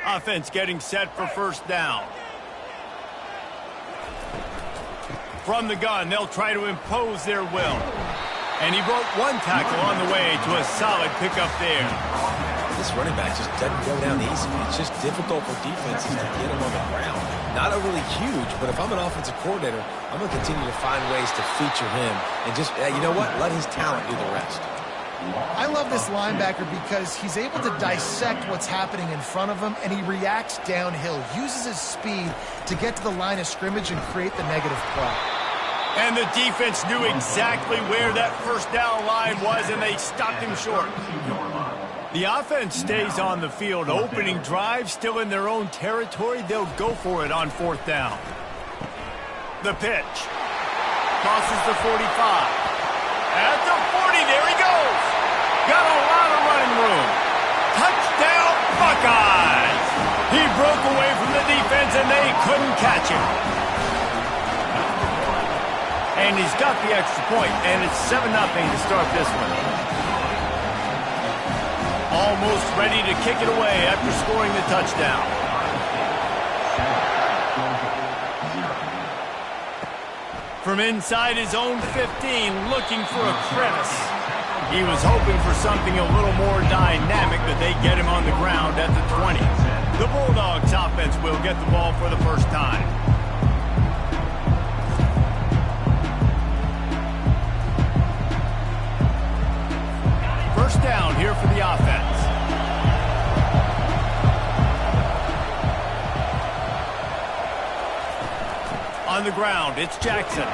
Offense getting set for first down. From the gun, they'll try to impose their will. And he broke one tackle on the way to a solid pickup there. This running back just doesn't go down easy. It's just difficult for defenses to get him on the ground. Not overly huge, but if I'm an offensive coordinator, I'm going to continue to find ways to feature him and just, you know what, let his talent do the rest. I love this linebacker because he's able to dissect what's happening in front of him, and he reacts downhill, uses his speed to get to the line of scrimmage and create the negative play. And the defense knew exactly where that first down line was, and they stopped him short. The offense stays on the field. Opening drive, still in their own territory. They'll go for it on fourth down. The pitch. Crosses the 45. At the 40, there he goes. Got a lot of running room. Touchdown, Buckeyes. He broke away from the defense, and they couldn't catch him. And he's got the extra point, and it's 7-0 to start this one. Almost ready to kick it away after scoring the touchdown. From inside his own 15, looking for a crevice. He was hoping for something a little more dynamic, but they get him on the ground at the 20. The Bulldogs offense will get the ball for the first time. First down here for the offense. On the ground, it's Jackson.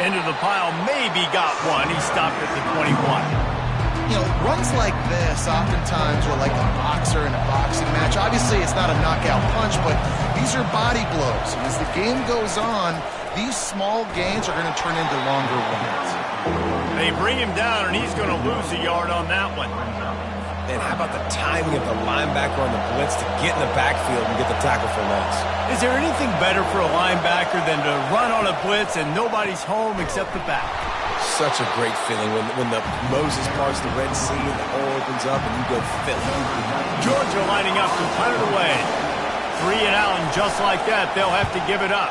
Into the pile, maybe got one. He stopped at the 21. You know, runs like this oftentimes are like a boxer in a boxing match. Obviously, it's not a knockout punch, but these are body blows. And as the game goes on, these small gains are going to turn into longer ones. They bring him down, and he's going to lose a yard on that one. And how about the timing of the linebacker on the blitz to get in the backfield and get the tackle for loss? Is there anything better for a linebacker than to run on a blitz and nobody's home except the back? Such a great feeling when the Moses parts the Red Sea and the hole opens up and you go Philly. Georgia lining up to punt it away. 3 and out, and just like that, they'll have to give it up.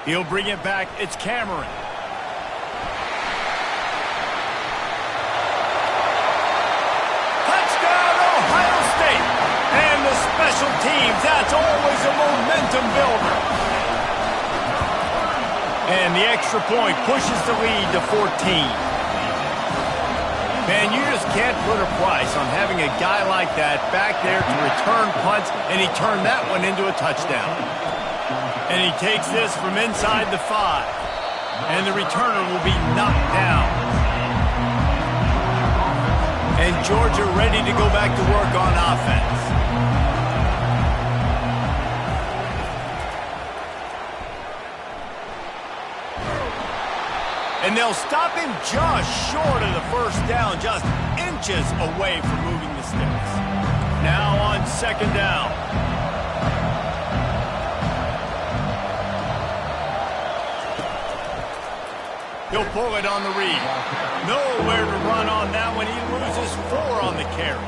He'll bring it back. It's Cameron. And the special teams, that's always a momentum builder. And the extra point pushes the lead to 14. Man, you just can't put a price on having a guy like that back there to return punts, and he turned that one into a touchdown. And he takes this from inside the 5. And the returner will be knocked down. And Georgia ready to go back to work on offense. And they'll stop him just short of the first down, just inches away from moving the sticks. Now on second down. He'll pull it on the read. Nowhere to run on that one. He loses 4 on the carry.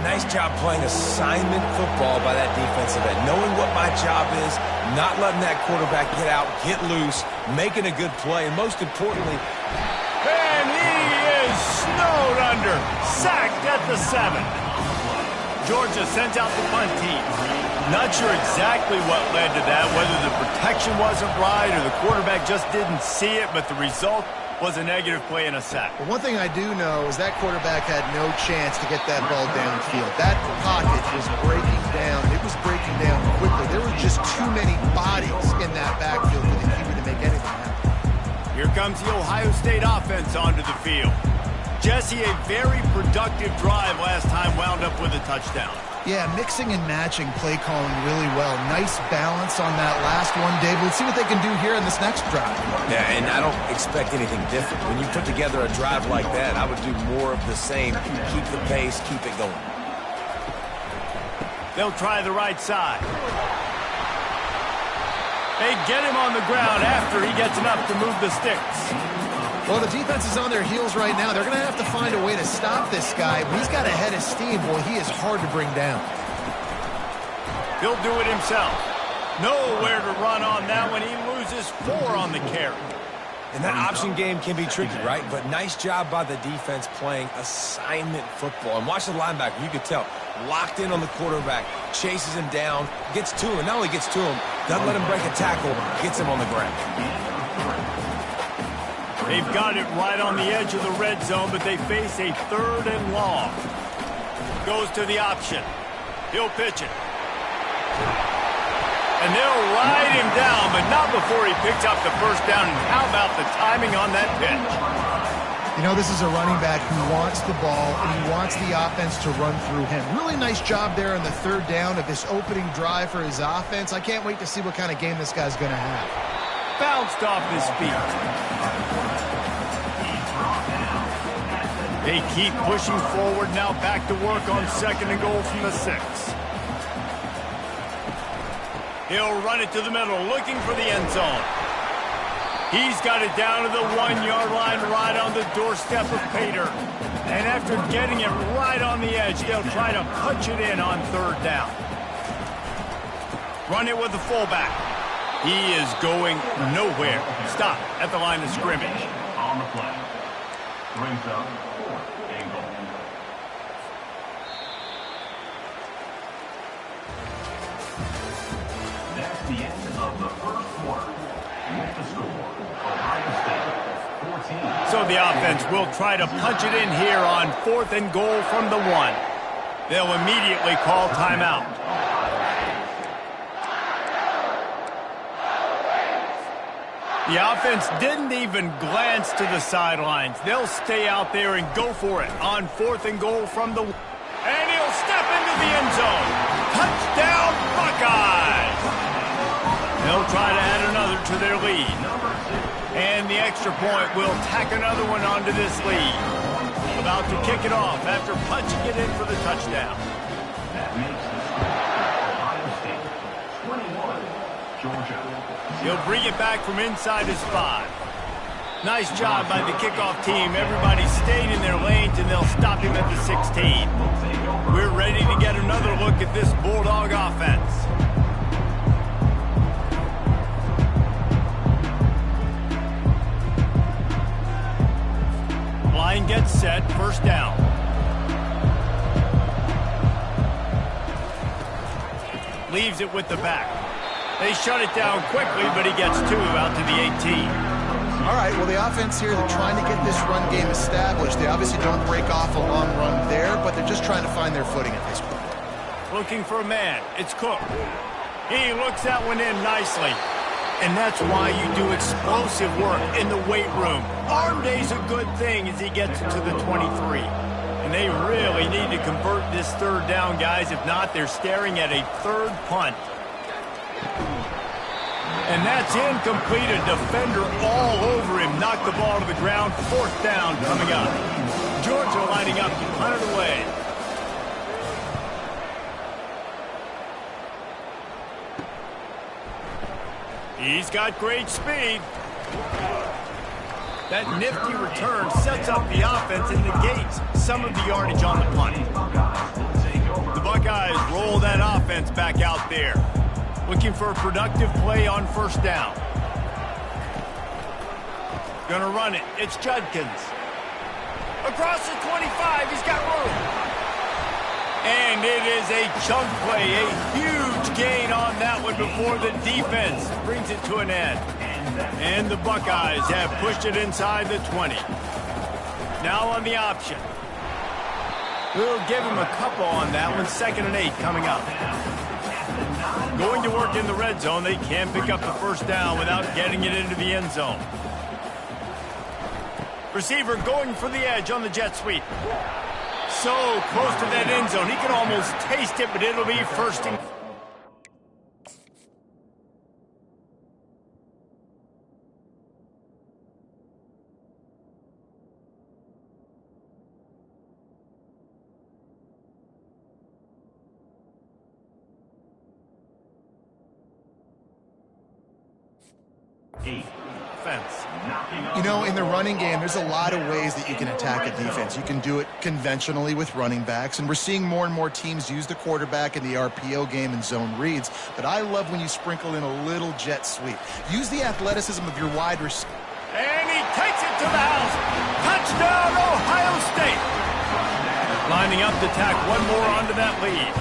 Nice job playing assignment football by that defensive end. Knowing what my job is, not letting that quarterback get out, get loose, making a good play, and most importantly... And he is snowed under. Sacked at the 7. Georgia sends out the punt team. Not sure exactly what led to that, whether the protection wasn't right or the quarterback just didn't see it, but the result was a negative play and a sack. Well, one thing I do know is that quarterback had no chance to get that ball downfield. That pocket was breaking down. It was breaking down quickly. There were just too many bodies in that backfield for the QB to make anything happen. Here comes the Ohio State offense onto the field. Jesse, a very productive drive last time, wound up with a touchdown. Yeah, mixing and matching play calling really well. Nice balance on that last one, Dave. Let's see what they can do here in this next drive. Yeah, and I don't expect anything different. When you put together a drive like that, I would do more of the same. Keep the pace, keep it going. They'll try the right side. They get him on the ground after he gets enough to move the sticks. Well, the defense is on their heels right now. They're going to have to find a way to stop this guy. He's got a head of steam. Boy, he is hard to bring down. He'll do it himself. Nowhere to run on that one. He loses 4 on the carry. And that option game can be tricky, right? But nice job by the defense playing assignment football. And watch the linebacker. You could tell. Locked in on the quarterback. Chases him down. Gets to him. Not only gets to him, doesn't let him break a tackle. Gets him on the ground. They've got it right on the edge of the red zone, but they face a 3rd and long. Goes to the option. He'll pitch it. And they'll ride him down, but not before he picks up the first down. And how about the timing on that pitch? You know, this is a running back who wants the ball, and he wants the offense to run through him. Really nice job there on the 3rd down of this opening drive for his offense. I can't wait to see what kind of game this guy's going to have. Bounced off his feet. They keep pushing forward, now back to work on 2nd and goal from the 6. He'll run it to the middle, looking for the end zone. He's got it down to the 1-yard line, right on the doorstep of Pater. And after getting it right on the edge, they'll try to punch it in on 3rd down. Run it with the fullback. He is going nowhere. Stop at the line of scrimmage. On the play. Brings up 4th and goal. That's the end of the first quarter. With the score, Ohio State 14. So the offense will try to punch it in here on 4th and goal from the 1. They'll immediately call timeout. The offense didn't even glance to the sidelines. They'll stay out there and go for it on 4th and goal from the... And he'll step into the end zone. Touchdown, Buckeyes! They'll try to add another to their lead. Number 6. And the extra point will tack another one onto this lead. About to kick it off after punching it in for the touchdown. That makes the score Ohio State 21, Georgia. He'll bring it back from inside his 5. Nice job by the kickoff team. Everybody stayed in their lanes, and they'll stop him at the 16. We're ready to get another look at this Bulldog offense. Line gets set, first down. Leaves it with the back. They shut it down quickly, but he gets 2 out to the 18. All right, well, the offense here, they're trying to get this run game established. They obviously don't break off a long run there, but they're just trying to find their footing at this point. Looking for a man. It's Cook. He looks that one in nicely. And that's why you do explosive work in the weight room. Arm day's a good thing as he gets to the 23. And they really need to convert this third down, guys. If not, they're staring at a third punt. And that's incomplete. A defender all over him. Knocked the ball to the ground. Fourth down coming up. Georgia lining up to punt it away. He's got great speed. That nifty return sets up the offense and negates some of the yardage on the punt. The Buckeyes roll that offense back out there. Looking for a productive play on first down. Gonna run it. It's Judkins. Across the 25. He's got room. And it is a chunk play. A huge gain on that one before the defense brings it to an end. And the Buckeyes have pushed it inside the 20. Now on the option. We'll give him a couple on that one. 2nd and 8 coming up. Going to work in the red zone. They can't pick up the first down without getting it into the end zone. Receiver going for the edge on the jet sweep. So close to that end zone. He can almost taste it, but it'll be first and... Fence. You know, in the running game, there's a lot of ways that you can attack a defense. You can do it conventionally with running backs, and we're seeing more and more teams use the quarterback in the RPO game and zone reads, but I love when you sprinkle in a little jet sweep. Use the athleticism of your wide receiver. And he takes it to the house. Touchdown, Ohio State. Lining up to tack one more onto that lead.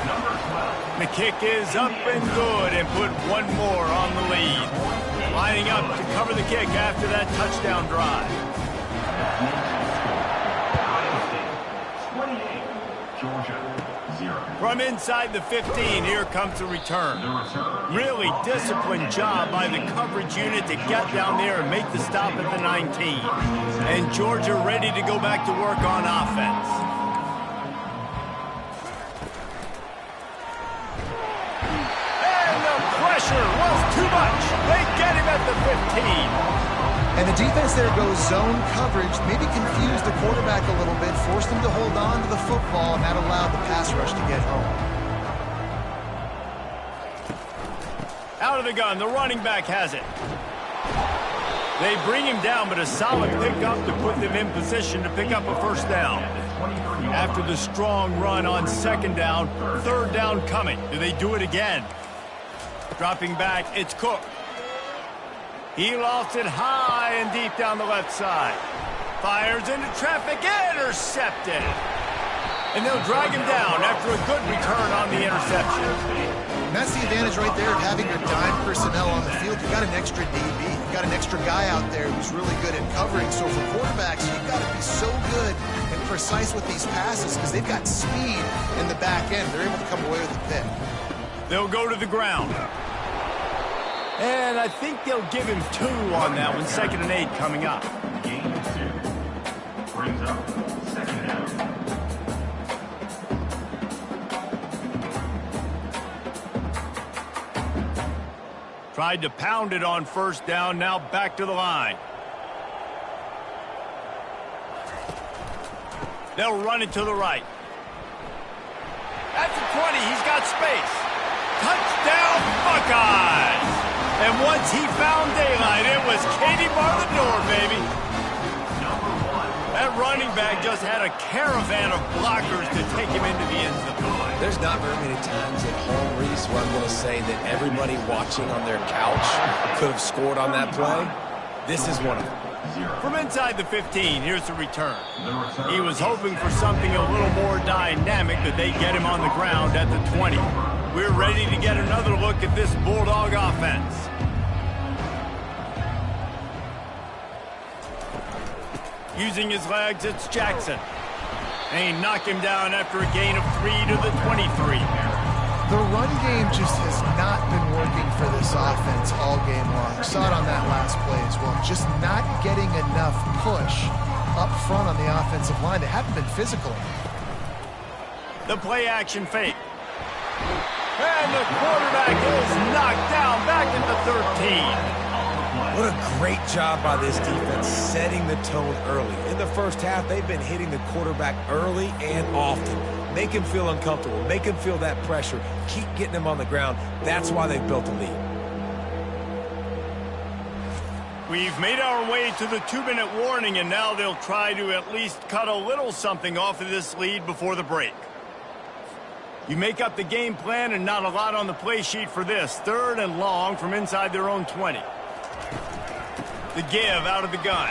The kick is up and good and put one more on the lead. Lining up to cover the kick after that touchdown drive. From inside the 15, here comes the return. Really disciplined job by the coverage unit to get down there and make the stop at the 19. And Georgia ready to go back to work on offense. Was too much. They get him at the 15. And the defense there goes zone coverage, maybe confused the quarterback a little bit, forced him to hold on to the football, and that allowed the pass rush to get home. Out of the gun, the running back has it. They bring him down, but a solid pickup to put them in position to pick up a first down. After the strong run on 2nd down, 3rd down coming. Do they do it again? Dropping back, it's Cook. He lofts it high and deep down the left side. Fires into traffic, intercepted. And they'll drag him down after a good return on the interception. And that's the advantage right there of having your dime personnel on the field. You've got an extra DB. You've got an extra guy out there who's really good at covering. So for quarterbacks, you've got to be so good and precise with these passes because they've got speed in the back end. They're able to come away with the pick. They'll go to the ground. And I think they'll give him 2 on that one. 2nd and 8 coming up. Gain 2. Brings up 2nd down. Tried to pound it on first down. Now back to the line. They'll run it to the right. At the 20, he's got space. Touchdown, Buckeyes! And once he found daylight, it was Katie bar the door, baby. That running back just had a caravan of blockers to take him into the end zone. There's not very many times at home, Reese, where I'm going to say that everybody watching on their couch could have scored on that play. This is one of them. From inside the 15, here's the return. He was hoping for something a little more dynamic, but they get him on the ground at the 20. We're ready to get another look at this Bulldog offense. Using his legs, it's Jackson. And he knocked him down after a gain of 3 to the 23. The run game just has not been working for this offense all game long. We saw it on that last play as well. Just not getting enough push up front on the offensive line. They haven't been physical. The play action fake. And the quarterback is knocked down back at the 13. What a great job by this defense setting the tone early. In the first half, they've been hitting the quarterback early and often. Make him feel uncomfortable. Make him feel that pressure. Keep getting him on the ground. That's why they've built a lead. We've made our way to the 2-minute warning, and now they'll try to at least cut a little something off of this lead before the break. You make up the game plan and not a lot on the play sheet for this. 3rd and long from inside their own 20. The give out of the gun.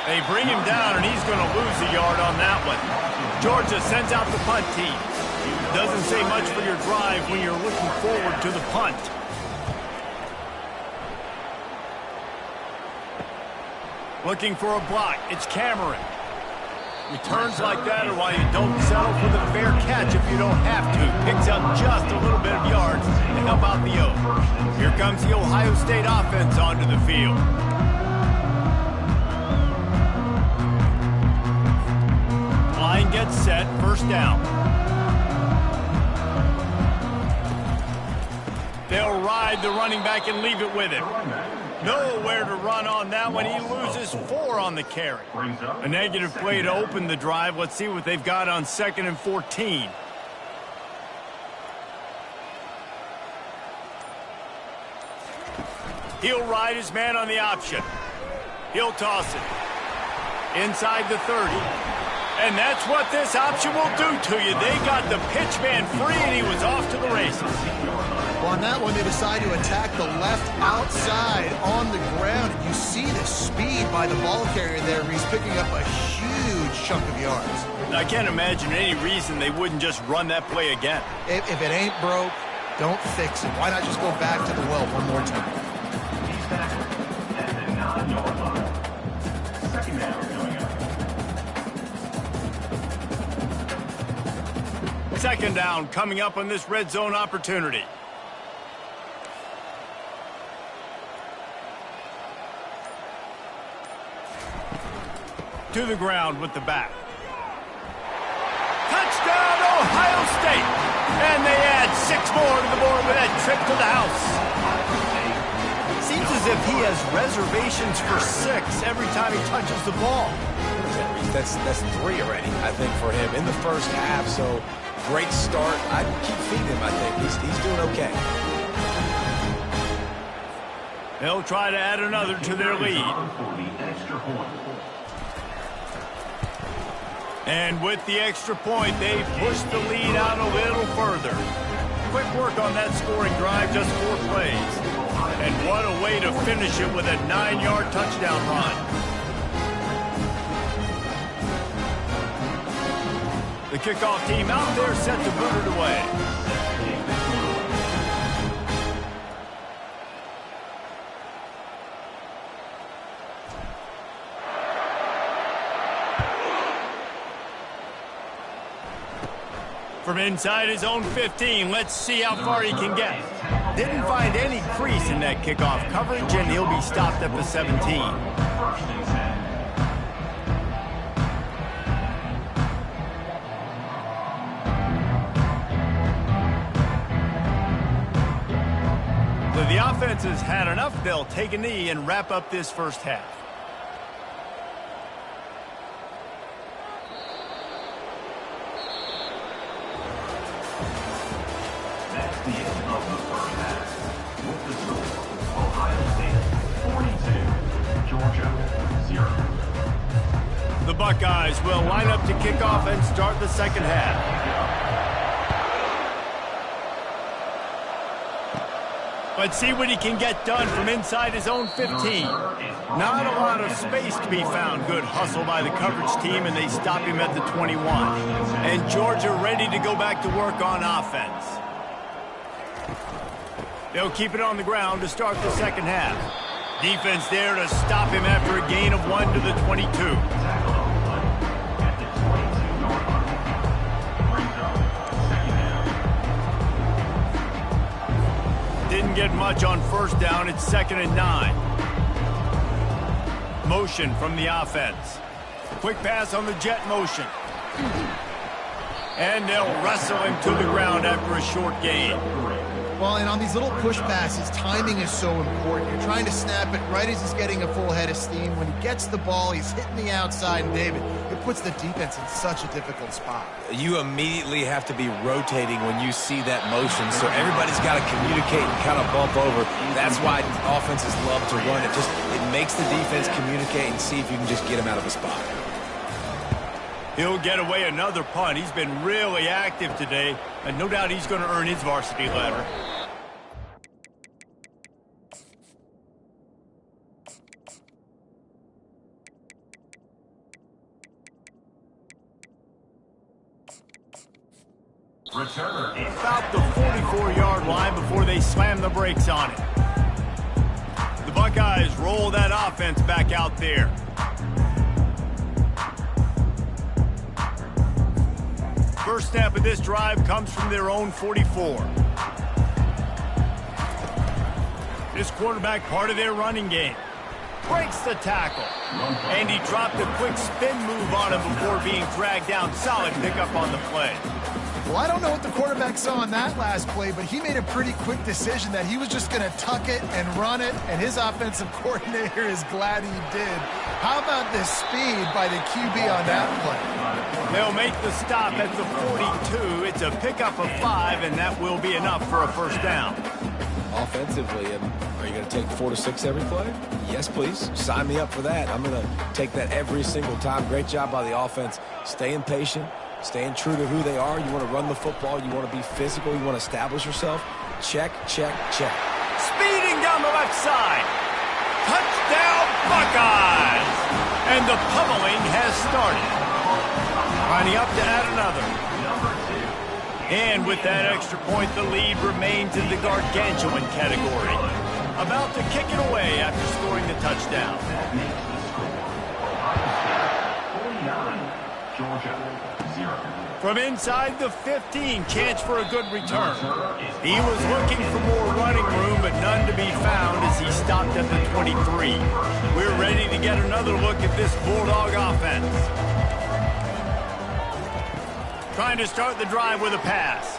They bring him down, and he's going to lose a yard on that one. Georgia sends out the punt team. Doesn't say much for your drive when you're looking forward to the punt. Looking for a block. It's Cameron. Returns like that are why you don't settle for the fair catch if you don't have to. Picks up just a little bit of yards to help out the Oak. Here comes the Ohio State offense onto the field. Line gets set, 1st down. They'll ride the running back and leave it with him. Nowhere to run on that one. He loses 4 on the carry. A negative play to open the drive. Let's see what they've got on 2nd and 14. He'll ride his man on the option. He'll toss it. Inside the 30. And that's what this option will do to you. They got the pitch man free, and he was off to the races. Well, on that one, they decide to attack the left outside on the ground. And you see the speed by the ball carrier there. He's picking up a huge chunk of yards. I can't imagine any reason they wouldn't just run that play again. If it ain't broke, don't fix it. Why not just go back to the well one more time? He's tackled at the 9-yard line. 2nd down coming up. 2nd down coming up on this red zone opportunity. To the ground with the back. Touchdown, Ohio State! And they add 6 more to the board with that trip to the house. Seems as if he has reservations for 6 every time he touches the ball. That's 3 already, I think, for him in the first half. So great start. I'd keep feeding him, I think. He's doing okay. They'll try to add another to their lead. And with the extra point, they've pushed the lead out a little further. Quick work on that scoring drive, just 4 plays. And what a way to finish it with a 9-yard touchdown run. The kickoff team out there set to boot it away. From inside his own 15, let's see how far he can get. Didn't find any crease in that kickoff coverage, and he'll be stopped at the 17. So the offense has had enough. They'll take a knee and wrap up this first half. the end of the first half. With the score, Ohio State 42, Georgia 0. The Buckeyes will line up to kick off and start the second half. Let's see what he can get done from inside his own 15. Not a lot of space to be found. Good hustle by the coverage team, and they stop him at the 21. And Georgia ready to go back to work on offense. They'll keep it on the ground to start the second half. Defense there to stop him after a gain of 1 to the 22. Didn't get much on first down. It's 2nd and 9. Motion from the offense. Quick pass on the jet motion. And they'll wrestle him to the ground after a short gain. Well, and on these little push passes, timing is so important. You're trying to snap it right as he's getting a full head of steam. When he gets the ball, he's hitting the outside, and David, it puts the defense in such a difficult spot. You immediately have to be rotating when you see that motion, so everybody's got to communicate and kind of bump over. That's why offenses love to run it. It makes the defense communicate and see if you can just get him out of a spot. He'll get away another punt. He's been really active today, and no doubt he's going to earn his varsity letter. Return is About the 44-yard line before they slam the brakes on it. The Buckeyes roll that offense back out there. First snap of this drive comes from their own 44. This quarterback part of their running game. Breaks the tackle. And he dropped a quick spin move on him before being dragged down. Solid pickup on the play. Well, I don't know what the quarterback saw on that last play, but he made a pretty quick decision that he was just going to tuck it and run it, and his offensive coordinator is glad he did. How about the speed by the QB on that play? They'll make the stop at the 42. It's a pickup of 5, and that will be enough for a first down. Offensively, are you going to take 4 to 6 every play? Yes, please. Sign me up for that. I'm going to take that every single time. Great job by the offense. Staying patient. Staying true to who they are. You want to run the football. You want to be physical. You want to establish yourself. Check, check, check. Speeding down the left side. Touchdown, Buckeyes! And the pummeling has started. Lining up to add another. And with that extra point, the lead remains in the gargantuan category. About to kick it away after scoring the touchdown. 49, Georgia 0. From inside the 15, chance for a good return. He was looking for more running room, but none to be found as he stopped at the 23. We're ready to get another look at this Bulldog offense. Trying to start the drive with a pass.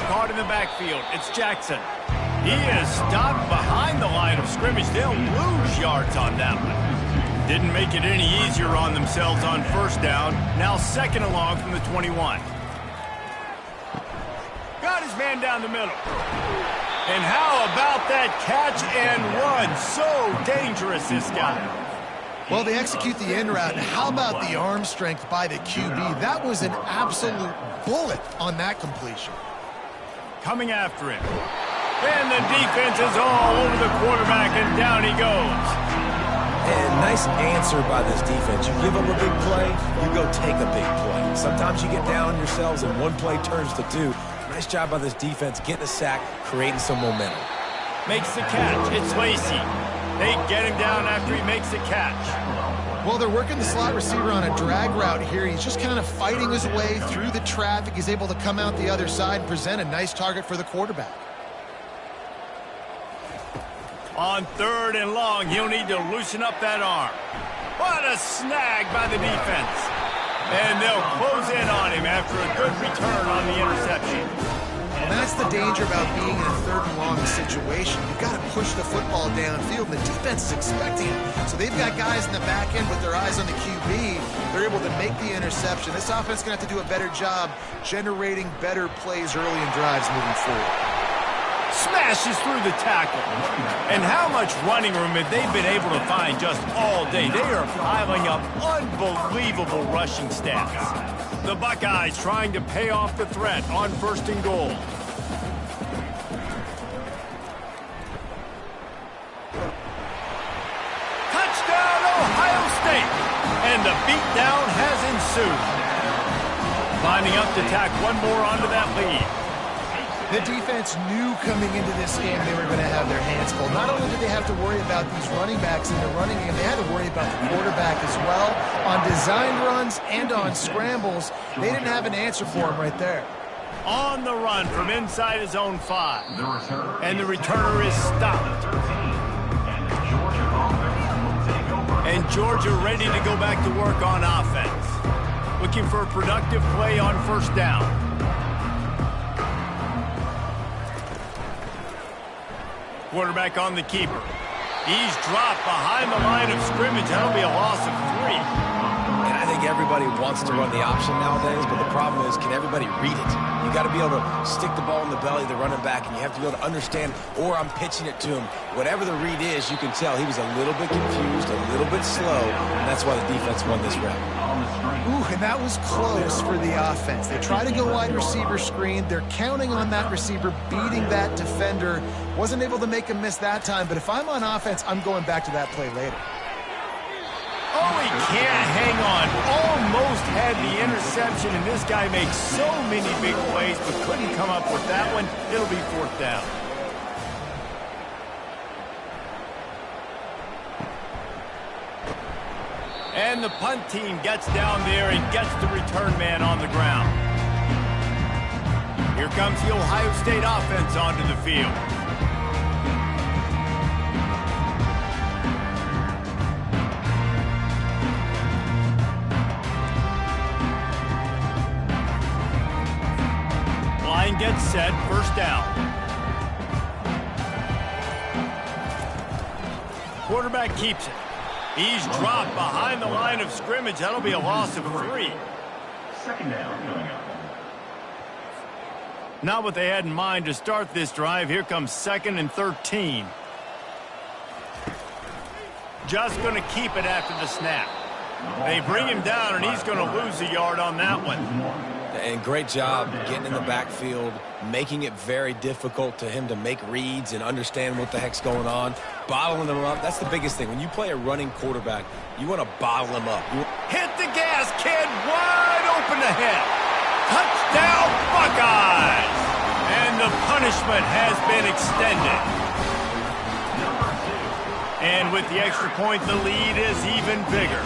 Caught in the backfield. It's Jackson. He is stopped behind the line of scrimmage. They'll lose yards on that one. Didn't make it any easier on themselves on first down. Now second and long from the 21. Got his man down the middle. And how about that catch and run? So dangerous, this guy. Well, they execute the end route. How about the arm strength by the QB? That was an absolute bullet on that completion. Coming after him. And the defense is all over the quarterback, and down he goes. And nice answer by this defense. You give them a big play, you go take a big play. Sometimes you get down on yourselves and one play turns to 2. Nice job by this defense getting a sack, creating some momentum. Makes the catch. It's Lacey. They get him down after he makes the catch. Well, they're working the slot receiver on a drag route here. He's just kind of fighting his way through the traffic. He's able to come out the other side and present a nice target for the quarterback. On third and long, he'll need to loosen up that arm. What a snag by the defense. And they'll close in on him after a good return on the interception. And that's the danger about being in a third and long situation. You've got to push the football downfield, and the defense is expecting it. So they've got guys in the back end with their eyes on the QB. They're able to make the interception. This offense is going to have to do a better job generating better plays early in drives moving forward. smashes through the tackle. And how much running room have they been able to find just all day? They are piling up unbelievable rushing stats. The Buckeyes trying to pay off the threat on 1st and goal. Touchdown, Ohio State! And the beatdown has ensued. Lining up to tack one more onto that lead. The defense knew coming into this game they were going to have their hands full. Not only did they have to worry about these running backs in the running game, they had to worry about the quarterback as well. On designed runs and on scrambles, they didn't have an answer for him right there. On the run from inside his own 5. And the returner is stopped. And Georgia ready to go back to work on offense. Looking for a productive play on 1st down. Quarterback on the keeper. He's dropped behind the line of scrimmage. That'll be a loss of 3. And I think everybody wants to run the option nowadays, but the problem is, can everybody read it? You got to be able to stick the ball in the belly of the running back, and you have to be able to understand, or I'm pitching it to him. Whatever the read is, you can tell he was a little bit confused, a little bit slow, and that's why the defense won this round. Ooh, and that was close for the offense. They try to go wide receiver screen. They're counting on that receiver beating that defender. Wasn't able to make him miss that time, but if I'm on offense, I'm going back to that play later. Oh, he can't hang on. Almost had the interception, and this guy makes so many big plays, but couldn't come up with that one. It'll be 4th down. And the punt team gets down there and gets the return man on the ground. Here comes the Ohio State offense onto the field. Line gets set, 1st down. Quarterback keeps it. He's dropped behind the line of scrimmage. That'll be a loss of 3. 2nd down coming up. Not what they had in mind to start this drive. Here comes 2nd and 13. Just going to keep it after the snap. They bring him down, and he's going to lose a yard on that one. And great job getting in the backfield, making it very difficult to him to make reads and understand what the heck's going on. Bottling them up, that's the biggest thing. When you play a running quarterback, you want to bottle them up. Hit the gas, kid. Wide open ahead. Touchdown, Buckeyes! And the punishment has been extended. And with the extra point, the lead is even bigger.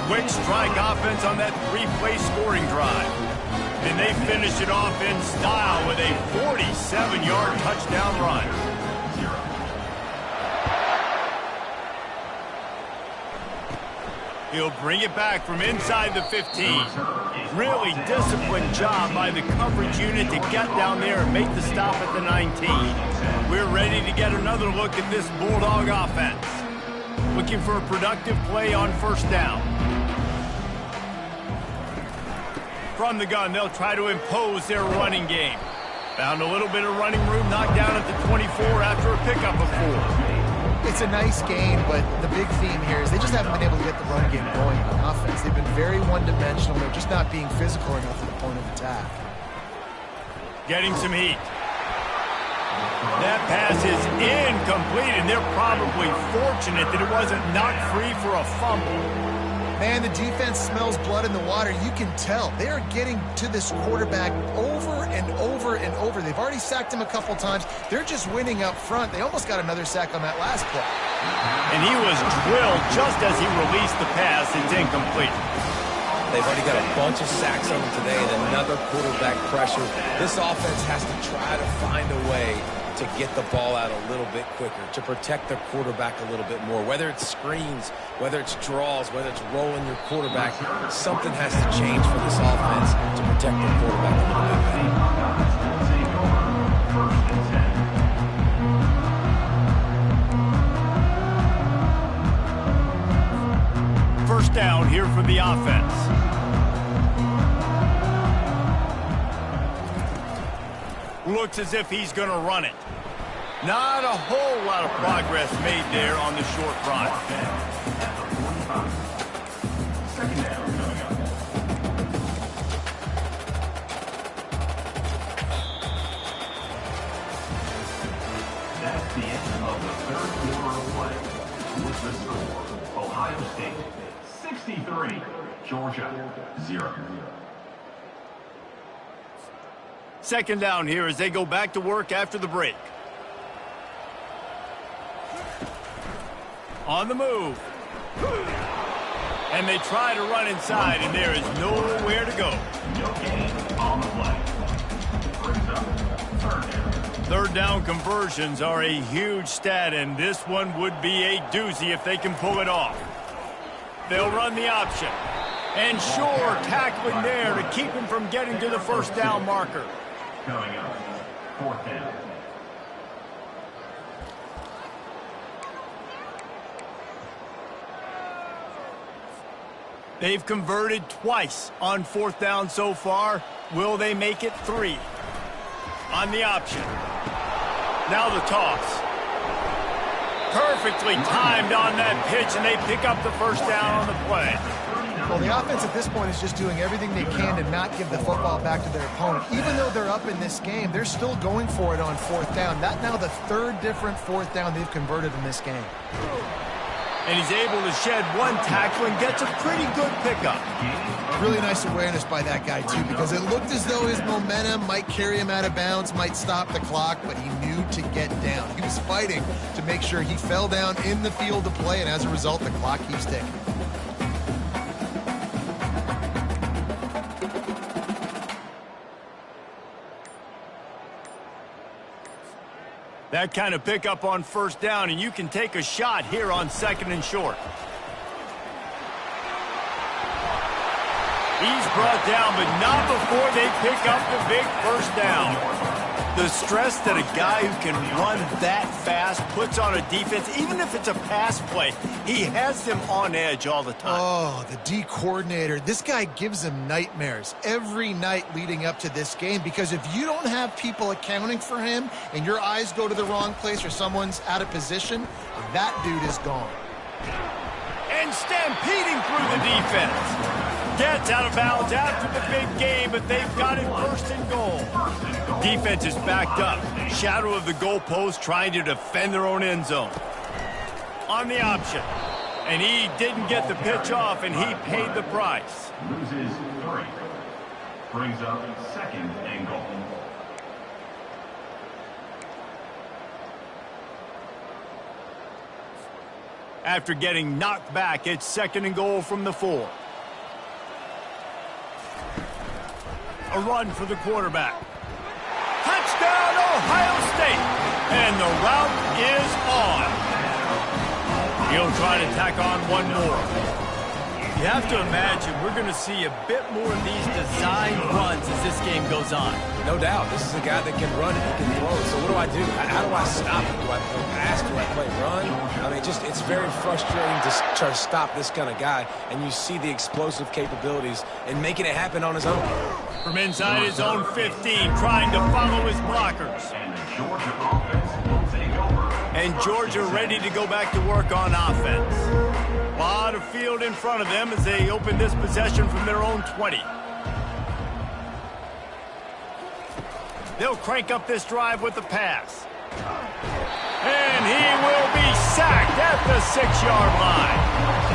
Quick strike offense on that 3-play scoring drive. And they finish it off in style with a 47-yard touchdown run. He'll bring it back from inside the 15. Really disciplined job by the coverage unit to get down there and make the stop at the 19. We're ready to get another look at this Bulldog offense. Looking for a productive play on 1st down. From the gun, they'll try to impose their running game. Found a little bit of running room, knocked down at the 24 after a pickup of 4. It's a nice game, but the big theme here is they just haven't been able to get the run game going on offense. They've been very one-dimensional. They're just not being physical enough at the point of attack. Getting some heat. That pass is incomplete, and they're probably fortunate that it wasn't knocked free for a fumble. Man, the defense smells blood in the water. You can tell. They are getting to this quarterback over and over and over. They've already sacked him a couple times. They're just winning up front. They almost got another sack on that last play. And he was drilled just as he released the pass. It's incomplete. They've already got a bunch of sacks on them today and another quarterback pressure. This offense has to try to find a way to get the ball out a little bit quicker, to protect their quarterback a little bit more. Whether it's screens, whether it's draws, whether it's rolling your quarterback, something has to change for this offense to protect their quarterback a little bit better. First down here for the offense. Looks as if he's going to run it. Not a whole lot of progress made there on the short run. Second down coming up. That's the end of the third quarter of play. With the score, Ohio State 63, Georgia 0. Second down here as they go back to work after the break. On the move. And they try to run inside, and there is nowhere to go. No gain on the play. Brings up third down. Third down conversions are a huge stat, and this one would be a doozy if they can pull it off. They'll run the option. And sure, tackling there to keep him from getting to the first down marker. Coming up, fourth down. They've converted twice on fourth down so far. Will they make it 3? On the option. Now the toss. Perfectly timed on that pitch, and they pick up the first down on the play. Well, the offense at this point is just doing everything they can to not give the football back to their opponent. Even though they're up in this game, they're still going for it on fourth down. That's now the third different fourth down they've converted in this game. And he's able to shed one tackle and gets a pretty good pickup. Really nice awareness by that guy, too, because it looked as though his momentum might carry him out of bounds, might stop the clock, but he knew to get down. He was fighting to make sure he fell down in the field to play, and as a result, the clock keeps ticking. That kind of pickup on first down, and you can take a shot here on second and short. He's brought down, but not before they pick up the big first down. The stress that a guy who can run that fast puts on a defense, even if it's a pass play, he has them on edge all the time. Oh, the D coordinator. This guy gives them nightmares every night leading up to this game, because if you don't have people accounting for him and your eyes go to the wrong place or someone's out of position, that dude is gone. And stampeding through the defense. Gets out of bounds after the big game, but they've got it first and goal. Defense is backed up. Shadow of the goalpost trying to defend their own end zone. On the option. And he didn't get the pitch off, and he paid the price. Loses 3. Brings up second and goal. After getting knocked back, it's second and goal from the 4. A run for the quarterback. Touchdown, Ohio State. And the route is on. He'll try to tack on one more. You have to imagine we're going to see a bit more of these design runs as this game goes on. No doubt. This is a guy that can run and he can throw. So what do I do? How do I stop him? Do I play pass? Do I play run? I mean, it's very frustrating to try to stop this kind of guy. And you see the explosive capabilities and making it happen on his own. From inside his own 15, trying to follow his blockers. And the Georgia offense will take over. And Georgia ready to go back to work on offense. A lot of field in front of them as they open this possession from their own 20. They'll crank up this drive with the pass. And he will be sacked at the 6-yard line.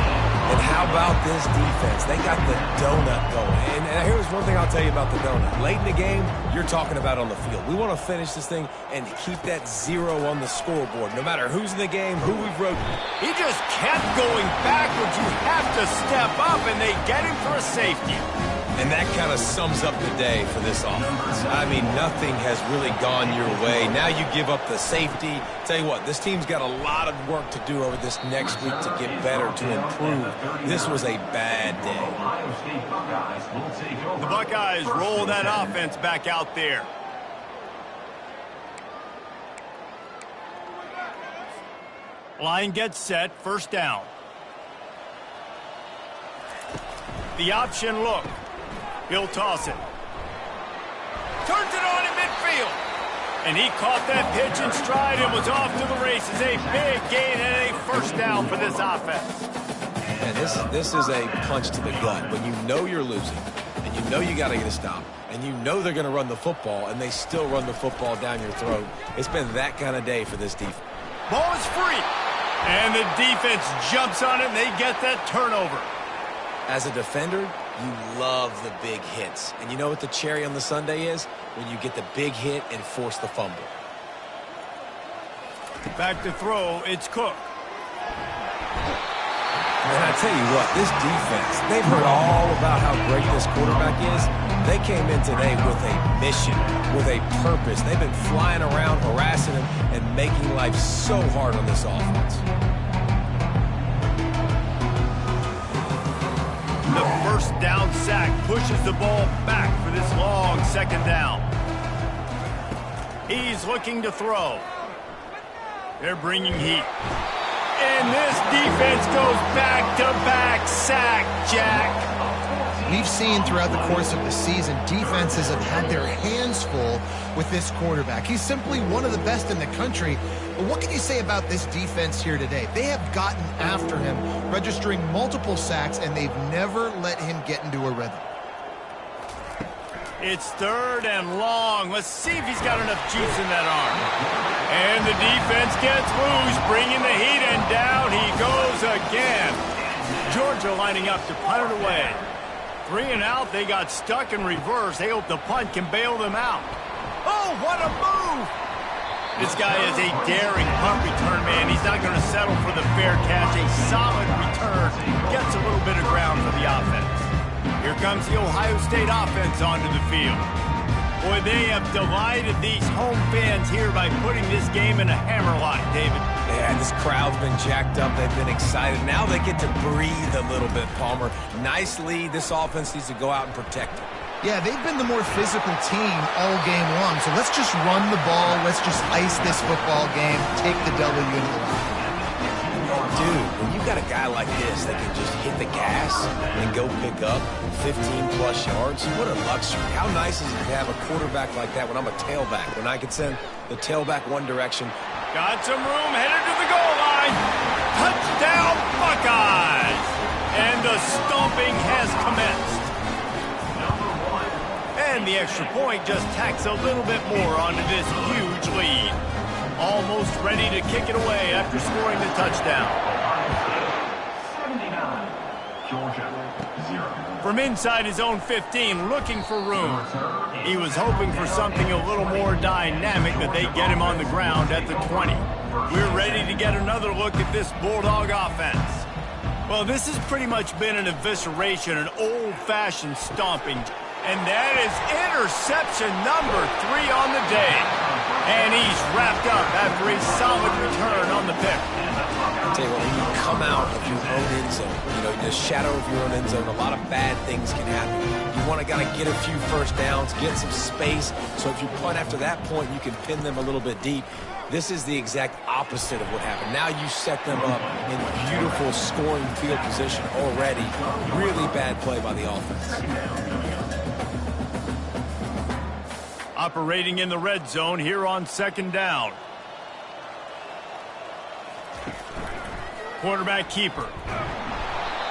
And how about this defense? They got the donut going. And here's one thing I'll tell you about the donut. Late in the game, you're talking about on the field. We want to finish this thing and keep that 0 on the scoreboard. No matter who's in the game, who we've rotated. He just kept going backwards. You have to step up, and they get him for a safety. And that kind of sums up the day for this offense. I mean, nothing has really gone your way. Now you give up the safety. Tell you what, this team's got a lot of work to do over this next week to get better, to improve. This was a bad day. The Buckeyes roll that offense back out there. Line gets set, first down. The option look. He'll toss it. Turns it on in midfield. And he caught that pitch in stride and was off to the races. A big gain and a first down for this offense. And this is a punch to the gut. When you know you're losing, and you know you got to get a stop, and you know they're going to run the football, and they still run the football down your throat. It's been that kind of day for this defense. Ball is free. And the defense jumps on it, and they get that turnover. As a defender, you love the big hits. And you know what the cherry on the sundae is? When you get the big hit and force the fumble. Back to throw, it's Cook. And I tell you what, this defense, they've heard all about how great this quarterback is. They came in today with a mission, with a purpose. They've been flying around, harassing him, and making life so hard on this offense. The first down sack pushes the ball back for this long second down. He's looking to throw. They're bringing heat. And this defense goes back-to-back sack, Jack. We've seen throughout the course of the season, defenses have had their hands full with this quarterback. He's simply one of the best in the country. But what can you say about this defense here today? They have gotten after him, registering multiple sacks, and they've never let him get into a rhythm. It's third and long. Let's see if he's got enough juice in that arm. And the defense gets loose, bringing the heat, and down he goes again. Georgia lining up to punt it away. 3 and out, they got stuck in reverse. They hope the punt can bail them out. Oh, what a move! This guy is a daring punt return man. He's not going to settle for the fair catch. A solid return. Gets a little bit of ground for the offense. Here comes the Ohio State offense onto the field. Boy, they have delighted these home fans here by putting this game in a hammerlock, David. Yeah, this crowd's been jacked up. They've been excited. Now they get to breathe a little bit, Palmer. Nice lead. This offense needs to go out and protect it. Yeah, they've been the more physical team all game long. So let's just run the ball. Let's just ice this football game. Take the W into the locker room. Dude, when you've got a guy like this that can just hit the gas and go pick up 15-plus yards, what a luxury. How nice is it to have a quarterback like that when I'm a tailback, when I can send the tailback one direction? Got some room, headed to the goal line. Touchdown, Buckeyes! And the stomping has commenced. And the extra point just tacks a little bit more onto this huge lead. Almost ready to kick it away after scoring the touchdown. 79, Georgia, 0. From inside his own 15, looking for room. He was hoping for something a little more dynamic, that they get him on the ground at the 20. We're ready to get another look at this Bulldog offense. Well, this has pretty much been an evisceration, an old-fashioned stomping. And that is interception number 3 on the day. And he's wrapped up after a solid return on the pick. I'll tell you what, when you come out of your own end zone, the shadow of your own end zone, a lot of bad things can happen. You want to get a few first downs, get some space, so if you punt after that point, you can pin them a little bit deep. This is the exact opposite of what happened. Now you set them up in beautiful scoring field position already. Really bad play by the offense. Operating in the red zone here on second down. Quarterback keeper.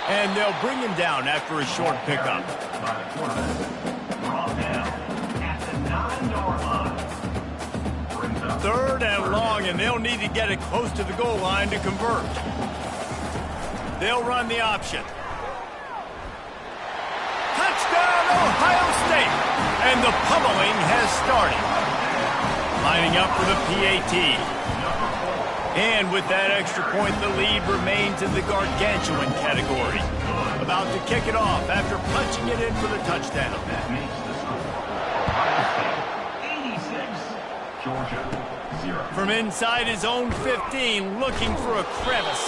And they'll bring him down after a short pickup. Third and long, and they'll need to get it close to the goal line to convert. They'll run the option. Touchdown, Ohio State! And the pummeling has started. Lining up for the PAT. And with that extra point, the lead remains in the gargantuan category. About to kick it off after punching it in for the touchdown. That makes the score. Ohio State, 86, Georgia, 0. From inside his own 15, looking for a crevice.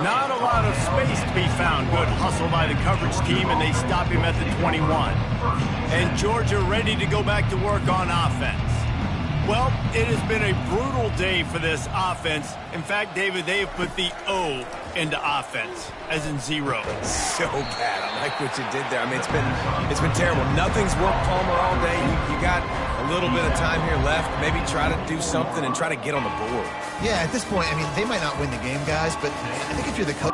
Not a lot of space to be found. Good hustle by the coverage team, and they stop him at the 21. And Georgia ready to go back to work on offense. Well, it has been a brutal day for this offense. In fact, David, they have put the O into offense, as in 0. So bad. I like what you did there. I mean, it's been terrible. Nothing's worked Palmer all day. You got a little bit of time here left. Maybe try to do something and try to get on the board. Yeah, at this point, I mean, they might not win the game, guys, but I think if you're the coach.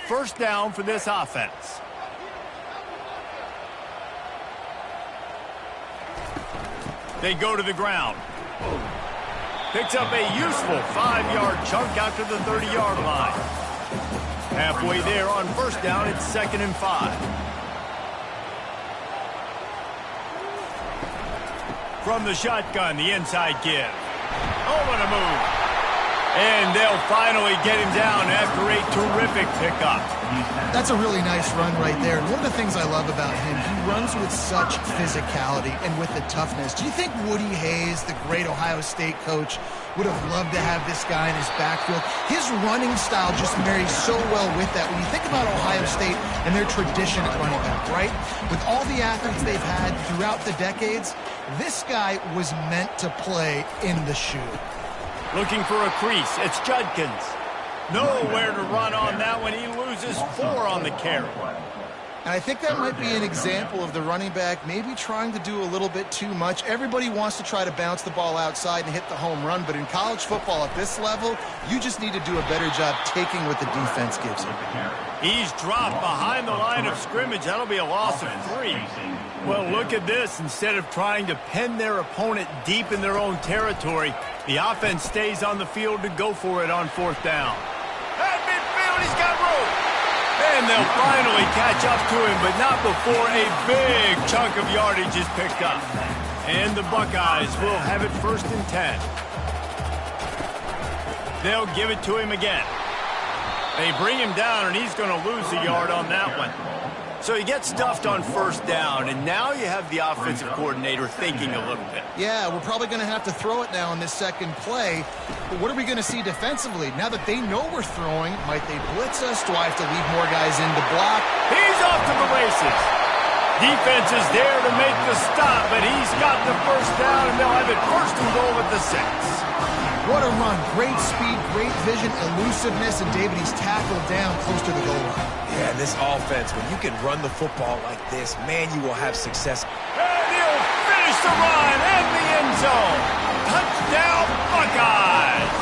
First down for this offense. They go to the ground. Picks up a useful 5-yard chunk out to the 30-yard line. Halfway there on first down, it's 2nd and 5. From the shotgun, the inside give. Oh, what a move. And they'll finally get him down after a terrific pickup. That's a really nice run right there. And one of the things I love about him, he runs with such physicality and with the toughness. Do you think Woody Hayes, the great Ohio State coach, would have loved to have this guy in his backfield? His running style just marries so well with that. When you think about Ohio State and their tradition at running back, right? With all the athletes they've had throughout the decades, this guy was meant to play in the shoe. Looking for a crease. It's Judkins. Nowhere to run on that one. He loses 4 on the carry. And I think that might be an example of the running back maybe trying to do a little bit too much. Everybody wants to try to bounce the ball outside and hit the home run, but in college football at this level, you just need to do a better job taking what the defense gives you. He's dropped behind the line of scrimmage. That'll be a loss of 3. Well, look at this. Instead of trying to pin their opponent deep in their own territory, the offense stays on the field to go for it on 4th down. At midfield, he's got room. And they'll finally catch up to him, but not before a big chunk of yardage is picked up. And the Buckeyes will have it 1st and 10. They'll give it to him again. They bring him down, and he's going to lose a yard on that one. So he gets stuffed on 1st down, and now you have the offensive coordinator thinking a little bit. Yeah, we're probably going to have to throw it now in this second play. But what are we going to see defensively? Now that they know we're throwing, might they blitz us? Do I have to leave more guys in to block? He's off to the races. Defense is there to make the stop, but he's got the 1st down, and they'll have it 1st and goal at the 6. What a run. Great speed, great vision, elusiveness, and David, he's tackled down close to the goal line. Yeah, this offense, when you can run the football like this, man, you will have success. And he'll finish the run in the end zone. Touchdown, Buckeyes!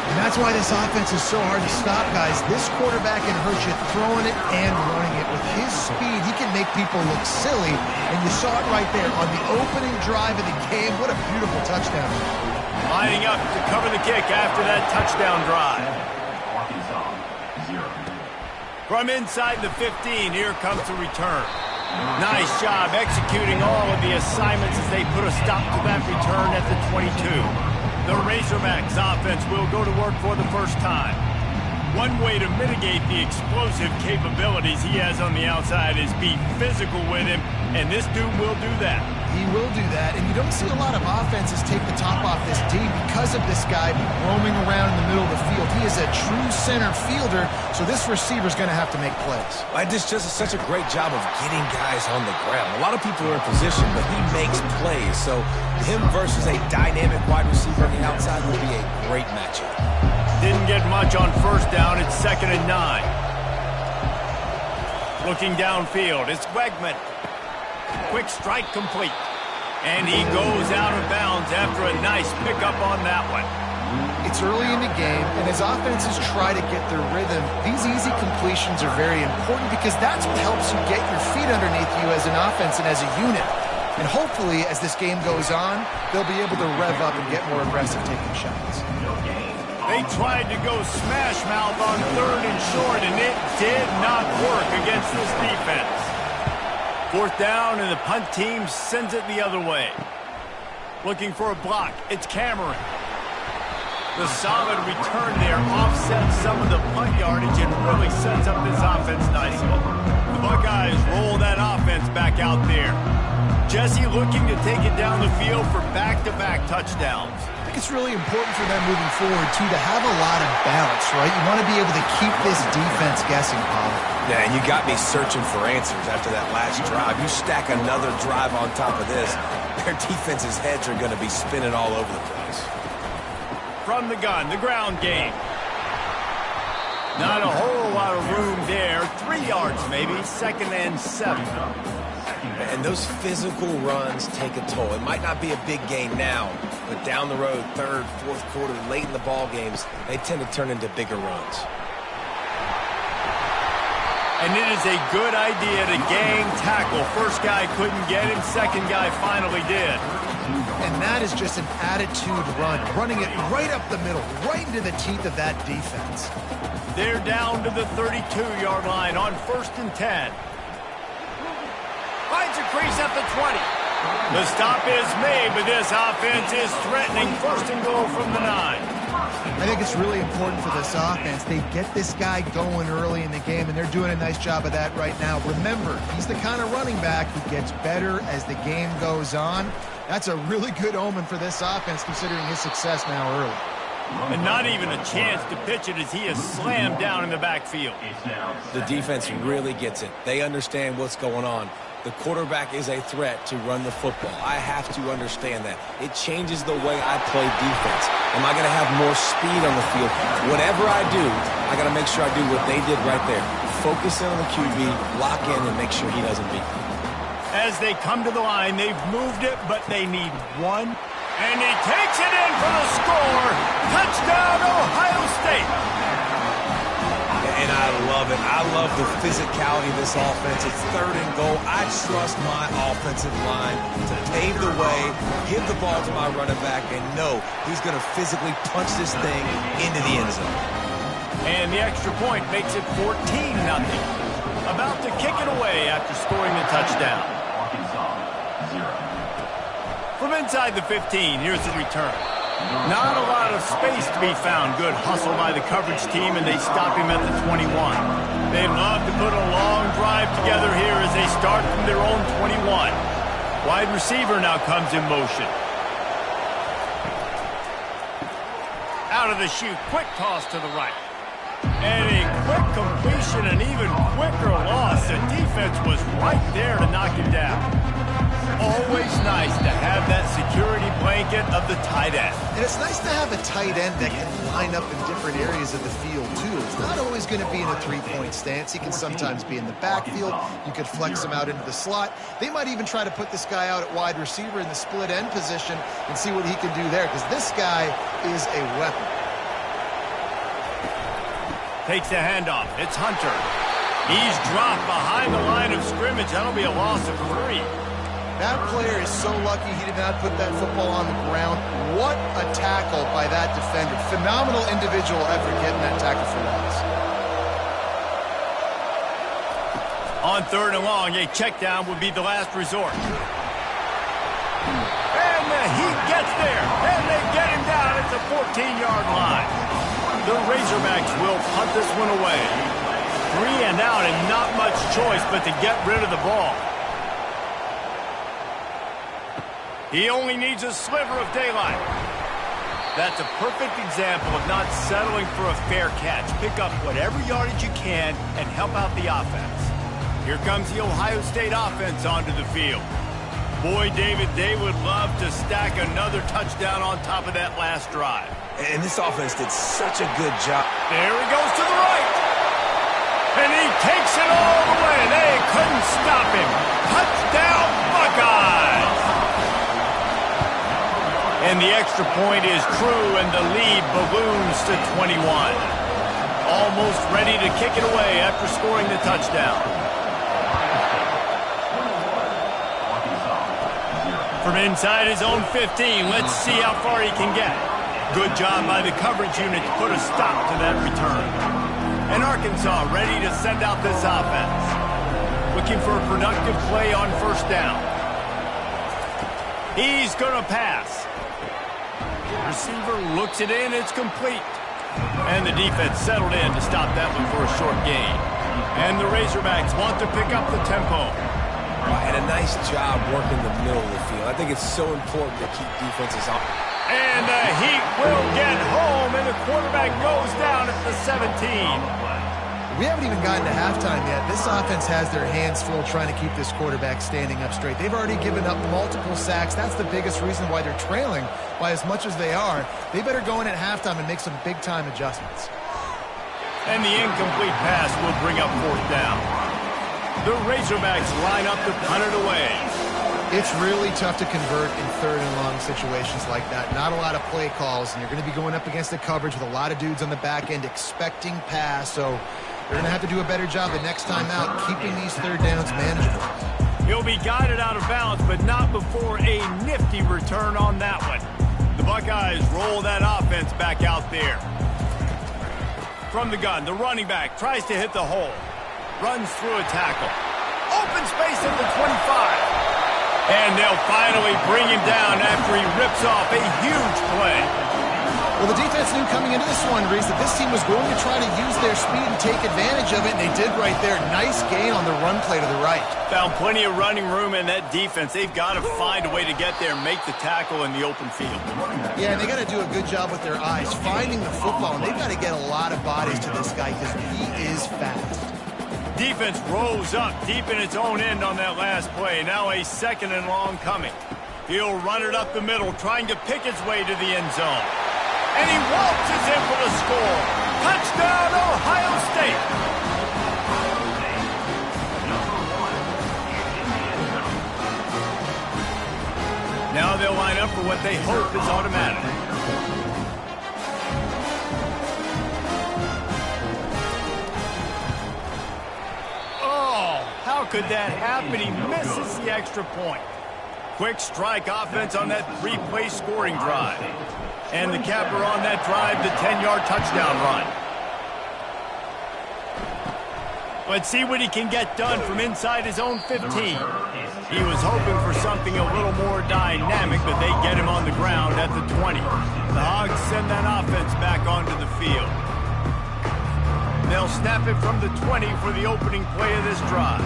And that's why this offense is so hard to stop, guys. This quarterback can hurt you throwing it and running it. With his speed, he can make people look silly. And you saw it right there on the opening drive of the game. What a beautiful touchdown. Lining up to cover the kick after that touchdown drive. From inside the 15, here comes the return. Nice job executing all of the assignments as they put a stop to that return at the 22. The Razorbacks offense will go to work for the first time. One way to mitigate the explosive capabilities he has on the outside is be physical with him, and this dude will do that. He will do that, and you don't see a lot of offenses take the top off this D because of this guy roaming around in the middle of the field. He is a true center fielder, so this receiver's going to have to make plays. This just such a great job of getting guys on the ground. A lot of people are in position, but he makes plays, so him versus a dynamic wide receiver on the outside will be a great matchup. Didn't get much on 1st down. It's 2nd and 9. Looking downfield, it's Wegman. Quick strike complete. And he goes out of bounds after a nice pickup on that one. It's early in the game, and as offenses try to get their rhythm, these easy completions are very important because that's what helps you get your feet underneath you as an offense and as a unit. And hopefully, as this game goes on, they'll be able to rev up and get more aggressive taking shots. They tried to go smash mouth on 3rd and short, and it did not work against this defense. 4th down, and the punt team sends it the other way. Looking for a block. It's Cameron. The solid return there offsets some of the punt yardage and really sets up this offense nicely. The Buckeyes roll that offense back out there. Jesse looking to take it down the field for back-to-back touchdowns. I think it's really important for them moving forward, too, to have a lot of balance, right? You want to be able to keep this defense guessing, Paul. Yeah, and you got me searching for answers after that last drive. You stack another drive on top of this, their defense's heads are going to be spinning all over the place. From the gun, the ground game. Not a whole lot of room there. 3 yards maybe, 2nd and 7. And those physical runs take a toll. It might not be a big gain now, but down the road, 3rd, 4th quarter, late in the ball games, they tend to turn into bigger runs. And it is a good idea to gang tackle. First guy couldn't get him, second guy finally did. And that is just an attitude run, running it right up the middle, right into the teeth of that defense. They're down to the 32-yard line on 1st and 10. Finds a crease at the 20. The stop is made, but this offense is threatening 1st and goal from the 9. I think it's really important for this offense. They get this guy going early in the game, and they're doing a nice job of that right now. Remember, he's the kind of running back who gets better as the game goes on. That's a really good omen for this offense, considering his success now early. And not even a chance to pitch it as he is slammed down in the backfield. The defense really gets it. They understand what's going on. The quarterback is a threat to run the football. I have to understand that. It changes the way I play defense. Am I going to have more speed on the field? Whatever I do, I got to make sure I do what they did right there. Focus in on the QB, lock in, and make sure he doesn't beat me. As they come to the line, they've moved it, but they need one. And he takes it in for the score. Touchdown, Ohio State. And I love it. I love the physicality of this offense. It's 3rd and goal. I trust my offensive line to pave the way, give the ball to my running back, and know he's going to physically punch this thing into the end zone. And the extra point makes it 14-0. About to kick it away after scoring the touchdown. From inside the 15, here's the return. Not a lot of space to be found. Good hustle by the coverage team, and they stop him at the 21. They'd love to put a long drive together here as they start from their own 21. Wide receiver now comes in motion. Out of the chute, quick toss to the right. And a quick completion, an even quicker loss. The defense was right there to knock him down. Always nice to have that security blanket of the tight end. And it's nice to have a tight end that can line up in different areas of the field, too. It's not always going to be in a three-point stance. He can sometimes be in the backfield. You could flex him out into the slot. They might even try to put this guy out at wide receiver in the split end position and see what he can do there, because this guy is a weapon. Takes the handoff. It's Hunter. He's dropped behind the line of scrimmage. That'll be a loss of 3. That player is so lucky he did not put that football on the ground. What a tackle by that defender. Phenomenal individual effort getting that tackle for loss. On 3rd and long, a check down would be the last resort. And he gets there. And they get him down at the 14-yard line. The Razorbacks will punt this one away. 3 and out, and not much choice but to get rid of the ball. He only needs a sliver of daylight. That's a perfect example of not settling for a fair catch. Pick up whatever yardage you can and help out the offense. Here comes the Ohio State offense onto the field. Boy, David, they would love to stack another touchdown on top of that last drive. And this offense did such a good job. There he goes to the right. And he takes it all the way. They couldn't stop him. Touchdown, Buckeyes. And the extra point is true, and the lead balloons to 21. Almost ready to kick it away after scoring the touchdown. From inside his own 15, let's see how far he can get. Good job by the coverage unit to put a stop to that return. And Arkansas ready to send out this offense. Looking for a productive play on first down. He's going to pass. Receiver looks it in, it's complete. And the defense settled in to stop that one for a short gain. And the Razorbacks want to pick up the tempo. And a nice job working the middle of the field. I think it's so important to keep defenses on. And the Heat will get home, and the quarterback goes down at the 17. We haven't even gotten to halftime yet. This offense has their hands full trying to keep this quarterback standing up straight. They've already given up multiple sacks. That's the biggest reason why they're trailing by as much as they are. They better go in at halftime and make some big-time adjustments. And the incomplete pass will bring up fourth down. The Razorbacks line up to punt it away. It's really tough to convert in third and long situations like that. Not a lot of play calls, and you're going to be going up against the coverage with a lot of dudes on the back end expecting pass, so they're going to have to do a better job the next time out keeping these third downs manageable. He'll be guided out of bounds, but not before a nifty return on that one. The Buckeyes roll that offense back out there. From the gun, the running back tries to hit the hole. Runs through a tackle. Open space at the 25. And they'll finally bring him down after he rips off a huge play. Well, the defense knew coming into this one, Reese, that this team was going to try to use their speed and take advantage of it, and they did right there. Nice gain on the run play to the right. Found plenty of running room in that defense. They've got to find a way to get there and make the tackle in the open field. Yeah, and they got to do a good job with their eyes, finding the football, and they've got to get a lot of bodies to this guy because he is fast. Defense rose up deep in its own end on that last play. Now a second and long coming. He'll run it up the middle, trying to pick its way to the end zone. And he waltzes in for the score. Touchdown, Ohio State. Now they'll line up for what they hope is automatic. How could that happen? He misses the extra point. Quick strike offense on that three-play scoring drive. And the capper on that drive, the 10-yard touchdown run. Let's see what he can get done from inside his own 15. He was hoping for something a little more dynamic, but they get him on the ground at the 20. The Hogs send that offense back onto the field. They'll snap it from the 20 for the opening play of this drive.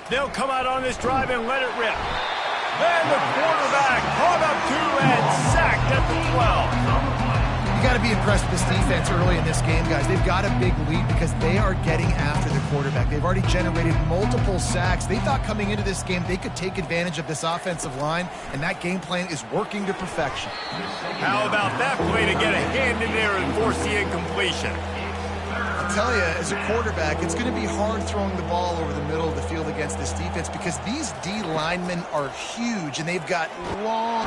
They'll come out on this drive and let it rip. And the quarterback caught up to and sacked at the 12. You got to be impressed with this defense early in this game, guys. They've got a big lead because they are getting after the quarterback. They've already generated multiple sacks. They thought coming into this game they could take advantage of this offensive line, and that game plan is working to perfection. How about that play to get a hand in there and force the incompletion? I tell you, as a quarterback, it's going to be hard throwing the ball over the middle of the field against this defense because these D linemen are huge, and they've got long...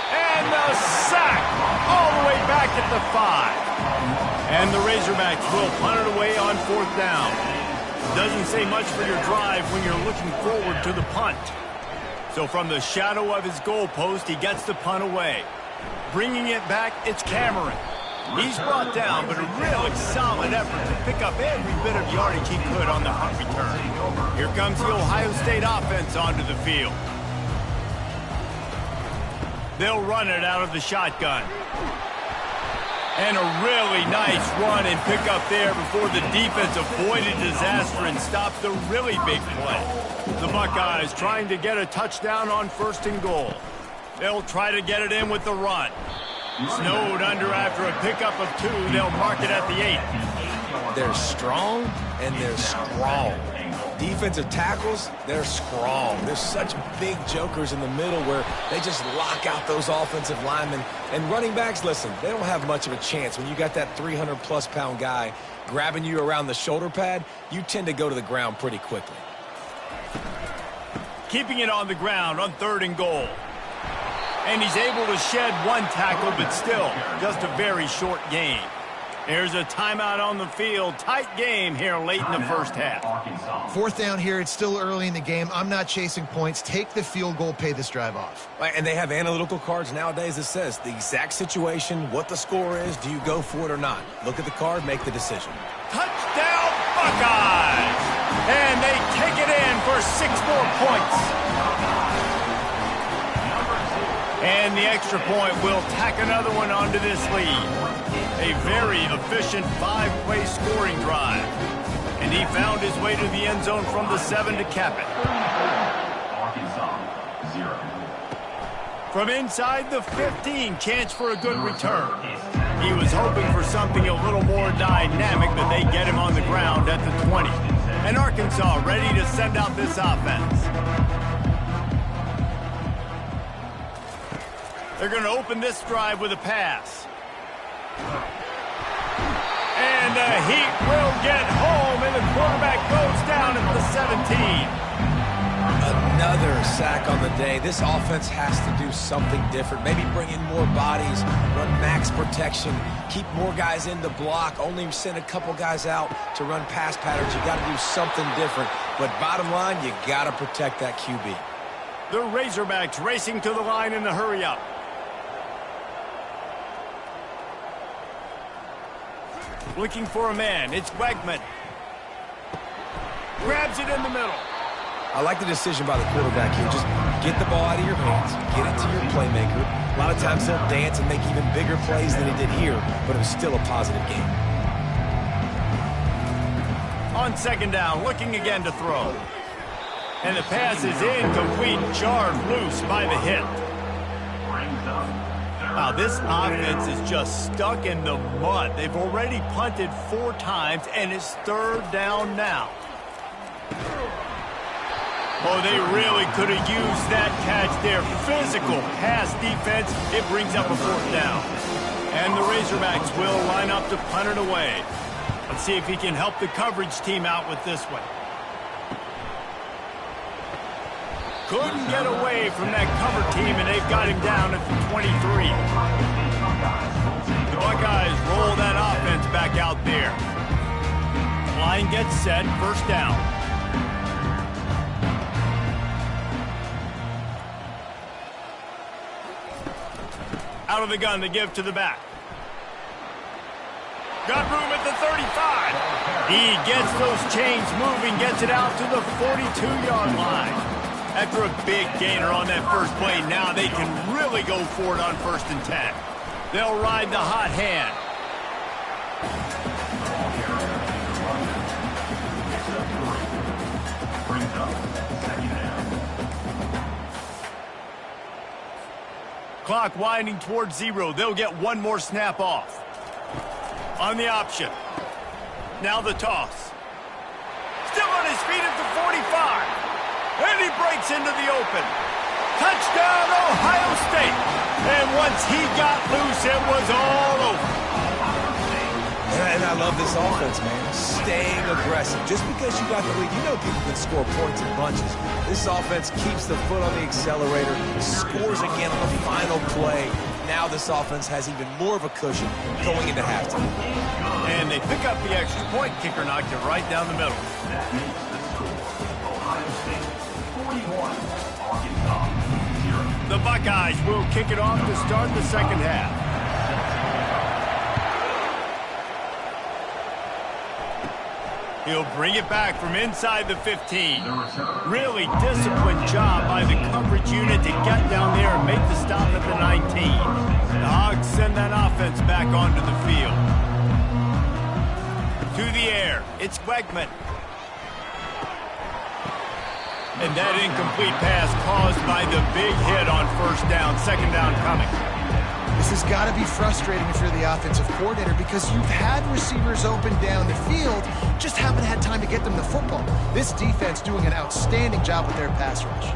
And the sack all the way back at the 5. And the Razorbacks will punt it away on fourth down. Doesn't say much for your drive when you're looking forward to the punt. So from the shadow of his goalpost, he gets the punt away. Bringing it back, it's Cameron. He's brought down, but a really solid effort to pick up every bit of yardage he could on the punt return. Here comes the Ohio State offense onto the field. They'll run it out of the shotgun. And a really nice run and pick up there before the defense avoided disaster and stopped the really big play. The Buckeyes trying to get a touchdown on first and goal. They'll try to get it in with the run. Snowed under after a pickup of 2. They'll mark it at the 8. They're strong and they're strong. Defensive tackles, they're strong. There's such big jokers in the middle where they just lock out those offensive linemen. And running backs, listen, they don't have much of a chance. When you got that 300-plus pound guy grabbing you around the shoulder pad, you tend to go to the ground pretty quickly. keeping it on the ground on 3rd and goal. And he's able to shed one tackle, but still just a very short gain. There's a timeout on the field. Tight game here late in the first half. 4th down here. It's still early in the game. I'm not chasing points. Take the field goal, pay this drive off. Right, and they have analytical cards nowadays that says the exact situation, what the score is, do you go for it or not? Look at the card, make the decision. Touchdown, Buckeyes! And they take it in for 6 more points. And the extra point will tack another one onto this lead. A very efficient 5-play scoring drive. And he found his way to the end zone from the 7 to cap it. Arkansas, 0. From inside the 15, chance for a good return. He was hoping for something a little more dynamic, but they get him on the ground at the 20. And Arkansas ready to send out this offense. They're going to open this drive with a pass. And the Heat will get home, and the quarterback goes down at the 17. Another sack on the day. This offense has to do something different. Maybe bring in more bodies, run max protection, keep more guys in the block, only send a couple guys out to run pass patterns. You got to do something different. But bottom line, you got to protect that QB. The Razorbacks racing to the line in a hurry-up. Looking for a man. It's Wegman. Grabs it in the middle. I like the decision by the quarterback here. Just get the ball out of your hands, get it to your playmaker. A lot of times he'll dance and make even bigger plays than he did here, but it was still a positive game. On 2nd down, looking again to throw. And the pass is incomplete, jarred loose by the hit. Now, this offense is just stuck in the mud. They've already punted 4 times, and it's 3rd down now. Oh, they really could have used that catch there. Physical pass defense. It brings up a 4th down. And the Razorbacks will line up to punt it away. Let's see if he can help the coverage team out with this one. Couldn't get away from that cover team, and they've got him down at the 23. The Buckeyes roll that offense back out there. Line gets set, 1st down. Out of the gun to give to the back. Got room at the 35. He gets those chains moving, gets it out to the 42-yard line. After a big gainer on that first play, now they can really go for it on 1st and 10. They'll ride the hot hand. Clock winding towards 0. They'll get one more snap off. On the option. Now the toss. Still on his feet at the 45. And he breaks into the open. Touchdown, Ohio State. And once he got loose, it was all over. And I love this offense, man. Staying aggressive. Just because you got the lead, you know people can score points in bunches. This offense keeps the foot on the accelerator, scores again on the final play. Now this offense has even more of a cushion going into halftime. And they pick up the extra point. Kicker knocked it right down the middle. That makes the score. Ohio State 41, Arkansas 0. The Buckeyes will kick it off to start the 2nd half. He'll bring it back from inside the 15. Really disciplined job by the coverage unit to get down there and make the stop at the 19. The Hogs send that offense back onto the field. To the air, it's Wegman. And that incomplete pass caused by the big hit on 1st down, 2nd down coming. This has got to be frustrating if you're the offensive coordinator because you've had receivers open down the field, just haven't had time to get them the football. This defense doing an outstanding job with their pass rush.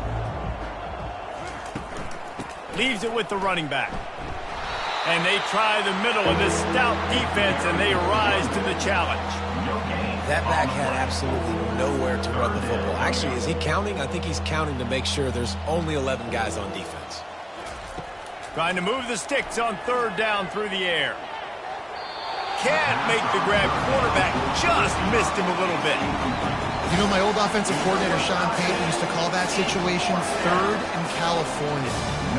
Leaves it with the running back. And they try the middle of this stout defense, and they rise to the challenge. That back had absolutely nowhere to run the football. Actually, is he counting? I think he's counting to make sure there's only 11 guys on defense. Trying to move the sticks on third down through the air. Can't make the grab. Quarterback just missed him a little bit. You know, my old offensive coordinator, Sean Payton, used to call that situation third in California.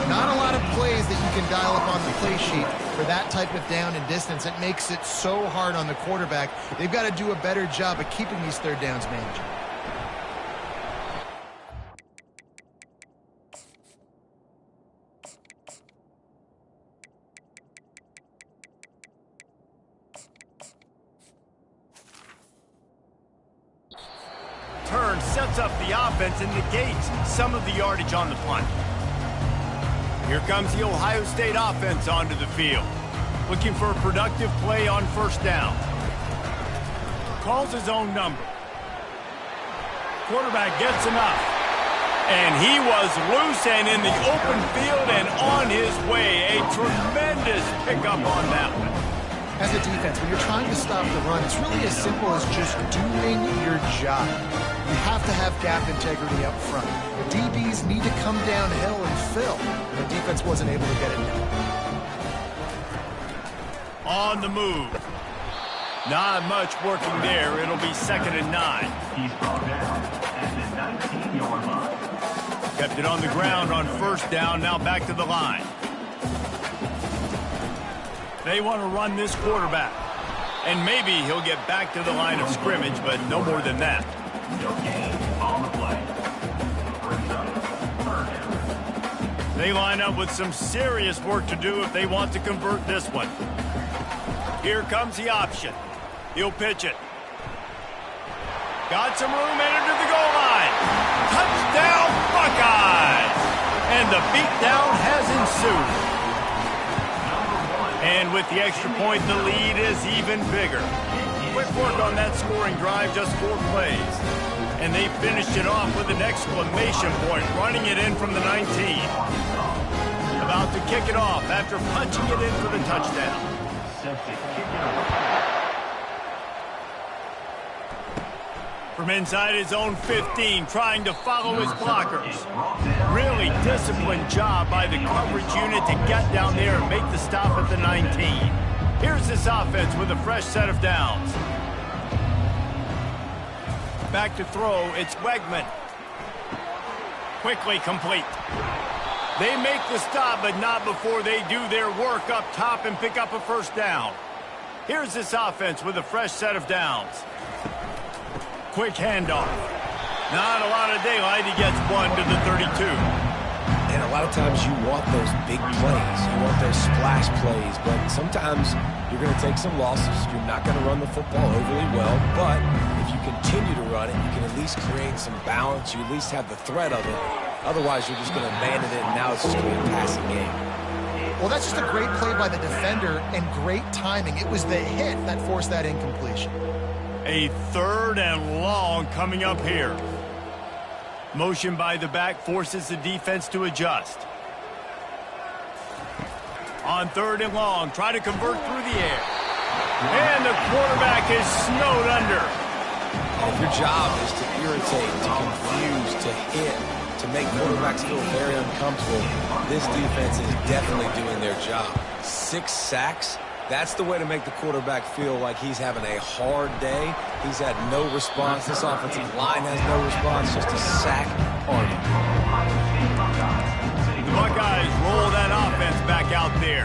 Not a lot of plays that you can dial up on the play sheet for that type of down and distance. It makes it so hard on the quarterback. They've got to do a better job of keeping these third downs manageable. Turn sets up the offense and negates some of the yardage on the punt. Here comes the Ohio State offense onto the field, looking for a productive play on first down. Calls his own number. Quarterback gets enough. And he was loose and in the open field and on his way. A tremendous pickup on that one. As a defense, when you're trying to stop the run, it's really as simple as just doing your job. You have to have gap integrity up front. The DBs need to come downhill and fill. The defense wasn't able to get it done. On the move. Not much working there. It'll be 2nd and 9. He's brought down at the 19-yard line. Kept it on the ground on first down. Now back to the line. They want to run this quarterback. And maybe he'll get back to the line of scrimmage, but no more than that. No gain on the play. Brings up third down. They line up with some serious work to do if they want to convert this one. Here comes the option. He'll pitch it. Got some room, entered to the goal line. Touchdown, Buckeyes! And the beatdown has ensued. And with the extra point, the lead is even bigger. Quick work on that scoring drive, just 4 plays. And they finished it off with an exclamation point, running it in from the 19. About to kick it off after punching it in for the touchdown. From inside his own 15, trying to follow his blockers. Really disciplined job by the coverage unit to get down there and make the stop at the 19. Here's this offense with a fresh set of downs. Back to throw, it's Wegman. Quickly complete. They make the stop, but not before they do their work up top and pick up a first down. Here's this offense with a fresh set of downs. Quick handoff. Not a lot of daylight. He gets one to the 32. And a lot of times you want those big plays. You want those splash plays. But sometimes you're going to take some losses. You're not going to run the football overly well. But if you continue to run it, you can at least create some balance. You at least have the threat of it. Otherwise, you're just going to abandon it, and now it's just going to be a passing game. Well, that's just a great play by the defender and great timing. It was the hit that forced that incompletion. A 3rd and long coming up here. Motion by the back forces the defense to adjust. On 3rd and long, try to convert through the air. And the quarterback is snowed under. If your job is to irritate, to confuse, to hit, to make quarterbacks feel very uncomfortable, this defense is definitely doing their job. 6 sacks. That's the way to make the quarterback feel like he's having a hard day. He's had no response. This offensive line has no response. Just a sack army. The Buckeyes roll that offense back out there.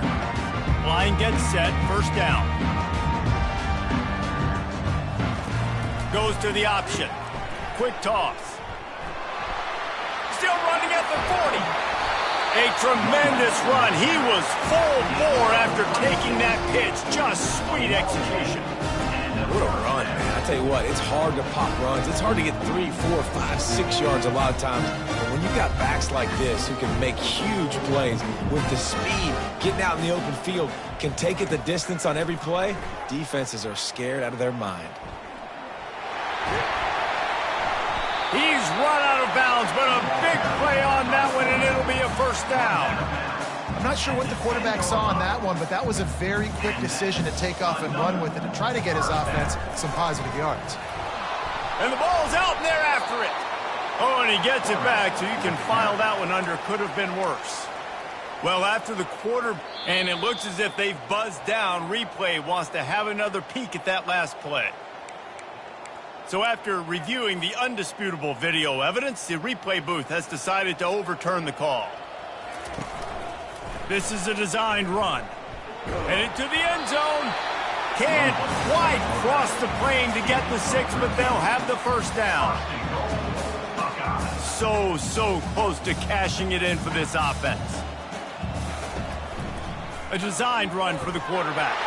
Line gets set. First down. Goes to the option. Quick toss. Still running at the 40. A tremendous run. He was full bore after taking that pitch. Just sweet execution. What a run, man. I tell you what, it's hard to pop runs. It's hard to get 3, 4, 5, 6 yards a lot of times. But when you've got backs like this who can make huge plays with the speed, getting out in the open field, can take it the distance on every play, defenses are scared out of their mind. He's run out of bounds, but a big play on that one, and it'll be a first down. I'm not sure what the quarterback saw on that one, but that was a very quick decision to take off and run with it and try to get his offense some positive yards. And the ball's out, and they're after it. Oh, and he gets it back, so you can file that one under. Could have been worse. Well, after the quarter, and it looks as if they've buzzed down, replay wants to have another peek at that last play. So after reviewing the undisputable video evidence, the replay booth has decided to overturn the call. This is a designed run. Headed to the end zone. Can't quite cross the plane to get the 6, but they'll have the first down. So close to cashing it in for this offense. A designed run for the quarterback.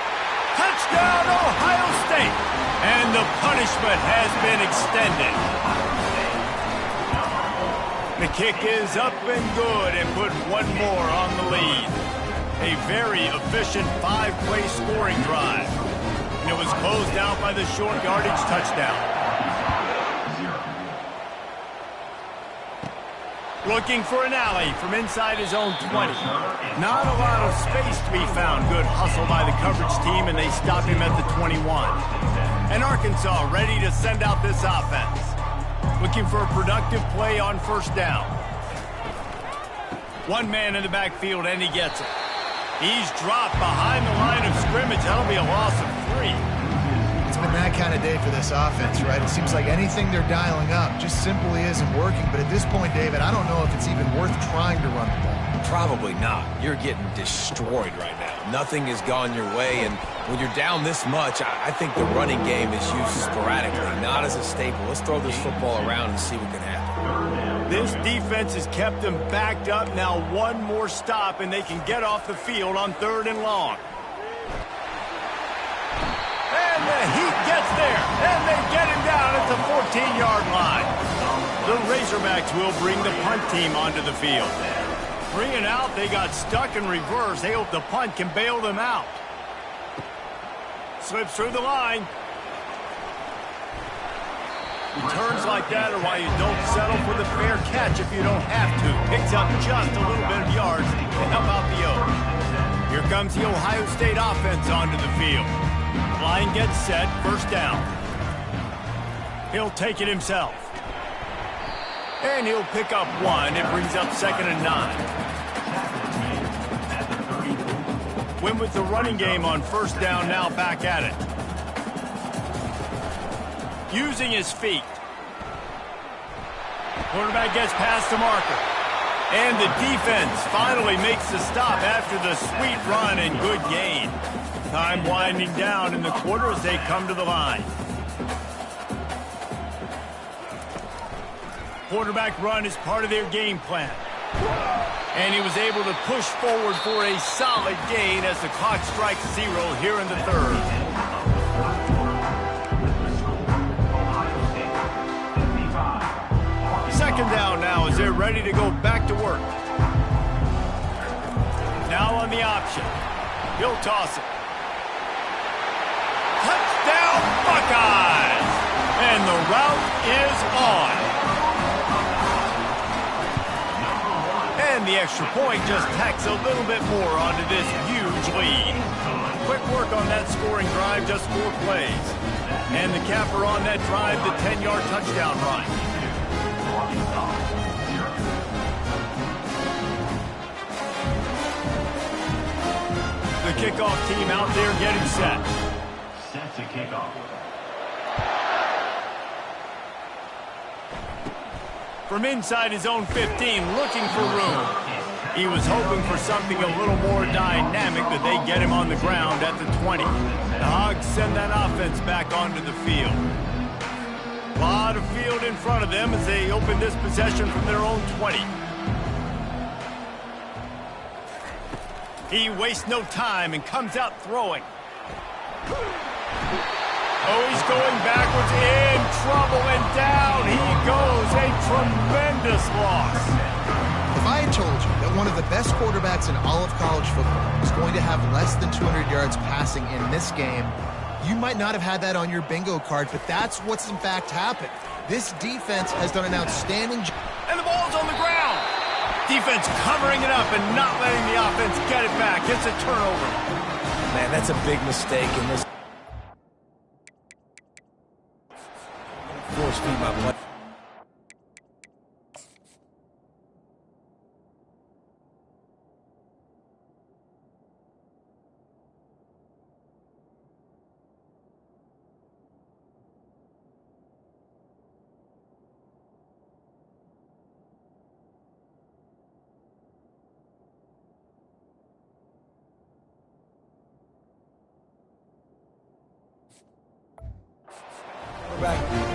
Touchdown, Ohio State! And the punishment has been extended. The kick is up and good and put one more on the lead. A very efficient 5-play scoring drive. And it was closed out by the short yardage touchdown. Looking for an alley from inside his own 20. Not a lot of space to be found. Good hustle by the coverage team, and they stop him at the 21. And Arkansas ready to send out this offense. Looking for a productive play on first down. One man in the backfield, and he gets it. He's dropped behind the line of scrimmage. That'll be a loss of 3. It's been that kind of day for this offense, right? It seems like anything they're dialing up just simply isn't working. But at this point, David, I don't know if it's even worth trying to run the ball. Probably not. You're getting destroyed right now. Nothing has gone your way, and when you're down this much, I think the running game is used sporadically, not as a staple. Let's throw this football around and see what can happen. This defense has kept them backed up. Now one more stop, and they can get off the field on 3rd and long. And the Heat gets there, and they get him down at the 14-yard line. The Razorbacks will bring the punt team onto the field. Bringing out, they got stuck in reverse. They hope the punt can bail them out. Slips through the line. Returns like that are why you don't settle for the fair catch if you don't have to. Picks up just a little bit of yards to help out the Oaks. Here comes the Ohio State offense onto the field. Line gets set, first down. He'll take it himself. And he'll pick up 1. It brings up 2nd and 9. Win with the running game on first down, now back at it. Using his feet. Quarterback gets past the marker. And the defense finally makes the stop after the sweet run and good gain. Time winding down in the quarter as they come to the line. Quarterback run is part of their game plan. And he was able to push forward for a solid gain as the clock strikes 0 here in the 3rd. Second down now as they're ready to go back to work. Now on the option. He'll toss it. Touchdown Buckeyes! And the route is on. And the extra point just tacks a little bit more onto this huge lead. Quick work on that scoring drive, just 4 plays. And the capper on that drive, the 10-yard touchdown run. The kickoff team out there getting set. Set to kick off. From inside his own 15, looking for room. He was hoping for something a little more dynamic, but they get him on the ground at the 20. The Hogs send that offense back onto the field. A lot of field in front of them as they open this possession from their own 20. He wastes no time and comes out throwing. Oh, he's going backwards, in trouble, and down he goes. A tremendous loss. If I had told you that one of the best quarterbacks in all of college football was going to have less than 200 yards passing in this game, you might not have had that on your bingo card, but that's what's in fact happened. This defense has done an outstanding job. And the ball's on the ground. Defense covering it up and not letting the offense get it back. It's a turnover. Man, that's a big mistake in this. 4 force feed my play.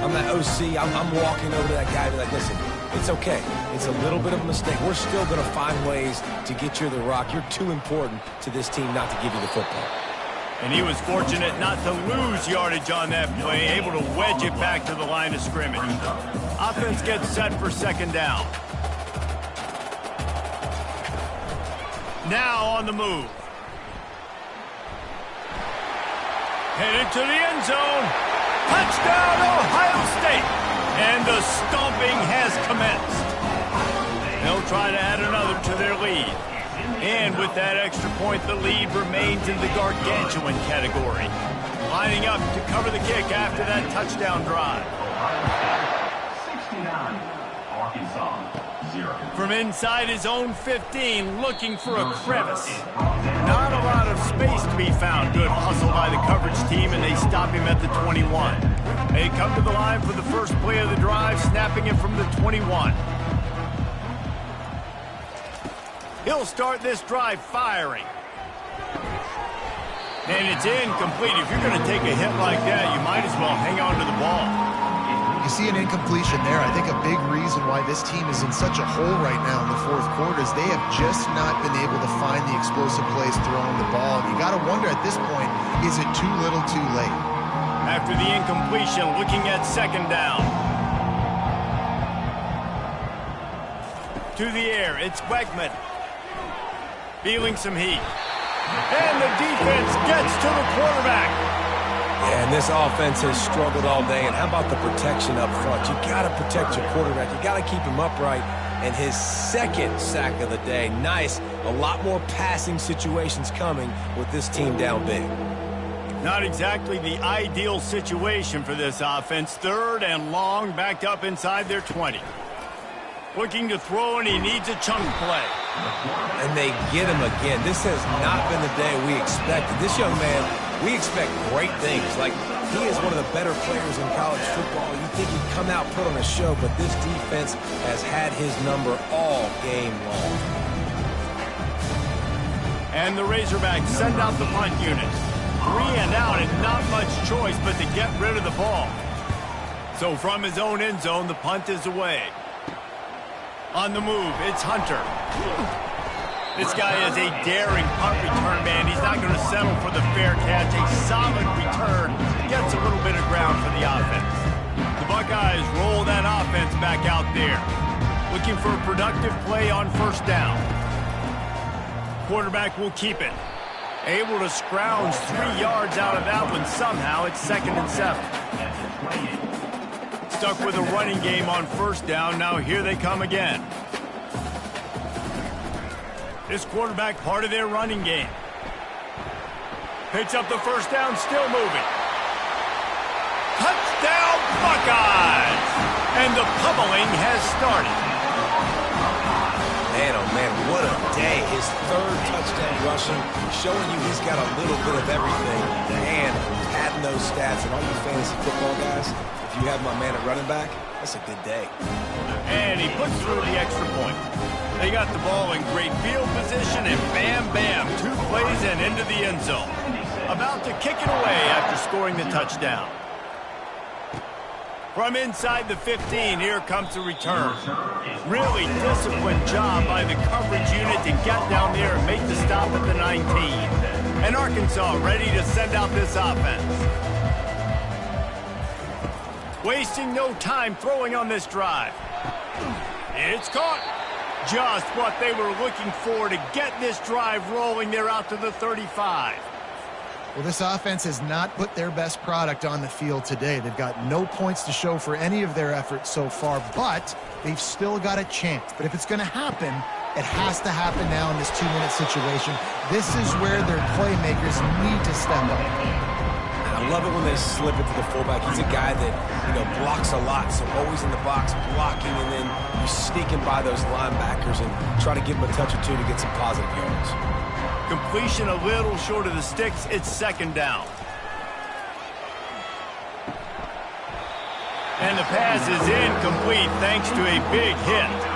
I'm that OC. I'm walking over to that guy and be like, listen, it's okay. It's a little bit of a mistake. We're still going to find ways to get you the rock. You're too important to this team not to give you the football. And he was fortunate not to lose yardage on that play, able to wedge it back to the line of scrimmage. Offense gets set for second down. Now on the move. Headed to the end zone. Touchdown, Ohio State! And the stomping has commenced. They'll try to add another to their lead. And with that extra point, the lead remains in the gargantuan category. Lining up to cover the kick after that touchdown drive. 69, Arkansas, 0. From inside his own 15, looking for a crevice. Not a lot of space to be found. Good hustle by the coverage team, and they stop him at the 21. They come to the line for the first play of the drive, snapping it from the 21. He'll start this drive firing. And it's incomplete. If you're going to take a hit like that, you might as well hang on to the ball. You see an incompletion there. I think a big reason why this team is in such a hole right now in the fourth quarter is they have just not been able to find the explosive plays throwing the ball. You got to wonder at this point, is it too little too late? After the incompletion, looking at second down. To the air, it's Wegman. Feeling some heat. And the defense gets to the quarterback. Yeah, and this offense has struggled all day. And how about the protection up front? You got to protect your quarterback. You got to keep him upright. And his second sack of the day. Nice. A lot more passing situations coming with this team down big. Not exactly the ideal situation for this offense. Third and long, backed up inside their 20. Looking to throw, and he needs a chunk play. And they get him again. This has not been the day we expected. This young man, we expect great things. Like, he is one of the better players in college football. You think he'd come out, put on a show, but this defense has had his number all game long. And the Razorbacks send out the punt unit. 3 and out, and not much choice but to get rid of the ball. So from his own end zone, the punt is away. On the move, it's Hunter. This guy is a daring punt return man. He's not going to settle for the fair catch. A solid return gets a little bit of ground for the offense. The Buckeyes roll that offense back out there. Looking for a productive play on first down. Quarterback will keep it. Able to scrounge 3 yards out of that one somehow. It's 2nd and 7. Stuck with a running game on first down. Now here they come again. This quarterback part of their running game. Picks up the first down, still moving. Touchdown Buckeyes! And the pummeling has started. Man, oh man, what a day. His 3rd touchdown rushing, showing you he's got a little bit of everything. And adding those stats, and all you fantasy football guys, if you have my man at running back, that's a good day. And he puts through the extra point. They got the ball in great field position, and bam, bam, 2 plays and into the end zone. About to kick it away after scoring the touchdown. From inside the 15, here comes the return. Really disciplined job by the coverage unit to get down there and make the stop at the 19. And Arkansas ready to send out this offense. Wasting no time throwing on this drive. It's caught. Just what they were looking for to get this drive rolling. They're out to the 35. Well, this offense has not put their best product on the field today. They've got no points to show for any of their efforts so far, but they've still got a chance. But if it's going to happen, it has to happen now in this 2-minute situation. This is where their playmakers need to step up. I love it when they slip it to the fullback. He's a guy that, blocks a lot, so always in the box blocking, and then you sneak in by those linebackers and try to give him a touch or two to get some positive yards. Completion a little short of the sticks. It's second down. And the pass is incomplete thanks to a big hit.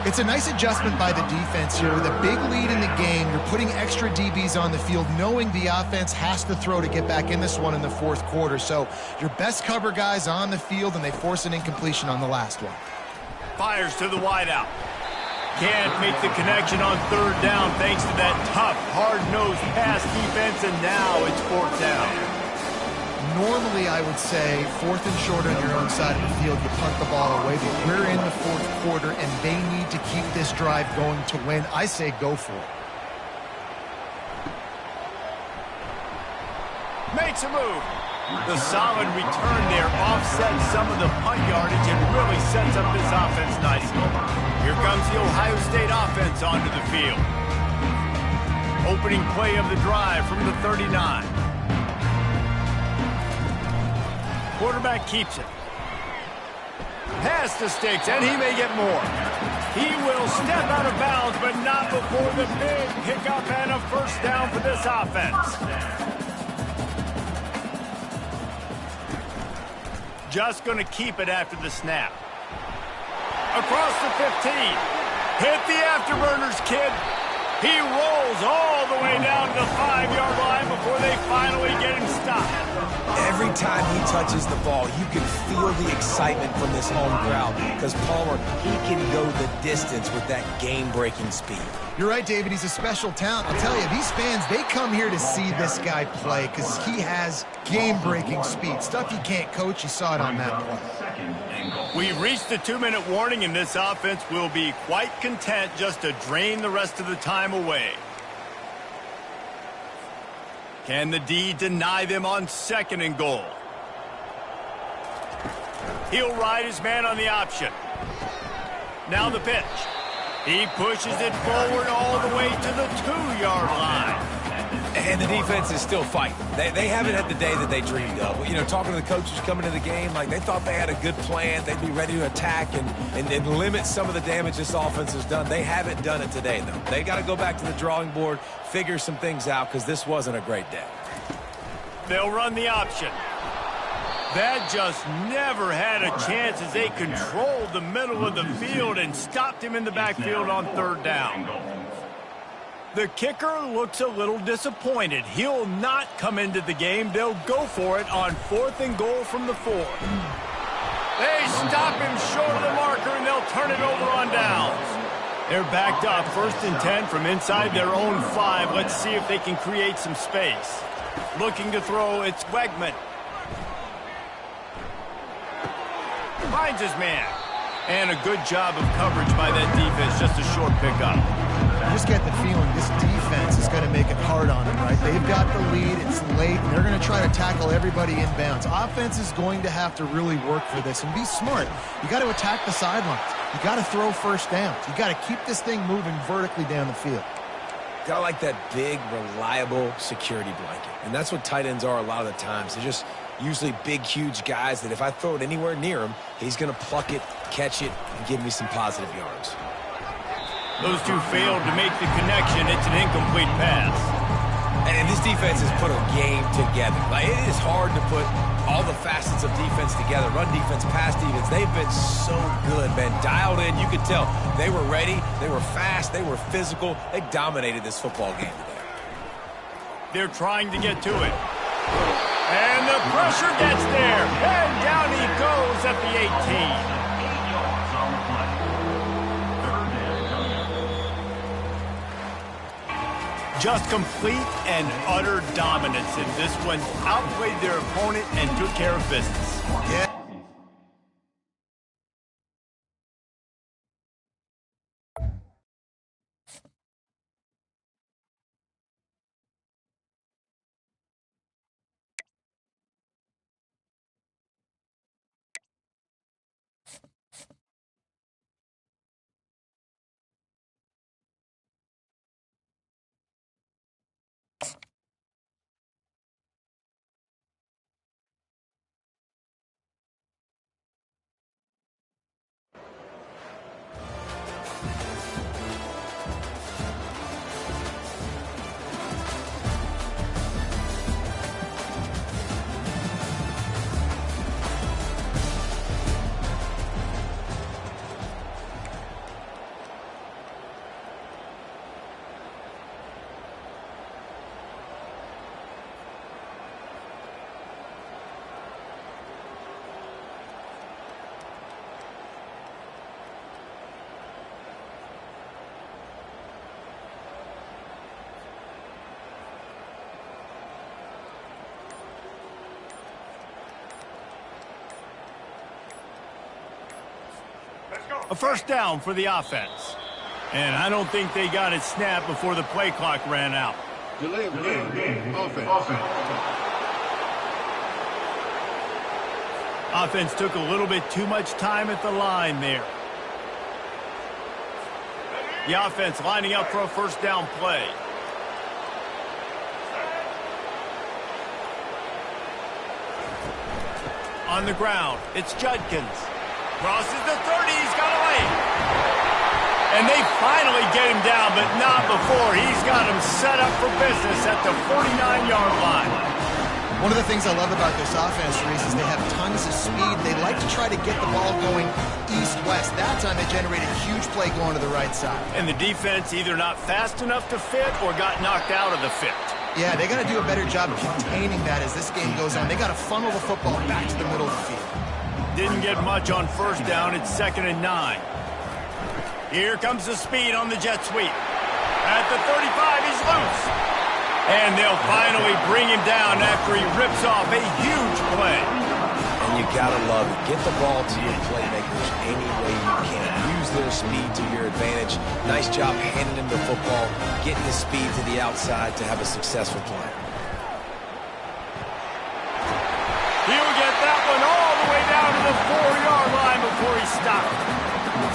It's a nice adjustment by the defense here. With a big lead in the game, you're putting extra DBs on the field, knowing the offense has to throw to get back in this one in the fourth quarter. So your best cover guys on the field, and they force an incompletion on the last one. Fires to the wideout. Can't make the connection on third down thanks to that tough, hard-nosed pass defense, and now it's fourth down. Normally, I would say fourth and short on your own side of the field, you punt the ball away, but we're in the fourth quarter, and they need to keep this drive going to win. I say go for it. Makes a move. The solid return there offsets some of the punt yardage and really sets up this offense nicely. Here comes the Ohio State offense onto the field. Opening play of the drive from the 39. Quarterback keeps it. Pass the sticks, and he may get more. He will step out of bounds, but not before the big pickup and a first down for this offense. Just going to keep it after the snap. Across the 15. Hit the afterburners, kid. He rolls all the way down to the 5-yard line before they finally get him stopped. Every time he touches the ball, you can feel the excitement from this home crowd because Palmer, he can go the distance with that game-breaking speed. You're right, David. He's a special talent. I'll tell you, these fans, they come here to see this guy play because he has game-breaking speed. Stuff you can't coach. You saw it on that play. We've reached the 2-minute warning, and this offense will be quite content just to drain the rest of the time away. Can the D deny them on second and goal? He'll ride his man on the option. Now the pitch. He pushes it forward all the way to the 2-yard line. And the defense is still fighting. They haven't had the day that they dreamed of. Talking to the coaches coming to the game, like they thought they had a good plan. They'd be ready to attack and limit some of the damage this offense has done. They haven't done it today, though. They got to go back to the drawing board, figure some things out, because this wasn't a great day. They'll run the option. That just never had a chance as they controlled the middle of the field and stopped him in the backfield on third down. The kicker looks a little disappointed. He'll not come into the game. They'll go for it on fourth and goal from the 4. They stop him short of the marker, and they'll turn it over on downs. They're backed up, 1st and 10 from inside their own 5. Let's see if they can create some space. Looking to throw, it's Wegman. Finds his man. And a good job of coverage by that defense, just a short pickup. You just get the feeling this defense is going to make it hard on them, right? They've got the lead, it's late, and they're going to try to tackle everybody inbounds. Offense is going to have to really work for this and be smart. You got to attack the sidelines. You got to throw first downs. You got to keep this thing moving vertically down the field. Got like that big, reliable security blanket. And that's what tight ends are a lot of the times. They're just usually big, huge guys that if I throw it anywhere near him, he's going to pluck it, catch it, and give me some positive yards. Those two failed to make the connection. It's an incomplete pass. And this defense has put a game together. Like, it is hard to put all the facets of defense together. Run defense, pass defense. They've been so good, man. Dialed in. You could tell they were ready. They were fast. They were physical. They dominated this football game today. They're trying to get to it. And the pressure gets there. And down he goes at the 18. Just complete and utter dominance in this one. Outplayed their opponent and took care of business. Yeah. A first down for the offense. And I don't think they got it snapped before the play clock ran out. Delay of game. Offense. Offense took a little bit too much time at the line there. The offense lining up for a first down play. On the ground, it's Judkins. Crosses the 30, he's got away. And they finally get him down, but not before. He's got him set up for business at the 49-yard line. One of the things I love about this offense, Reese, is they have tons of speed. They like to try to get the ball going east-west. That time they generated a huge play going to the right side. And the defense either not fast enough to fit or got knocked out of the fit. Yeah, they got to do a better job containing that as this game goes on. They got to funnel the football back to the middle of the field. Didn't get much on first down. It's 2nd and 9. Here comes the speed on the jet sweep. At the 35, he's loose. And they'll finally bring him down after he rips off a huge play. And you gotta love it. Get the ball to your playmakers any way you can. Use their speed to your advantage. Nice job handing him the football, getting the speed to the outside to have a successful play. He'll get that one all the way down to the 4-yard line before he stopped.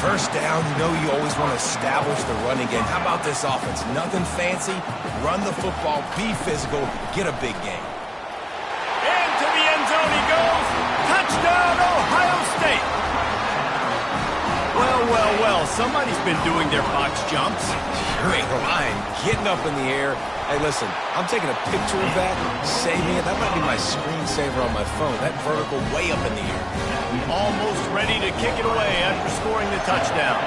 First down, you know you always want to establish the running game. How about this offense? Nothing fancy. Run the football, be physical, get a big game. Into the end zone he goes. Touchdown, Ohio State. Well, somebody's been doing their box jumps. You ain't lying. Getting up in the air. Hey, listen, I'm taking a picture of that, saving it. That might be my screensaver on my phone. That vertical way up in the air. Almost ready to kick it away after scoring the touchdown.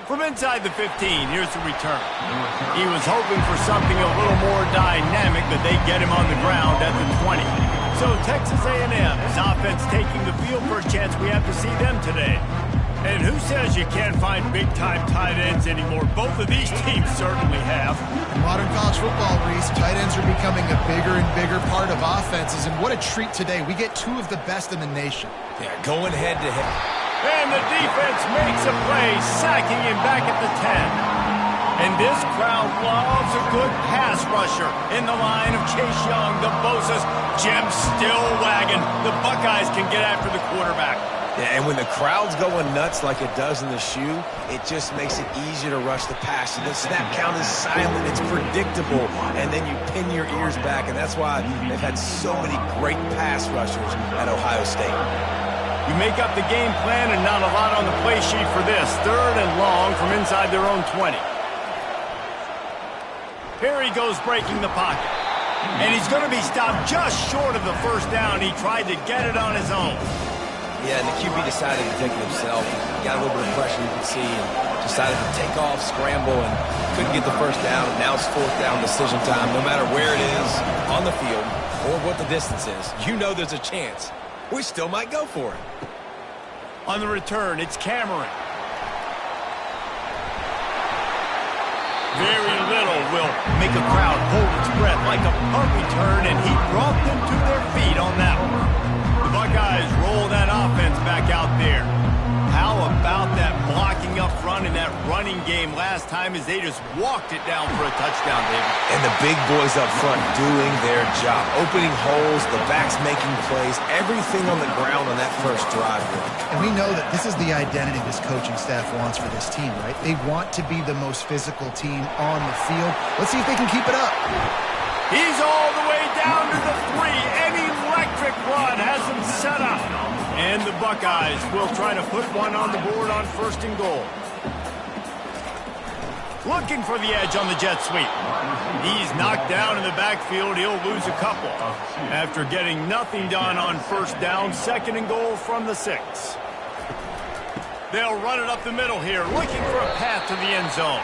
From inside the 15, here's the return. He was hoping for something a little more dynamic, but they get him on the ground at the 20. So Texas A&M's offense taking the field for a chance we have to see them today. And who says you can't find big-time tight ends anymore? Both of these teams certainly have. In modern college football, Reese, tight ends are becoming a bigger and bigger part of offenses. And what a treat today. We get two of the best in the nation. Yeah, going head-to-head. And the defense makes a play, sacking him back at the 10. And this crowd loves a good pass rusher. In the line of Chase Young, the Bosa's, Jim still wagging. The Buckeyes can get after the quarterback. Yeah, and when the crowd's going nuts like it does in the shoe, it just makes it easier to rush the pass. The snap count is silent, it's predictable, and then you pin your ears back, and that's why they've had so many great pass rushers at Ohio State. You make up the game plan and not a lot on the play sheet for this. 3rd and long from inside their own 20. Here he goes breaking the pocket. And he's going to be stopped just short of the first down. He tried to get it on his own. Yeah, and the QB decided to take it himself. He got a little bit of pressure, you can see, and decided to take off, scramble, and couldn't get the first down. And now it's 4th down decision time. No matter where it is on the field or what the distance is, you know there's a chance. We still might go for it. On the return, it's Cameron. Very little will make a crowd hold its breath like a punt return, and he brought them to their feet on that one. The Buckeyes roll that offense back out there. How about that blocking up front and that running game last time as they just walked it down for a touchdown, David? And the big boys up front doing their job. Opening holes, the backs making plays, everything on the ground on that first drive. And we know that this is the identity this coaching staff wants for this team, right? They want to be the most physical team on the field. Let's see if they can keep it up. He's all the way down to the 3. An electric run has him set up. And the Buckeyes will try to put one on the board on 1st and goal. Looking for the edge on the jet sweep. He's knocked down in the backfield. He'll lose a couple. After getting nothing done on 1st down, 2nd and goal from the 6. They'll run it up the middle here, looking for a path to the end zone.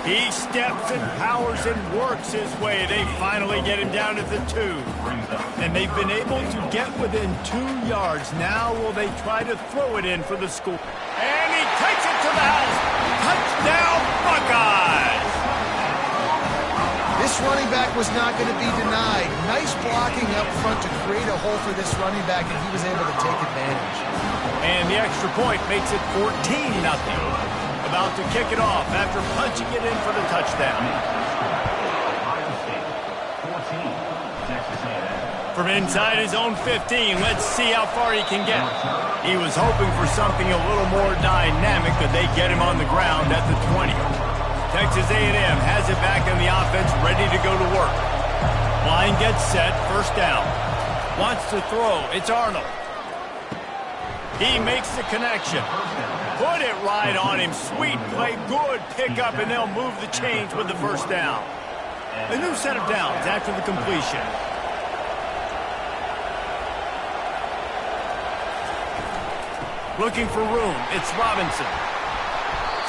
He steps and powers and works his way. They finally get him down at the 2. And they've been able to get within 2 yards. Now will they try to throw it in for the score? And he takes it to the house. Touchdown, Buckeyes! This running back was not going to be denied. Nice blocking up front to create a hole for this running back, and he was able to take advantage. And the extra point makes it 14-0. About to kick it off after punching it in for the touchdown. From inside his own 15, let's see how far he can get. He was hoping for something a little more dynamic, but they get him on the ground at the 20. Texas A&M has it back in the offense, ready to go to work. Line gets set, 1st down. Wants to throw, it's Arnold. He makes the connection. Put it right on him. Sweet play, good pickup, and they'll move the chains with the 1st down. A new set of downs after the completion. Looking for room, it's Robinson.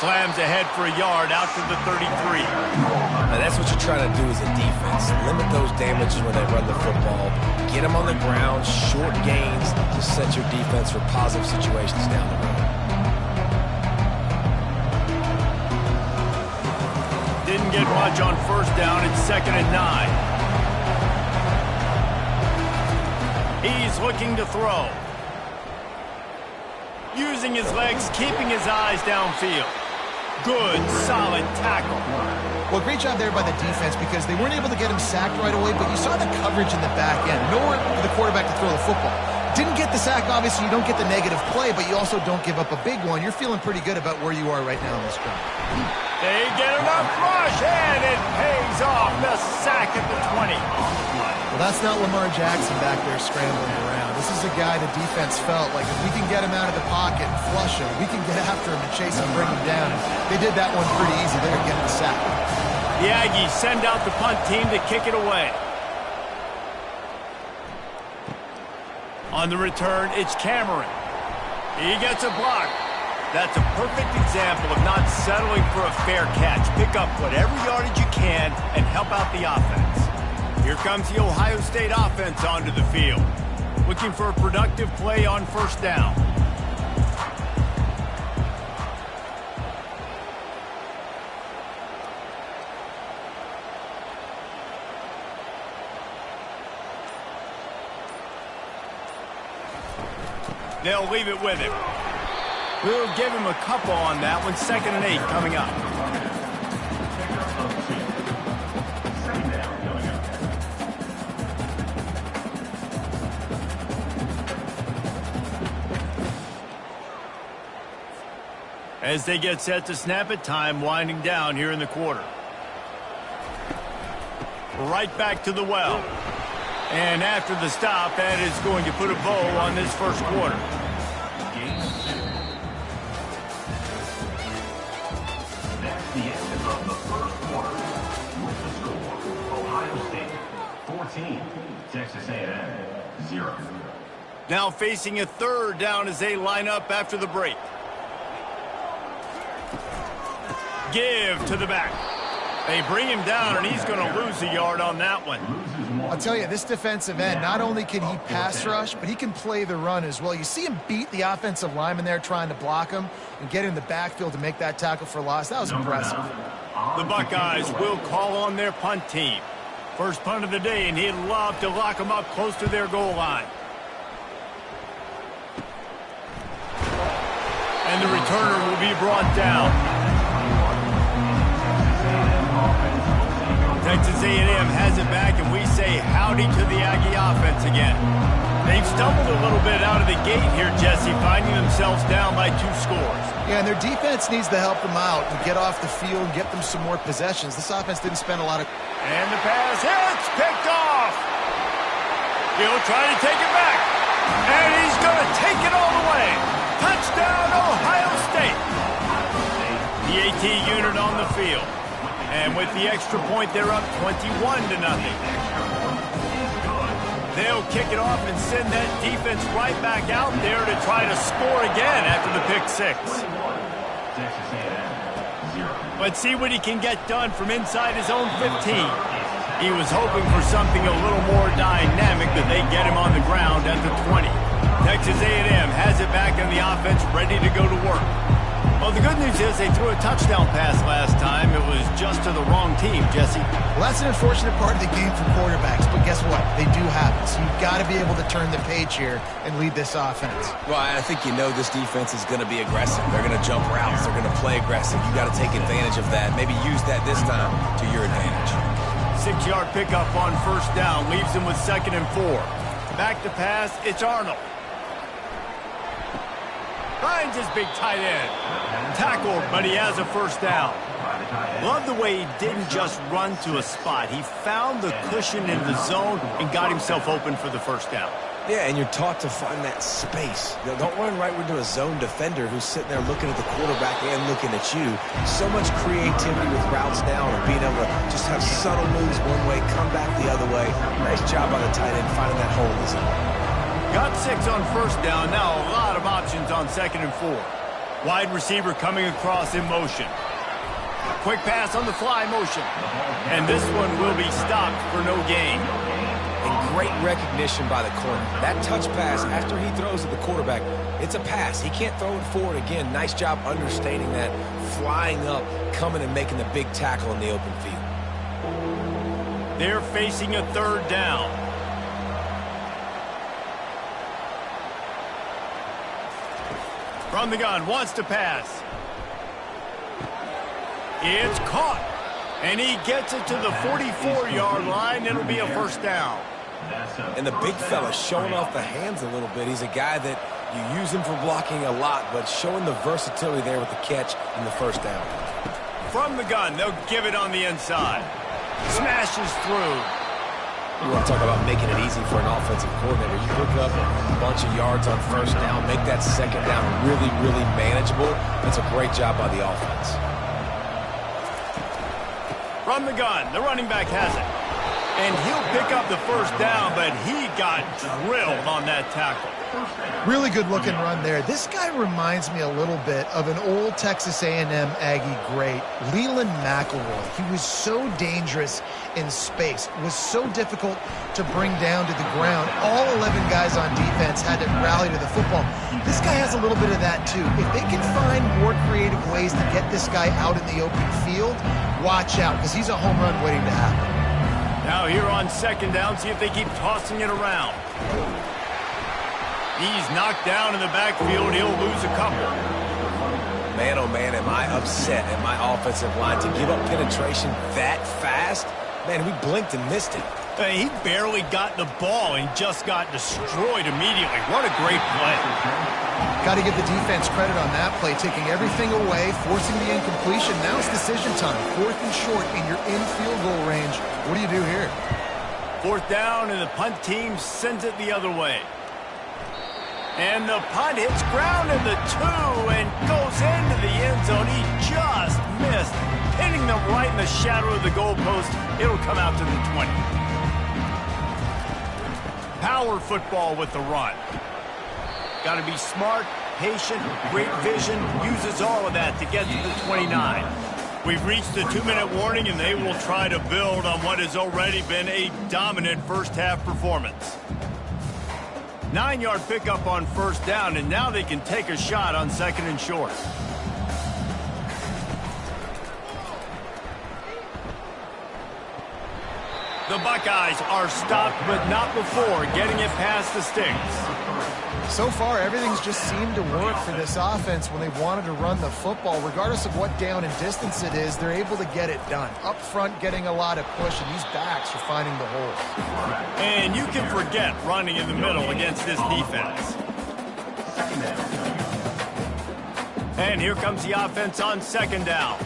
Slams ahead for a yard out to the 33. Now that's what you're trying to do as a defense. Limit those damages when they run the football. Get them on the ground, short gains to set your defense for positive situations down the road. Didn't get much on 1st down. It's 2nd and 9. He's looking to throw. Using his legs, keeping his eyes downfield. Good, solid tackle. Well, great job there by the defense because they weren't able to get him sacked right away, but you saw the coverage in the back end. Nowhere for the quarterback to throw the football. Didn't get the sack, obviously. You don't get the negative play, but you also don't give up a big one. You're feeling pretty good about where you are right now in this ground. They get enough rush, and it pays off. The sack at the 20. Well, that's not Lamar Jackson back there scrambling around. This is a guy the defense felt like if we can get him out of the pocket and flush him, we can get after him and chase him, bring him down. And they did that one pretty easy. They were getting the sack. The Aggies send out the punt team to kick it away. On the return, it's Cameron. He gets a block. That's a perfect example of not settling for a fair catch. Pick up whatever yardage you can and help out the offense. Here comes the Ohio State offense onto the field. Looking for a productive play on 1st down. They'll leave it with him. We'll give him a couple on that one. 2nd and 8 coming up. As they get set to snap it, time winding down here in the quarter. Right back to the well. And after the stop, that is going to put a bow on this 1st quarter. That's the end of the 1st quarter. With the score, Ohio State 14, Texas A&M 0. Now facing a 3rd down as they line up after the break. Give to the back. They bring him down, and he's going to lose a yard on that one. I'll tell you, this defensive end, not only can he pass rush, but he can play the run as well. You see him beat the offensive lineman there trying to block him and get in the backfield to make that tackle for loss. That was impressive. The Buckeyes will call on their punt team. First punt of the day, and he'd love to lock them up close to their goal line. And the returner will be brought down. Texas A&M has it back, and we say howdy to the Aggie offense again. They've stumbled a little bit out of the gate here, Jesse, finding themselves down by 2 scores. Yeah, and their defense needs to help them out and get off the field and get them some more possessions. This offense didn't spend a lot of... And the pass hits, picked off. He'll try to take it back. And he's going to take it all the way. Touchdown, Ohio State. The AT unit on the field. And with the extra point, they're up 21-0. They'll kick it off and send that defense right back out there to try to score again after the pick six. Let's see what he can get done from inside his own 15. He was hoping for something a little more dynamic, but they get him on the ground at the 20. Texas A&M has it back in the offense, ready to go to work. Well, the good news is they threw a touchdown pass last time. It was just to the wrong team, Jesse. Well, that's an unfortunate part of the game for quarterbacks, but guess what? They do happen. So you've got to be able to turn the page here and lead this offense. Well, I think you know this defense is going to be aggressive. They're going to jump routes. They're going to play aggressive. You got to take advantage of that. Maybe use that this time to your advantage. 6-yard pickup on first down leaves him with 2nd and 4. Back to pass, it's Arnold. Finds his big tight end. Tackled, but he has a first down. Love the way he didn't just run to a spot. He found the cushion in the zone and got himself open for the first down. Yeah, and you're taught to find that space. You know, don't run right into a zone defender who's sitting there looking at the quarterback and looking at you. So much creativity with routes now and being able to just have subtle moves one way, come back the other way. Nice job by the tight end finding that hole in the zone. Got 6 on first down. Now a lot of options on 2nd and 4. Wide receiver coming across in motion. Quick pass on the fly motion. And this one will be stopped for no gain. And great recognition by the corner. That touch pass after he throws at the quarterback, it's a pass. He can't throw it forward again. Nice job understanding that, flying up, coming and making the big tackle in the open field. They're facing a 3rd down. From the gun, wants to pass. It's caught. And he gets it to the 44-yard line. It'll be a first down. And the big fella showing off the hands a little bit. He's a guy that you use him for blocking a lot, but showing the versatility there with the catch and the first down. From the gun, they'll give it on the inside. Smashes through. You want to talk about making it easy for an offensive coordinator. You pick up a bunch of yards on first down, make that 2nd down really, really manageable. That's a great job by the offense. From the gun, the running back has it. And he'll pick up the first down, but he got drilled on that tackle. Really good looking run there. This guy reminds me a little bit of an old Texas A&M Aggie great, Leland McElroy. He was so dangerous in space, was so difficult to bring down to the ground. All 11 guys on defense had to rally to the football. This guy has a little bit of that too. If they can find more creative ways to get this guy out in the open field, watch out, because he's a home run waiting to happen. Now here on 2nd down, see if they keep tossing it around. He's knocked down in the backfield. He'll lose a couple. Man, oh man, am I upset at my offensive line to give up penetration that fast? Man, we blinked and missed it. He barely got the ball and just got destroyed immediately. What a great play. Got to give the defense credit on that play, taking everything away, forcing the incompletion. Now it's decision time. 4th and short, and you're in field goal range. What do you do here? 4th down, and the punt team sends it the other way. And the punt hits ground in the 2 and goes into the end zone. He just missed, hitting them right in the shadow of the goalpost. It'll come out to the 20. Power football with the run. Got to be smart, patient, great vision. Uses all of that to get to the 29. We've reached the 2-minute warning, and they will try to build on what has already been a dominant first-half performance. 9-yard pickup on first down, and now they can take a shot on 2nd and short. The Buckeyes are stopped, but not before getting it past the sticks. So far, everything's just seemed to work for this offense when they wanted to run the football. Regardless of what down and distance it is, they're able to get it done. Up front, getting a lot of push, and these backs are finding the holes. And you can forget running in the middle against this defense. And here comes the offense on 2nd down.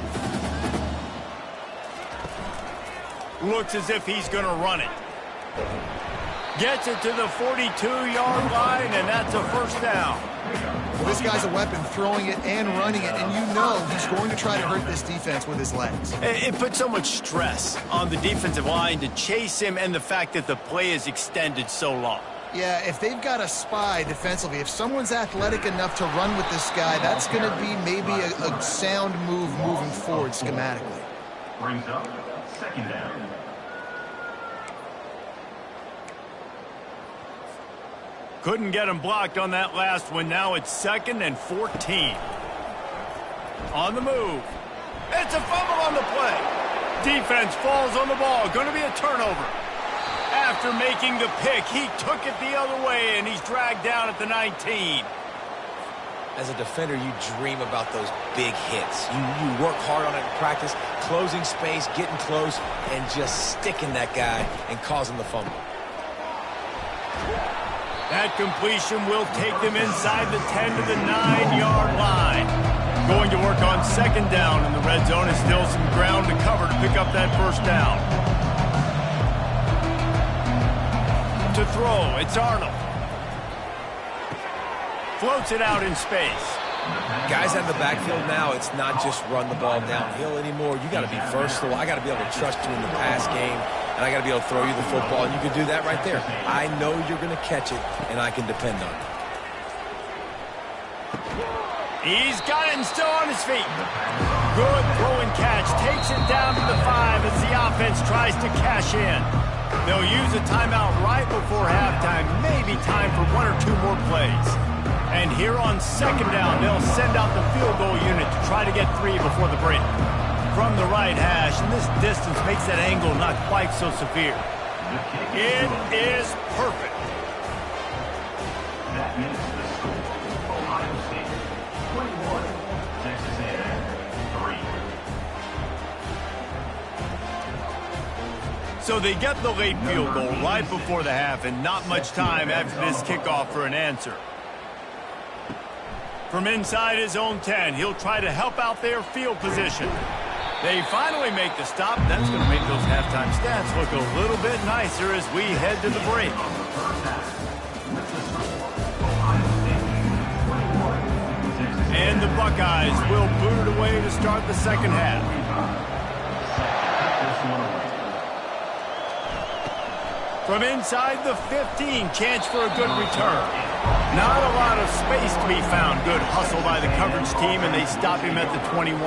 Looks as if he's going to run it. Gets it to the 42-yard line, and that's a first down. Well, this guy's a weapon, throwing it and running it, and you know he's going to try to hurt this defense with his legs. It puts so much stress on the defensive line to chase him and the fact that the play is extended so long. Yeah, if they've got a spy defensively, if someone's athletic enough to run with this guy, that's going to be maybe a sound move moving forward schematically. Brings up second down. Couldn't get him blocked on that last one. Now it's 2nd and 14. On the move. It's a fumble on the play. Defense falls on the ball. Going to be a turnover. After making the pick, he took it the other way, and he's dragged down at the 19. As a defender, you dream about those big hits. You work hard on it in practice, closing space, getting close, and just sticking that guy and causing the fumble. That completion will take them inside the 10 to the 9-yard line. Going to work on 2nd down in the red zone, and still some ground to cover to pick up that first down. To throw, it's Arnold. Floats it out in space. Guys out of the backfield now, it's not just run the ball downhill anymore. You got to be versatile. I got to be able to trust you in the pass game, and I got to be able to throw you the football, and you can do that right there. I know you're going to catch it, and I can depend on it. He's got it and still on his feet. Good throw and catch. Takes it down to the 5 as the offense tries to cash in. They'll use a timeout right before halftime. Maybe time for 1 or 2 more plays. And here on 2nd down, they'll send out the field goal unit to try to get 3 before the break. From the right hash, and this distance makes that angle not quite so severe. It is perfect. That is the score. Ohio State 21, Texas A&M 3. So they get the late field goal right before the half, and not much time after this kickoff for an answer. From inside his own 10, he'll try to help out their field position. They finally make the stop. That's going to make those halftime stats look a little bit nicer as we head to the break. And the Buckeyes will boot it away to start the second half. From inside the 15, chance for a good return. Not a lot of space to be found. Good hustle by the coverage team, and they stop him at the 21.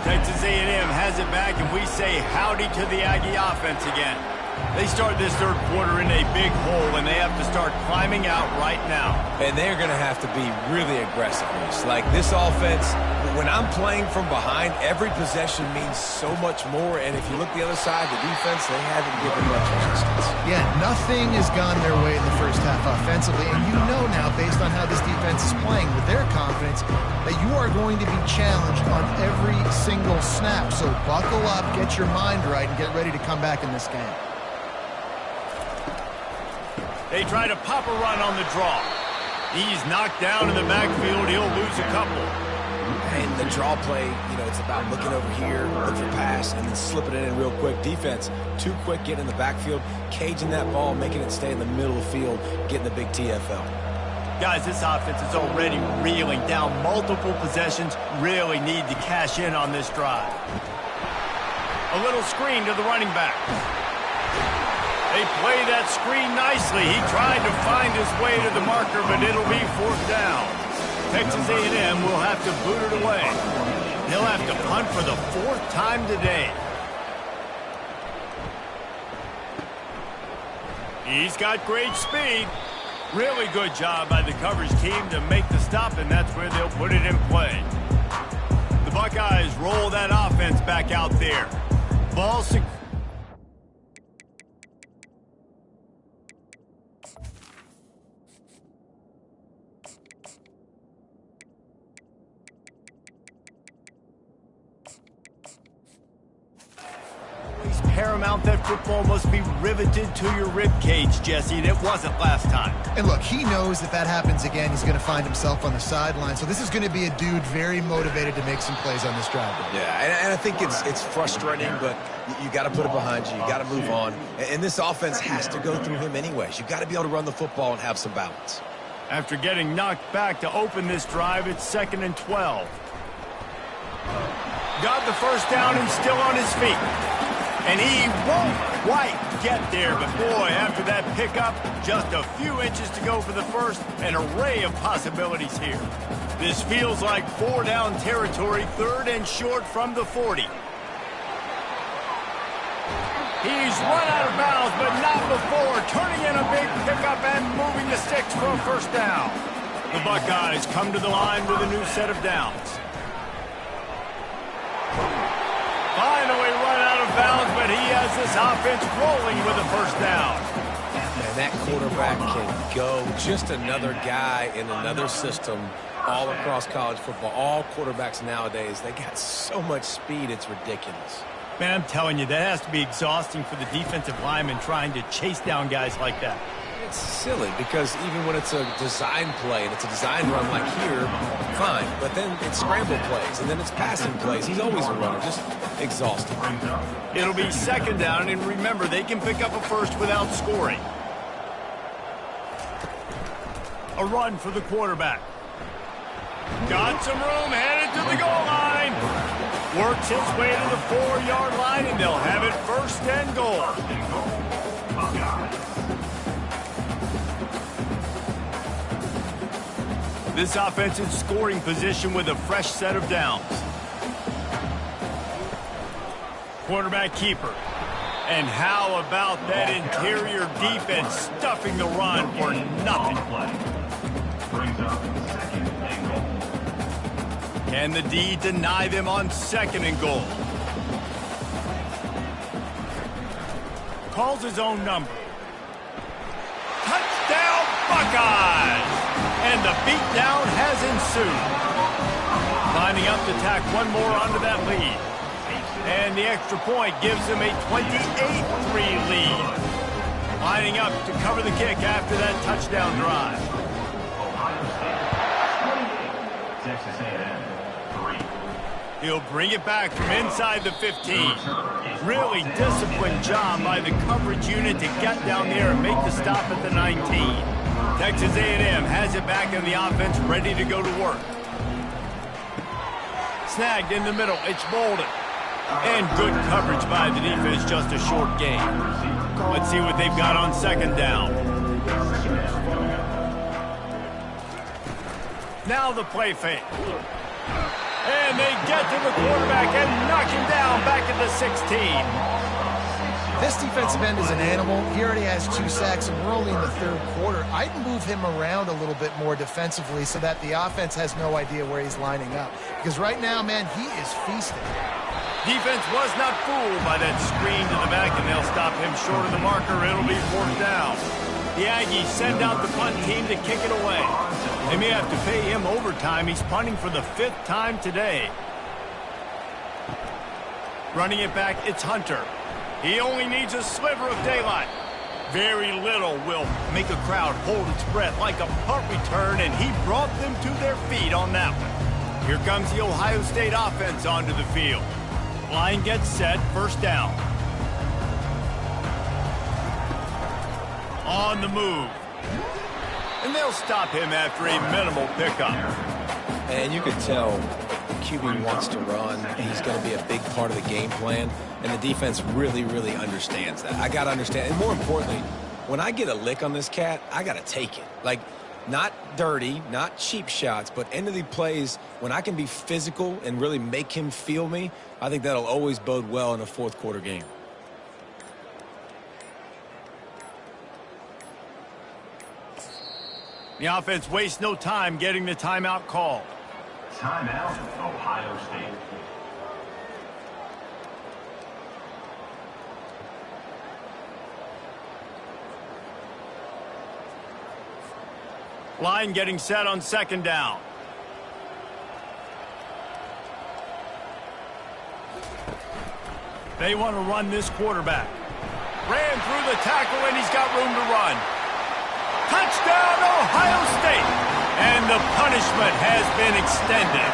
Texas A&M has it back, and we say howdy to the Aggie offense again. They start this third quarter in a big hole, and they have to start climbing out right now. And they're going to have to be really aggressive. Like this offense, when I'm playing from behind, every possession means so much more. And if you look the other side, the defense, they haven't given much resistance. Yeah, nothing has gone their way in the first half offensively. And you know now, based on how this defense is playing with their confidence, that you are going to be challenged on every single snap. So buckle up, get your mind right, and get ready to come back in this game. They try to pop a run on the draw. He's knocked down in the backfield. He'll lose a couple. And the draw play, it's about looking over here, look for pass, and then slipping it in real quick. Defense, too quick getting in the backfield, caging that ball, making it stay in the middle of the field, getting the big TFL. Guys, this offense is already reeling down multiple possessions. Really need to cash in on this drive. A little screen to the running back. They play that screen nicely. He tried to find his way to the marker, but it'll be 4th down. Texas A&M will have to boot it away. He'll have to punt for the 4th time today. He's got great speed. Really good job by the coverage team to make the stop, and that's where they'll put it in play. The Buckeyes roll that offense back out there. Ball secure. paramount that football must be riveted to your rib cage, Jesse, and it wasn't last time. And look, he knows if that happens again, he's going to find himself on the sideline. So this is going to be a dude very motivated to make some plays on this drive. Yeah, and I think it's frustrating, but you got to put it behind you. You got to move on. And this offense has to go through him anyways. You got to be able to run the football and have some balance. After getting knocked back to open this drive, it's 2nd and 12. Got the first down and still on his feet. And he won't quite get there, but boy, after that pickup, just a few inches to go for the first, an array of possibilities here. This feels like 4-down territory, 3rd and short from the 40. He's run out of bounds, but not before turning in a big pickup and moving the sticks for a first down. The Buckeyes come to the line with a new set of downs. Finally run out of bounds, but he has this offense rolling with a first down. And that quarterback can go. Just another guy in another system all across college football. All quarterbacks nowadays, they got so much speed, it's ridiculous. Man, I'm telling you, that has to be exhausting for the defensive lineman trying to chase down guys like that. It's silly because even when it's a design play and it's a design run like here, fine. But then it's scramble plays and then it's passing plays. He's always a runner, just exhausting. It'll be 2nd down, and remember, they can pick up a first without scoring. A run for the quarterback. Got some room, headed to the goal line. Works his way to the 4-yard line, and they'll have it 1st and goal. This offense in scoring position with a fresh set of downs. Quarterback keeper. And how about that interior defense stuffing the run for nothing? Brings up 2nd and goal. Can the D deny them on 2nd and goal? Calls his own number. Touchdown, Buckeyes! And the beatdown has ensued. Lining up to tack one more onto that lead. And the extra point gives them a 28-3 lead. Lining up to cover the kick after that touchdown drive. Ohio State 28, Texas A&M 3. He'll bring it back from inside the 15. Really disciplined job by the coverage unit to get down there and make the stop at the 19. Texas A&M has it back in the offense, ready to go to work. Snagged in the middle, it's Bolden. And good coverage by the defense, just a short gain. Let's see what they've got on 2nd down. Now the play fake. And they get to the quarterback and knock him down back at the 16. This defensive end is an animal. He already has 2 sacks, and we're only in the 3rd quarter. I'd move him around a little bit more defensively so that the offense has no idea where he's lining up. Because right now, man, he is feasting. Defense was not fooled by that screen to the back, and they'll stop him short of the marker. It'll be 4th down. The Aggies send out the punt team to kick it away. They may have to pay him overtime. He's punting for the 5th time today. Running it back, it's Hunter. He only needs a sliver of daylight. Very little will make a crowd hold its breath like a punt return, and he brought them to their feet on that one. Here comes the Ohio State offense onto the field. Line gets set, 1st down. On the move. And they'll stop him after a minimal pickup. And you can tell QB wants to run. He's going to be a big part of the game plan. And the defense really, really understands that. I got to understand. And more importantly, when I get a lick on this cat, I got to take it. Like, not dirty, not cheap shots, but end of the plays, when I can be physical and really make him feel me, I think that'll always bode well in a 4th quarter game. The offense wastes no time getting the timeout called. Timeout, Ohio State. Line getting set on 2nd down. They want to run this quarterback. Ran through the tackle, and he's got room to run. Touchdown, Ohio State! And the punishment has been extended.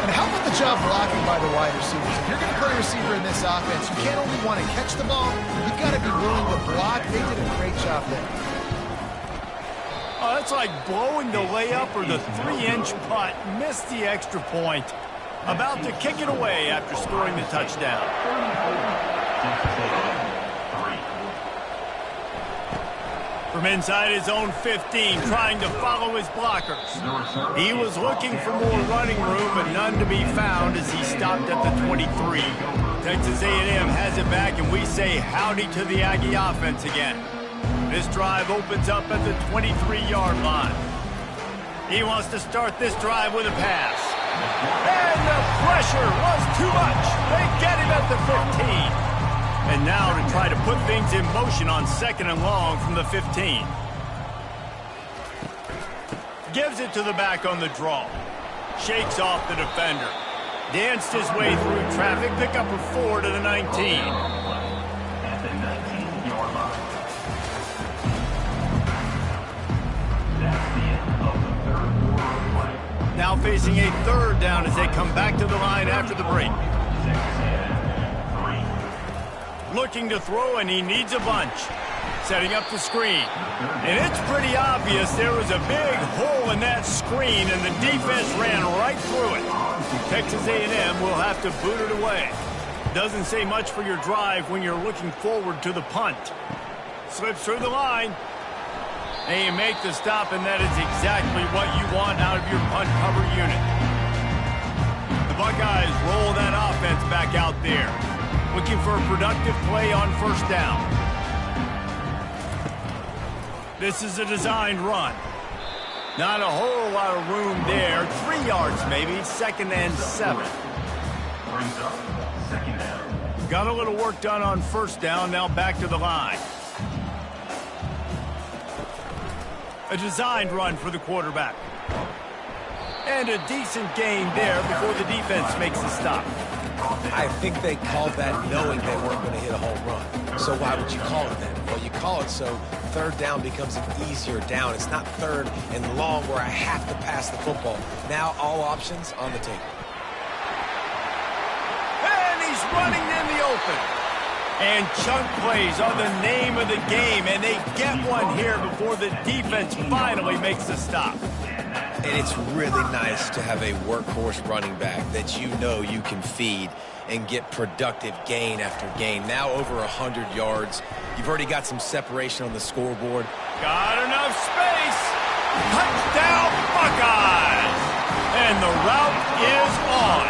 And how about the job blocking by the wide receivers? If you're going to play receiver in this offense, you can't only want to catch the ball, you've got to be willing to block. They did a great job there. Oh, that's like blowing the layup or the 3-inch putt. Missed the extra point. About to kick it away after scoring the touchdown. From inside his own 15, trying to follow his blockers. He was looking for more running room, but none to be found as he stopped at the 23. Texas A&M has it back, and we say howdy to the Aggie offense again. This drive opens up at the 23-yard line. He wants to start this drive with a pass. And the pressure was too much. They get him at the 15. And now to try to put things in motion on 2nd and long from the 15. Gives it to the back on the draw. Shakes off the defender. Danced his way through traffic. Pick up a 4 to the 19. At the 19-yard line. That's the end of the third quarter of play. Now facing a 3rd down as they come back to the line after the break. Looking to throw, and he needs a bunch. Setting up the screen. And it's pretty obvious there was a big hole in that screen, and the defense ran right through it. Texas A&M will have to boot it away. Doesn't say much for your drive when you're looking forward to the punt. Slips through the line. And you make the stop, and that is exactly what you want out of your punt cover unit. The Buckeyes roll that offense back out there. Looking for a productive play on 1st down. This is a designed run. Not a whole lot of room there. 3 yards maybe. 2nd and 7. Brings up 2nd down. Got a little work done on 1st down. Now back to the line. A designed run for the quarterback. And a decent gain there before the defense makes the stop. I think they called that knowing they weren't going to hit a home run. So why would you call it that? Well, you call it so 3rd down becomes an easier down. It's not 3rd and long where I have to pass the football. Now all options on the table. And he's running in the open. And chunk plays are the name of the game, and they get one here before the defense finally makes the stop. And it's really nice to have a workhorse running back that you know you can feed and get productive gain after gain. Now over 100 yards. You've already got some separation on the scoreboard. Got enough space. Touchdown, Buckeyes. And the route is on.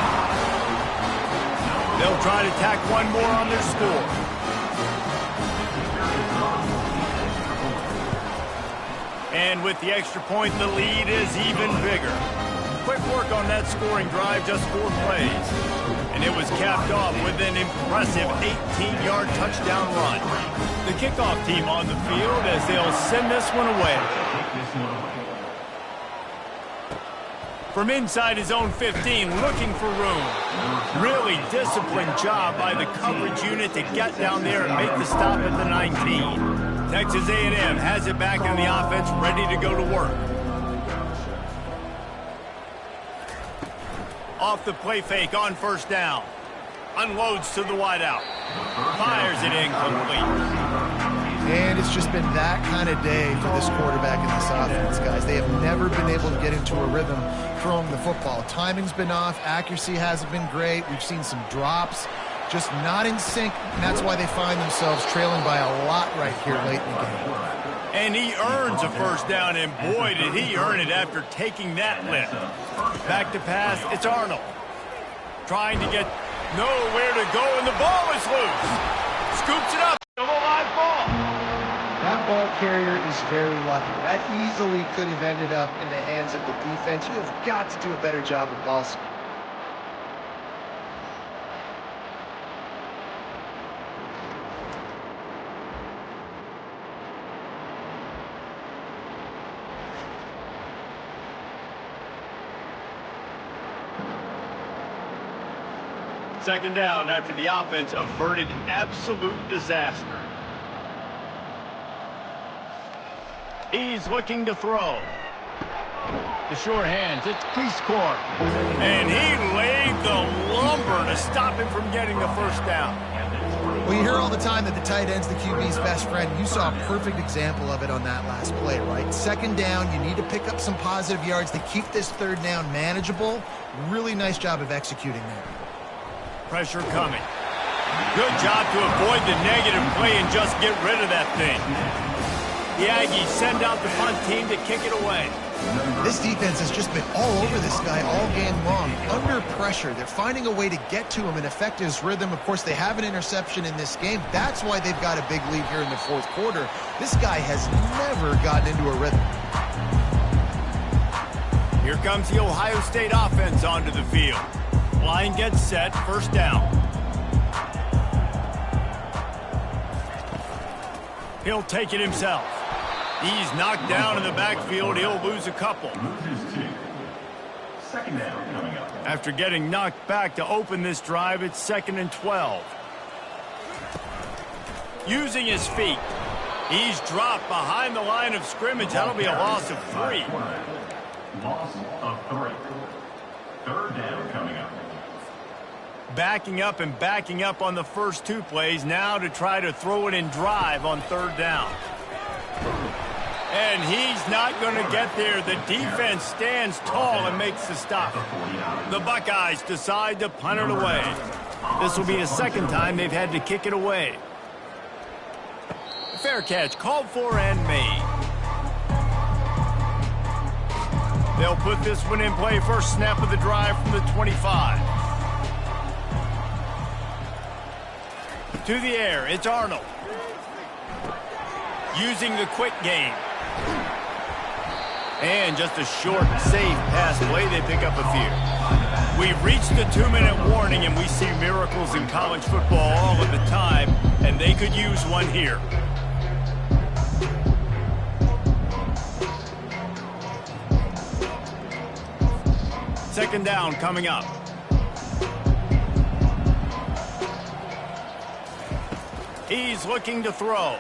They'll try to tack one more on their score. And with the extra point, the lead is even bigger. Quick work on that scoring drive, just 4 plays. And it was capped off with an impressive 18-yard touchdown run. The kickoff team on the field as they'll send this one away. From inside his own 15, looking for room. Really disciplined job by the coverage unit to get down there and make the stop at the 19. Texas A&M has it back in the offense, ready to go to work. Off the play fake on 1st down. Unloads to the wideout. Fires it incomplete. And it's just been that kind of day for this quarterback and this offense, guys. They have never been able to get into a rhythm throwing the football. Timing's been off. Accuracy hasn't been great. We've seen some drops. Just not in sync, and that's why they find themselves trailing by a lot right here late in the game. And he earns a 1st down, and boy, did he earn it after taking that lift. Back to pass, it's Arnold. Trying to get nowhere to go, and the ball is loose. Scoops it up, a live ball. That ball carrier is very lucky. That easily could have ended up in the hands of the defense. You have got to do a better job of ball screen. Second down after the offense averted absolute disaster. He's looking to throw. The short hands, it's Prescore. And he laid the lumber to stop him from getting the first down. Well, you hear all the time that the tight end's the QB's best friend. You saw a perfect example of it on that last play, right? Second down, you need to pick up some positive yards to keep this third down manageable. Really nice job of executing there. Pressure coming. Good job to avoid the negative play and just get rid of that thing. The Aggies send out the punt team to kick it away. This defense has just been all over this guy all game long. Under pressure, they're finding a way to get to him and affect his rhythm. Of course, they have an interception in this game. That's why they've got a big lead here in the fourth quarter. This guy has never gotten into a rhythm. Here comes the Ohio State offense onto the field. Line gets set, first down. He'll take it himself. He's knocked down in the backfield. He'll lose a couple. Second down coming up. After getting knocked back to open this drive, it's 2nd and 12. Using his feet. He's dropped behind the line of scrimmage. That'll be a loss of 3. Loss of 3. Third down coming up. Backing up and backing up on the first 2 plays. Now to try to throw it in drive on third down. And he's not going to get there. The defense stands tall and makes the stop. The Buckeyes decide to punt it away. This will be the second time they've had to kick it away. Fair catch called for and made. They'll put this one in play. First snap of the drive from the 25. To the air, it's Arnold. Using the quick game. And just a short, safe pass play. They pick up a few. We've reached the 2-minute warning, and we see miracles in college football all of the time, and they could use one here. Second down coming up. He's looking to throw.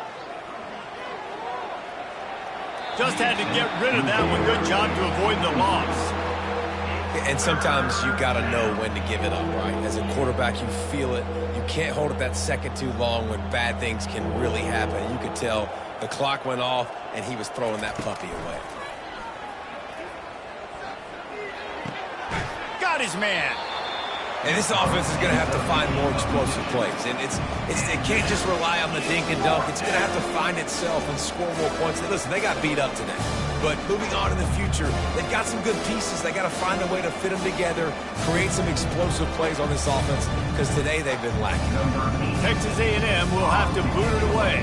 Just had to get rid of that one. Good job to avoid the loss. And sometimes you got to know when to give it up, right? As a quarterback, you feel it. You can't hold it that second too long when bad things can really happen. You could tell the clock went off, and he was throwing that puppy away. Got his man. And this offense is going to have to find more explosive plays. And it can't just rely on the dink and dunk. It's going to have to find itself and score more points. And listen, they got beat up today. But moving on in the future, they've got some good pieces. They got to find a way to fit them together, create some explosive plays on this offense, because today they've been lacking. Texas A&M will have to boot it away.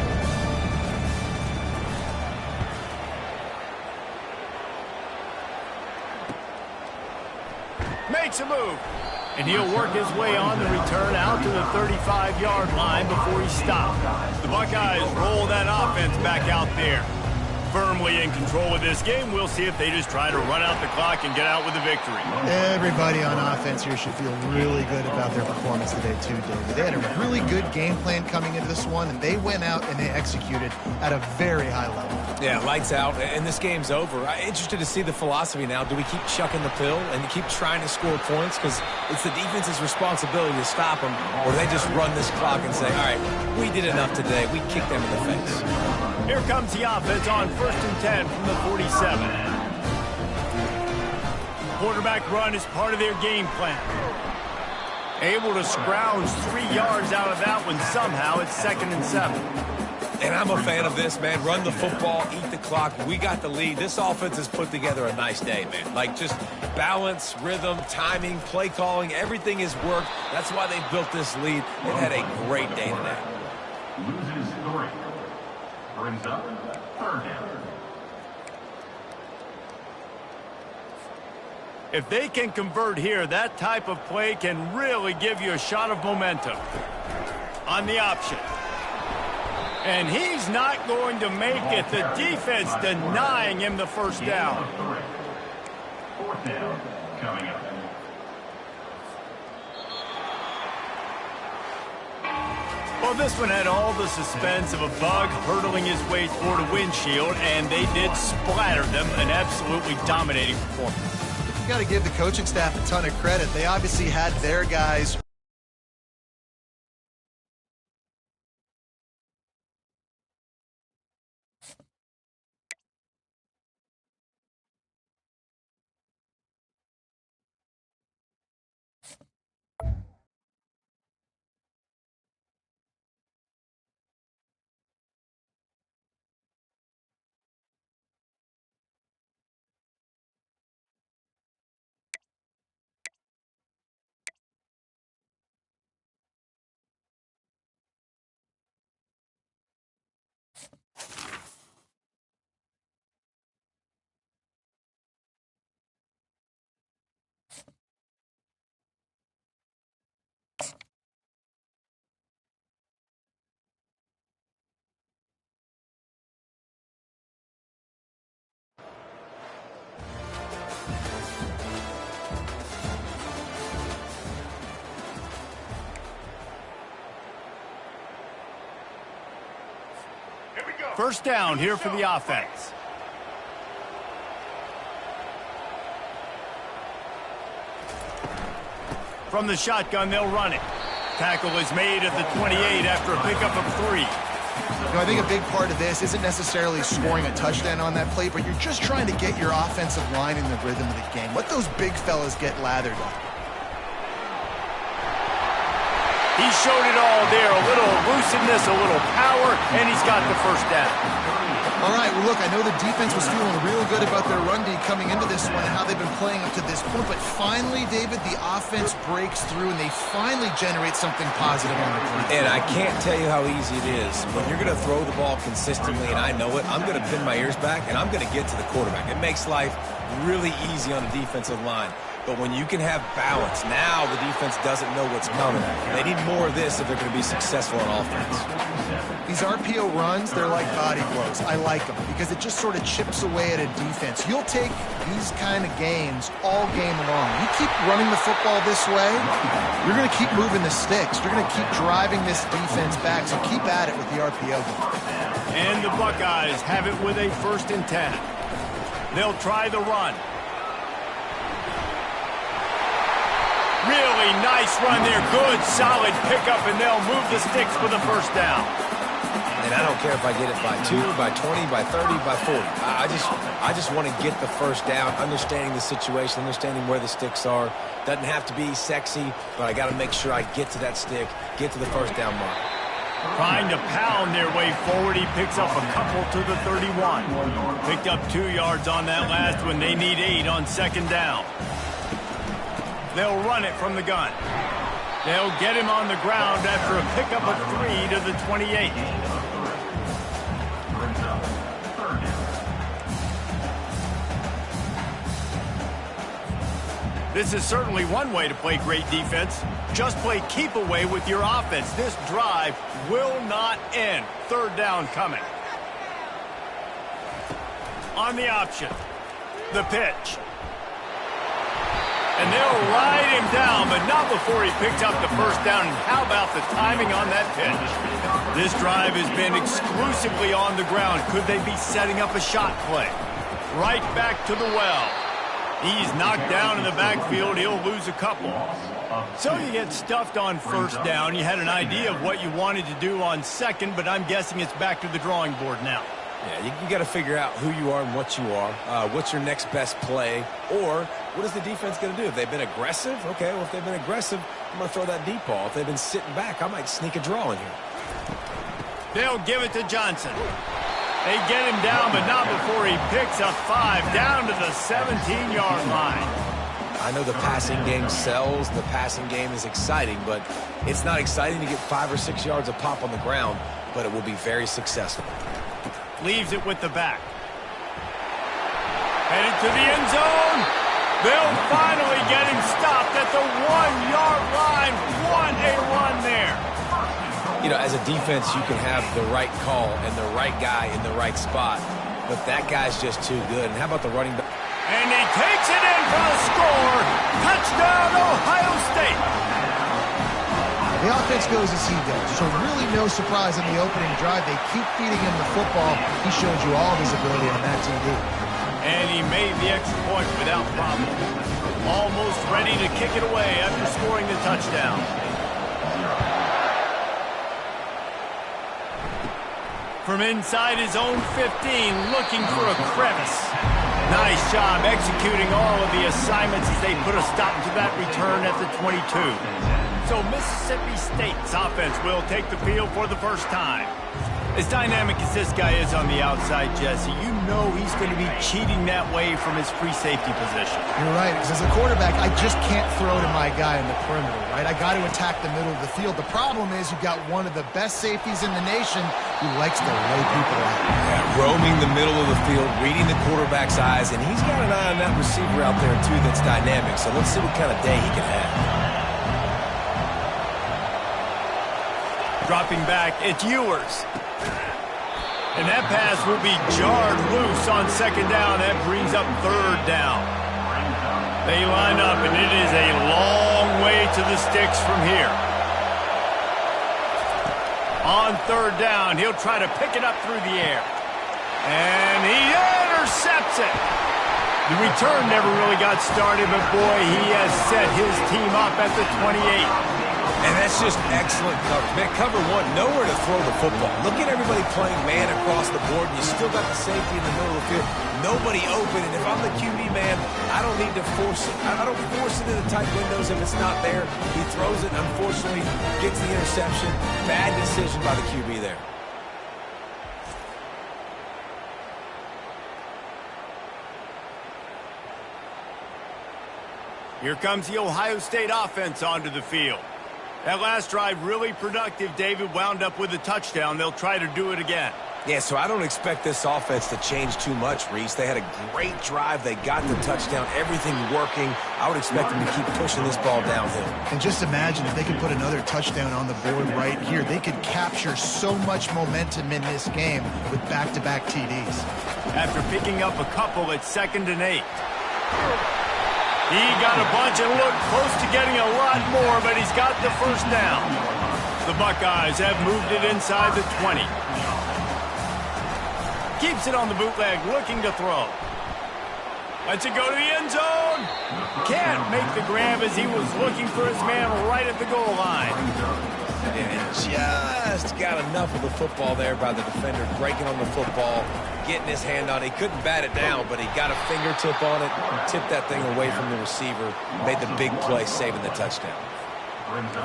Makes a move. And he'll work his way on the return out to the 35-yard line before he stopped. The Buckeyes roll that offense back out there. Firmly in control of this game. We'll see if they just try to run out the clock and get out with a victory. Everybody on offense here should feel really good about their performance today, too, David. They had a really good game plan coming into this one, and they went out and they executed at a very high level. Yeah, lights out, and this game's over. I'm interested to see the philosophy now. Do we keep chucking the pill and keep trying to score points? Because it's the defense's responsibility to stop them, or they just run this clock and say, all right, we did enough today. We kicked them in the face. Here comes the offense on 1st and 10 from the 47. Quarterback run is part of their game plan. Able to scrounge 3 yards out of that one somehow. It's 2nd and 7. And I'm a fan of this, man. Run the football, eat the clock. We got the lead. This offense has put together a nice day, man. Like, just balance, rhythm, timing, play calling, everything has worked. That's why they built this lead. They've had a great day today. Loses 3. Brings up third down. If they can convert here, that type of play can really give you a shot of momentum. On the option. And he's not going to make it. The defense denying him the first down. Fourth down coming up. Well, this one had all the suspense of a bug hurtling his way toward a windshield, and they did splatter them, an absolutely dominating performance. You got to give the coaching staff a ton of credit. They obviously had their guys. First down here for the offense. From the shotgun, they'll run it. Tackle is made at the 28 after a pickup of 3. You know, I think a big part of this isn't necessarily scoring a touchdown on that play, but you're just trying to get your offensive line in the rhythm of the game. Let those big fellas get lathered up. He showed it all there, a little elusiveness, a little power, and he's got the first down. All right, well, look, I know the defense was feeling real good about their run D coming into this one and how they've been playing up to this point, but finally, David, the offense breaks through and they finally generate something positive on the ground. And I can't tell you how easy it is. When you're going to throw the ball consistently, and I know it, I'm going to pin my ears back, and I'm going to get to the quarterback. It makes life really easy on the defensive line. But when you can have balance, now the defense doesn't know what's coming. They need more of this if they're going to be successful on offense. These RPO runs, they're like body blows. I like them because it just sort of chips away at a defense. You'll take these kind of games all game long. You keep running the football this way, you're going to keep moving the sticks. You're going to keep driving this defense back, so keep at it with the RPO game. And the Buckeyes have it with a 1st and 10. They'll try the run. Really nice run there. Good, solid pickup, and they'll move the sticks for the first down. And I don't care if I get it by 2, by 20, by 30, by 40. I just want to get the first down, understanding the situation, understanding where the sticks are. Doesn't have to be sexy, but I got to make sure I get to that stick, get to the first down mark. Trying to pound their way forward. He picks up a couple to the 31. Picked up 2 yards on that last one. They need 8 on 2nd down. They'll run it from the gun. They'll get him on the ground after a pickup of 3 to the 28. This is certainly one way to play great defense. Just play keep away with your offense. This drive will not end. 3rd down coming. On the option. The pitch. And they'll ride him down, but not before he picked up the first down. And how about the timing on that pitch? This drive has been exclusively on the ground. Could they be setting up a shot play? Right back to the well. He's knocked down in the backfield. He'll lose a couple. So you get stuffed on 1st down. You had an idea of what you wanted to do on 2nd, but I'm guessing it's back to the drawing board now. Yeah, you got to figure out who you are and what you are. What's your next best play? Or what is the defense going to do? If they've been aggressive, okay, well, if they've been aggressive, I'm going to throw that deep ball. If they've been sitting back, I might sneak a draw in here. They'll give it to Johnson. They get him down, but not before he picks up 5 down to the 17-yard line. I know the passing game sells. The passing game is exciting, but it's not exciting to get 5 or 6 yards of pop on the ground, but it will be very successful. Leaves it with the back. Headed to the end zone. They'll finally get him stopped at the 1-yard line. What a run there. You know, as a defense, you can have the right call and the right guy in the right spot, but that guy's just too good. And how about the running back? And he takes it in for the score. Touchdown, Ohio State. The offense goes as he goes, so really no surprise on the opening drive. They keep feeding him the football. He showed you all of his ability on that TD. And he made the extra point without problem. Almost ready to kick it away after scoring the touchdown. From inside his own 15, looking for a crevice. Nice job executing all of the assignments as they put a stop to that return at the 22. So Mississippi State's offense will take the field for the first time. As dynamic as this guy is on the outside, Jesse, you know he's going to be cheating that way from his free safety position. You're right, because as a quarterback, I just can't throw to my guy in the perimeter, right? I got to attack the middle of the field. The problem is you've got one of the best safeties in the nation who likes to lay people out. Yeah, roaming the middle of the field, reading the quarterback's eyes, and he's got an eye on that receiver out there, too, that's dynamic. So let's see what kind of day he can have. Dropping back, it's Ewers. And that pass will be jarred loose on second down. That brings up third down. They line up, and it is a long way to the sticks from here. On third down, he'll try to pick it up through the air. And he intercepts it. The return never really got started, but boy, he has set his team up at the 28. And that's just excellent coverage. Man, cover one, nowhere to throw the football. Look at everybody playing man across the board, and you still got the safety in the middle of the field. Nobody open, and if I'm the QB man, I don't need to force it. I don't force it into tight windows if it's not there. He throws it, unfortunately, gets the interception. Bad decision by the QB there. Here comes the Ohio State offense onto the field. That last drive really productive. David wound up with a touchdown. They'll try to do it again. Yeah, so I don't expect this offense to change too much, Reese. They had a great drive. They got the touchdown. Everything working. I would expect them to keep pushing this ball downhill. And just imagine if they could put another touchdown on the board right here. They could capture so much momentum in this game with back-to-back TDs. After picking up a couple at 2nd and 8. He got a bunch and looked close to getting a lot more, but he's got the first down. The Buckeyes have moved it inside the 20. Keeps it on the bootleg, looking to throw. Lets it go to the end zone. Can't make the grab as he was looking for his man right at the goal line. And just got enough of the football there by the defender, breaking on the football, getting his hand on it. He couldn't bat it down, but he got a fingertip on it and tipped that thing away from the receiver. Made the big play, saving the touchdown.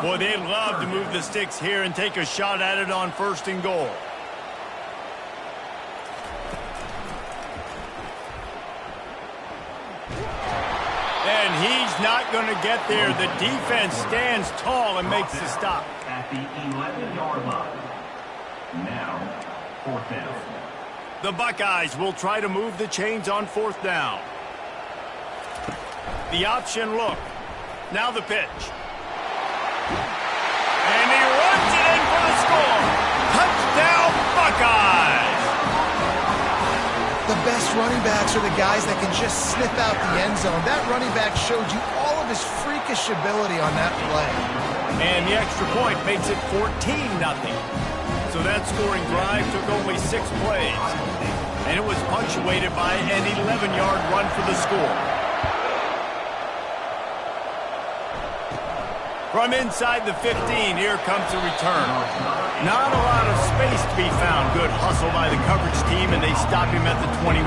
Boy, they'd love to move the sticks here and take a shot at it on 1st and goal. And he's not going to get there. The defense stands tall and makes the stop. At the 11-yard line. Now, 4th down. The Buckeyes will try to move the chains on 4th down. The option look. Now the pitch. And he runs it in for the score. Touchdown, Buckeyes! The best running backs are the guys that can just sniff out the end zone. That running back showed you all of his freakish ability on that play. And the extra point makes it 14-0. So that scoring drive took only 6 plays. And it was punctuated by an 11-yard run for the score. From inside the 15, here comes the return. Not a lot of space to be found. Good hustle by the coverage team, and they stop him at the 21.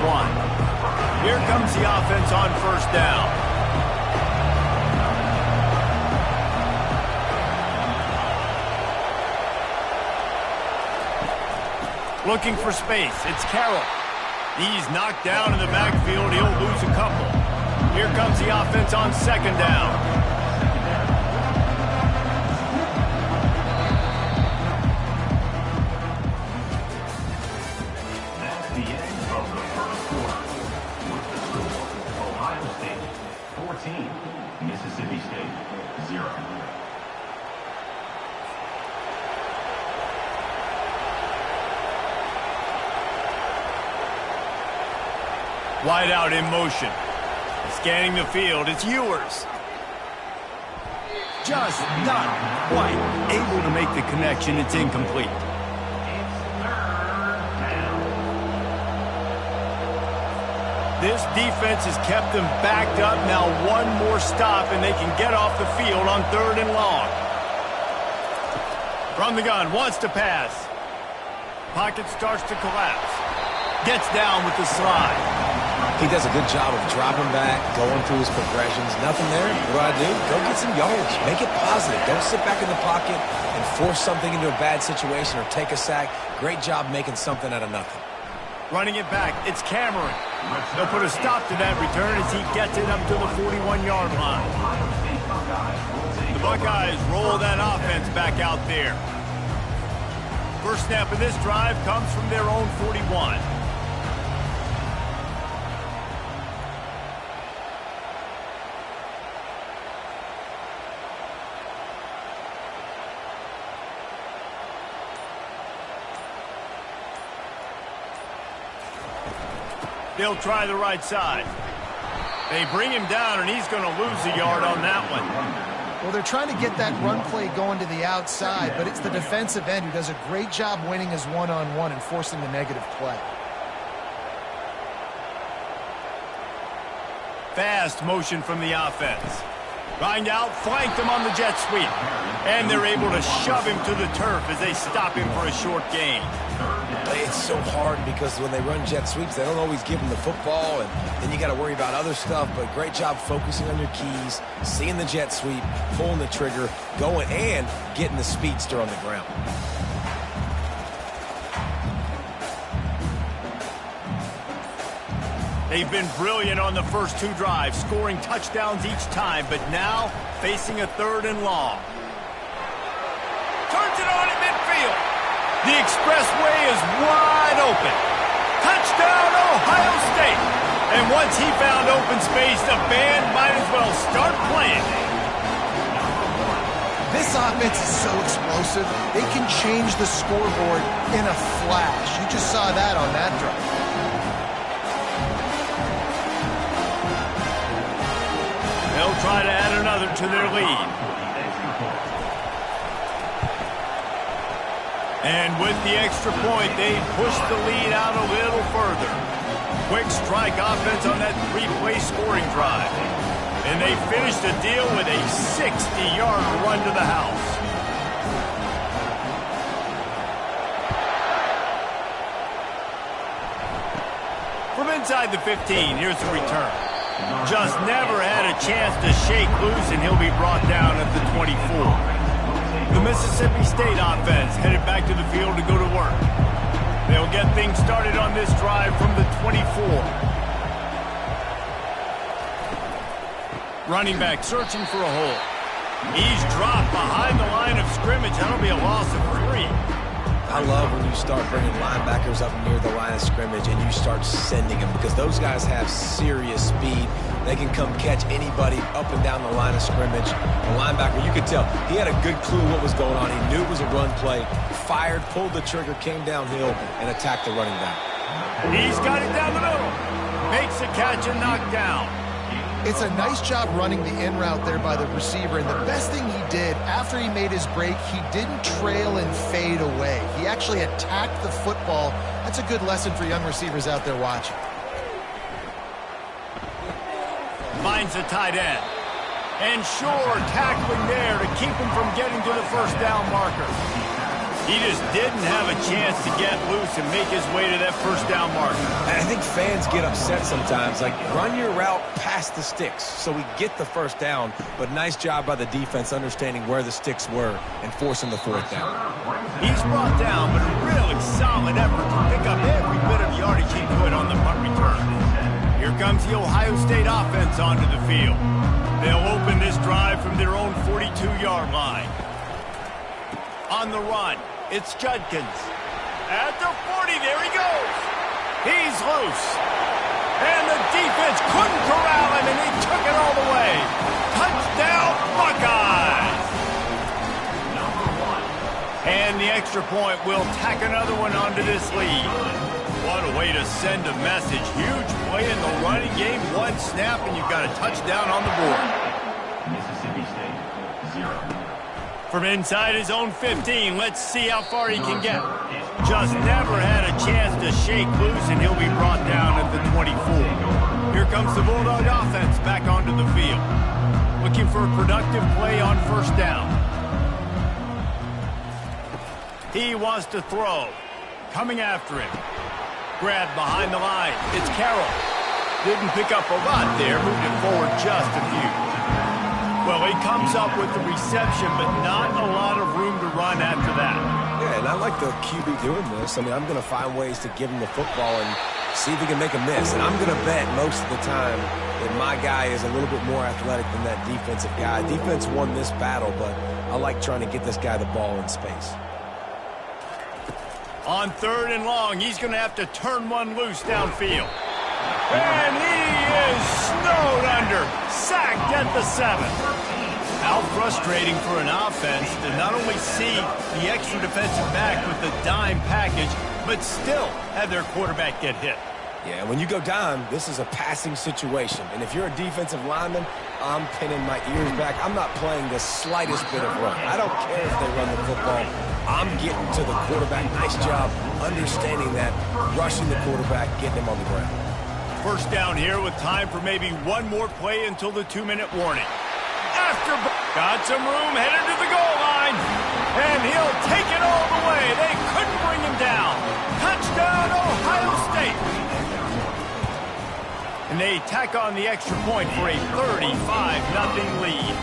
Here comes the offense on 1st down. Looking for space. It's Carroll. He's knocked down in the backfield. He'll lose a couple. Here comes the offense on 2nd down. Mississippi State, 0. Wide out in motion. Scanning the field, it's Ewers. Just not quite able to make the connection. It's incomplete. This defense has kept them backed up. Now one more stop, and they can get off the field on 3rd and long. From the gun, wants to pass. Pocket starts to collapse. Gets down with the slide. He does a good job of dropping back, going through his progressions. Nothing there. What do? Go get some yards. Make it positive. Don't sit back in the pocket and force something into a bad situation or take a sack. Great job making something out of nothing. Running it back, it's Cameron. They'll put a stop to that return as he gets it up to the 41-yard line. The Buckeyes roll that offense back out there. First snap of this drive comes from their own 41. They'll try the right side. They bring him down, and he's going to lose a yard on that one. Well, they're trying to get that run play going to the outside, but it's the defensive end who does a great job winning his one-on-one and forcing the negative play. Fast motion from the offense. Grind out, flanked him on the jet sweep. And they're able to shove him to the turf as they stop him for a short gain. It's so hard because when they run jet sweeps, they don't always give him the football, and then you got to worry about other stuff. But great job focusing on your keys, seeing the jet sweep, pulling the trigger, going, and getting the speedster on the ground. They've been brilliant on the first 2 drives, scoring touchdowns each time, but now facing a 3rd and long. Turns it on in midfield. The expressway is wide open. Touchdown, Ohio State. And once he found open space, the band might as well start playing. This offense is so explosive, they can change the scoreboard in a flash. You just saw that on that drive. They'll try to add another to their lead. And with the extra point, they push the lead out a little further. Quick strike offense on that 3-play scoring drive. And they finish the deal with a 60-yard run to the house. From inside the 15, here's the return. Just never had a chance to shake loose, and he'll be brought down at the 24. The Mississippi State offense headed back to the field to go to work. They'll get things started on this drive from the 24. Running back searching for a hole. He's dropped behind the line of scrimmage. That'll be a loss of 3. I love when you start bringing linebackers up near the line of scrimmage and you start sending them because those guys have serious speed. They can come catch anybody up and down the line of scrimmage. The linebacker, you could tell, he had a good clue what was going on. He knew it was a run play, fired, pulled the trigger, came downhill, and attacked the running back. He's got it down the middle. Makes a catch and knocked down. It's a nice job running the in route there by the receiver, and the best thing he did after he made his break, he didn't trail and fade away. He actually attacked the football. That's a good lesson for young receivers out there watching. Finds the tight end. And Shore tackling there to keep him from getting to the first down marker. He just didn't have a chance to get loose and make his way to that first down marker. And I think fans get upset sometimes. Like, run your route past the sticks so we get the first down. But nice job by the defense understanding where the sticks were and forcing the 4th down. He's brought down, but a really solid effort to pick up every bit of yardage he could on the punt return. Here comes the Ohio State offense onto the field. They'll open this drive from their own 42-yard line. On the run, it's Judkins. At the 40, there he goes. He's loose. And the defense couldn't corral him, and he took it all the way. Touchdown, Buckeyes! And the extra point will tack another one onto this lead. What a way to send a message. Huge play in the running game. One snap, and you've got a touchdown on the board. Mississippi State, 0. From inside his own 15, let's see how far he can get. Just never had a chance to shake loose, and he'll be brought down at the 24. Here comes the Bulldog offense back onto the field. Looking for a productive play on first down. He wants to throw. Coming after him. Grabbed behind the line. It's Carroll. Didn't pick up a lot there. Moved it forward just a few. Well, he comes up with the reception, but not a lot of room to run after that. Yeah, and I like the QB doing this. I mean, I'm going to find ways to give him the football and see if he can make a miss. And I'm going to bet most of the time that my guy is a little bit more athletic than that defensive guy. Defense won this battle, but I like trying to get this guy the ball in space. On 3rd and long, he's going to have to turn one loose downfield. And he is snowed under. Sacked at the 7. How frustrating for an offense to not only see the extra defensive back with the dime package, but still have their quarterback get hit. Yeah, when you go dime, this is a passing situation. And if you're a defensive lineman, I'm pinning my ears back. I'm not playing the slightest bit of run. I don't care if they run the football. I'm getting to the quarterback. Nice job understanding that, rushing the quarterback, getting him on the ground. First down here with time for maybe one more play until the 2-minute warning. Got some room, headed to the goal line. And he'll take it all the way. They couldn't bring him down. Touchdown, Ohio State. And they tack on the extra point for a 35-0 lead.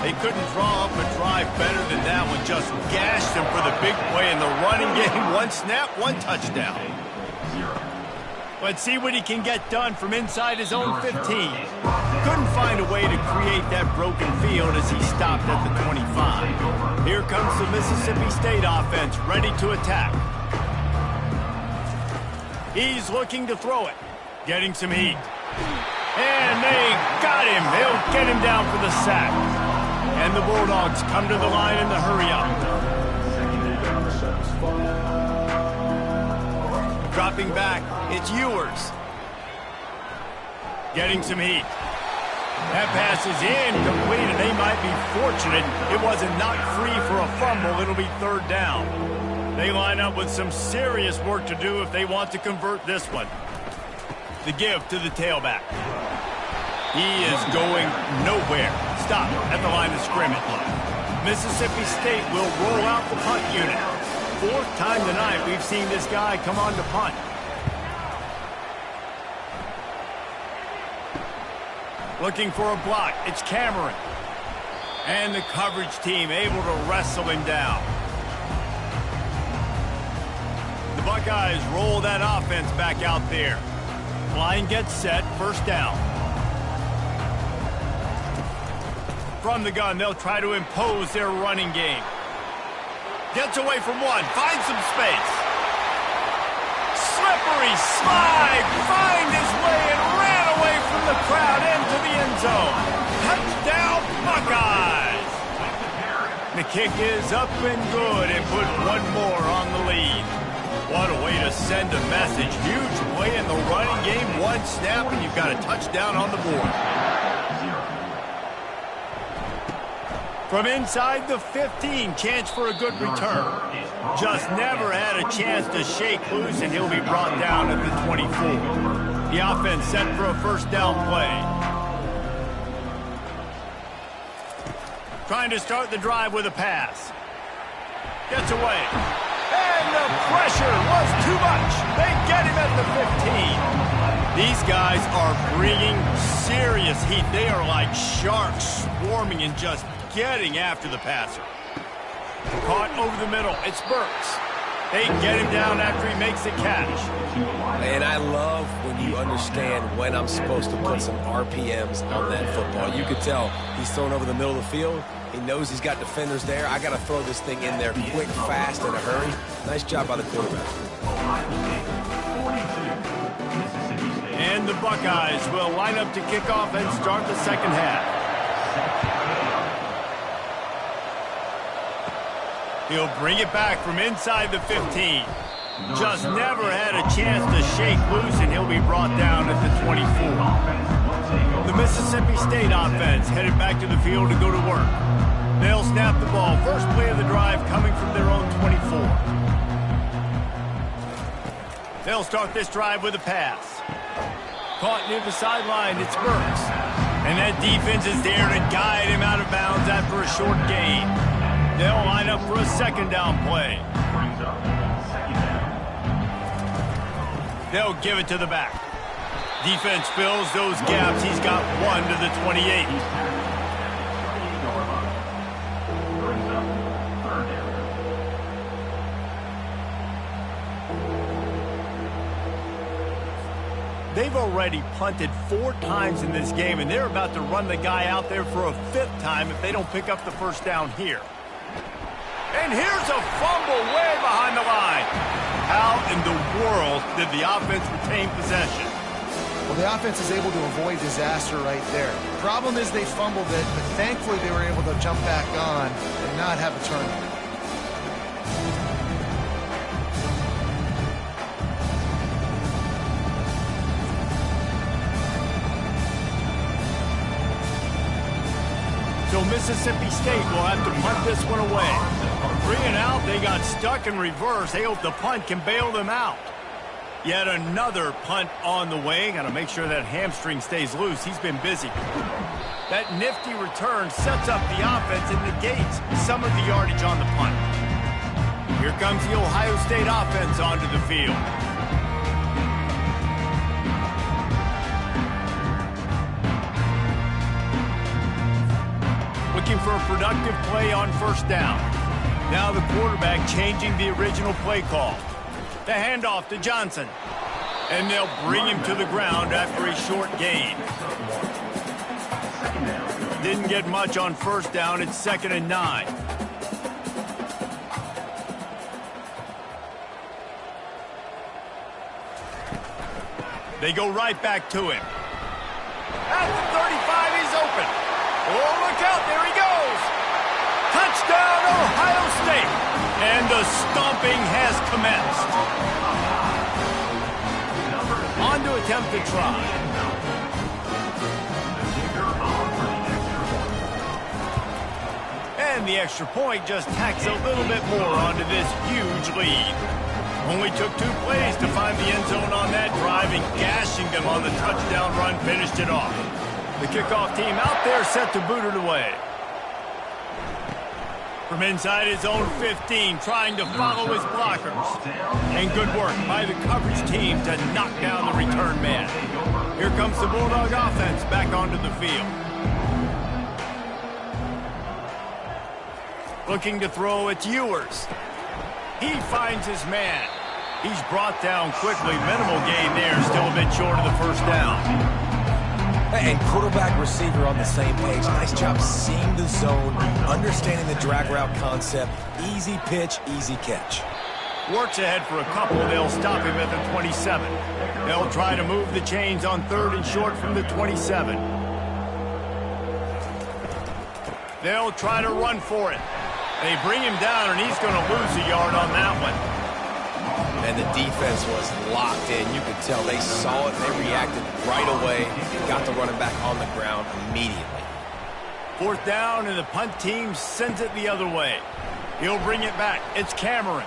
They couldn't draw up a drive better than that one. Just gashed him for the big play in the running game. One snap, one touchdown. Let's see what he can get done from inside his own 15. Couldn't find a way to create that broken field as he stopped at the 25. Here comes the Mississippi State offense, ready to attack. He's looking to throw it. Getting some heat. And they got him. They'll get him down for the sack. And the Bulldogs come to the line in the hurry-up. Dropping back, it's Ewers. Getting some heat. That pass is incomplete, and they might be fortunate it wasn't knocked free for a fumble. It'll be 3rd down. They line up with some serious work to do if they want to convert this one. The give to the tailback. He is going nowhere. Stop at the line of scrimmage. Mississippi State will roll out the punt unit. 4th time tonight we've seen this guy come on to punt. Looking for a block. It's Cameron. And the coverage team able to wrestle him down. The Buckeyes roll that offense back out there. Line gets set. 1st down. From the gun, they'll try to impose their running game. Gets away from one. Finds some space. Slippery slide. Find his way and ran away from the crowd into the end zone. Touchdown, Buckeyes. The kick is up and good and put one more on the lead. What a way to send a message. Huge play in the running game. One snap and you've got a touchdown on the board. From inside the 15, chance for a good return. Just never had a chance to shake loose, and he'll be brought down at the 24. The offense set for a 1st down play. Trying to start the drive with a pass. Gets away. And the pressure was too much. They get him at the 15. These guys are bringing serious heat. They are like sharks swarming and just getting after the passer. Caught over the middle. It's Burks. They get him down after he makes the catch. And I love when you understand when I'm supposed to put some RPMs on that football. You could tell he's thrown over the middle of the field. He knows he's got defenders there. I got to throw this thing in there quick, fast, in a hurry. Nice job by the quarterback. And the Buckeyes will line up to kick off and start the 2nd half. He'll bring it back from inside the 15. Just never had a chance to shake loose, and he'll be brought down at the 24. The Mississippi State offense headed back to the field to go to work. They'll snap the ball. First play of the drive coming from their own 24. They'll start this drive with a pass. Caught near the sideline, it's Burks. And that defense is there to guide him out of bounds after a short gain. They'll line up for a second down play. They'll give it to the back. Defense fills those gaps. He's got one to the 28. They've already punted 4 times in this game, and they're about to run the guy out there for a 5th time if they don't pick up the first down here. And here's a fumble way behind the line. How in the world did the offense retain possession? Well, the offense is able to avoid disaster right there. Problem is they fumbled it, but thankfully they were able to jump back on and not have a turnover. So Mississippi State will have to punt this one away. 3 and out, they got stuck in reverse. They hope the punt can bail them out. Yet another punt on the way. Got to make sure that hamstring stays loose. He's been busy. That nifty return sets up the offense and negates some of the yardage on the punt. Here comes the Ohio State offense onto the field. Looking for a productive play on first down. Now the quarterback changing the original play call. The handoff to Johnson. And they'll bring him to the ground after a short gain. Didn't get much on first down. It's 2nd and 9. They go right back to him. At the 35, he's open. Oh, look out, there he goes. Touchdown, Ohio State. And the stomping has commenced. On to attempt the try. And the extra point just tacks a little bit more onto this huge lead. Only took 2 plays to find the end zone on that drive, and gashing them on the touchdown run finished it off. The kickoff team out there set to boot it away. From inside his own 15, trying to follow his blockers. And good work by the coverage team to knock down the return man. Here comes the Bulldog offense back onto the field. Looking to throw, it's Ewers. He finds his man. He's brought down quickly. Minimal gain there, still a bit short of the first down. And quarterback receiver on the same page. Nice job seeing the zone, understanding the drag route concept. Easy pitch, easy catch. Works ahead for a couple. They'll stop him at the 27. They'll try to move the chains on 3rd and short from the 27. They'll try to run for it. They bring him down, and he's going to lose a yard on that one. And the defense was locked in. You could tell they saw it. They reacted right away. Got the running back on the ground immediately. 4th down, and the punt team sends it the other way. He'll bring it back. It's Cameron.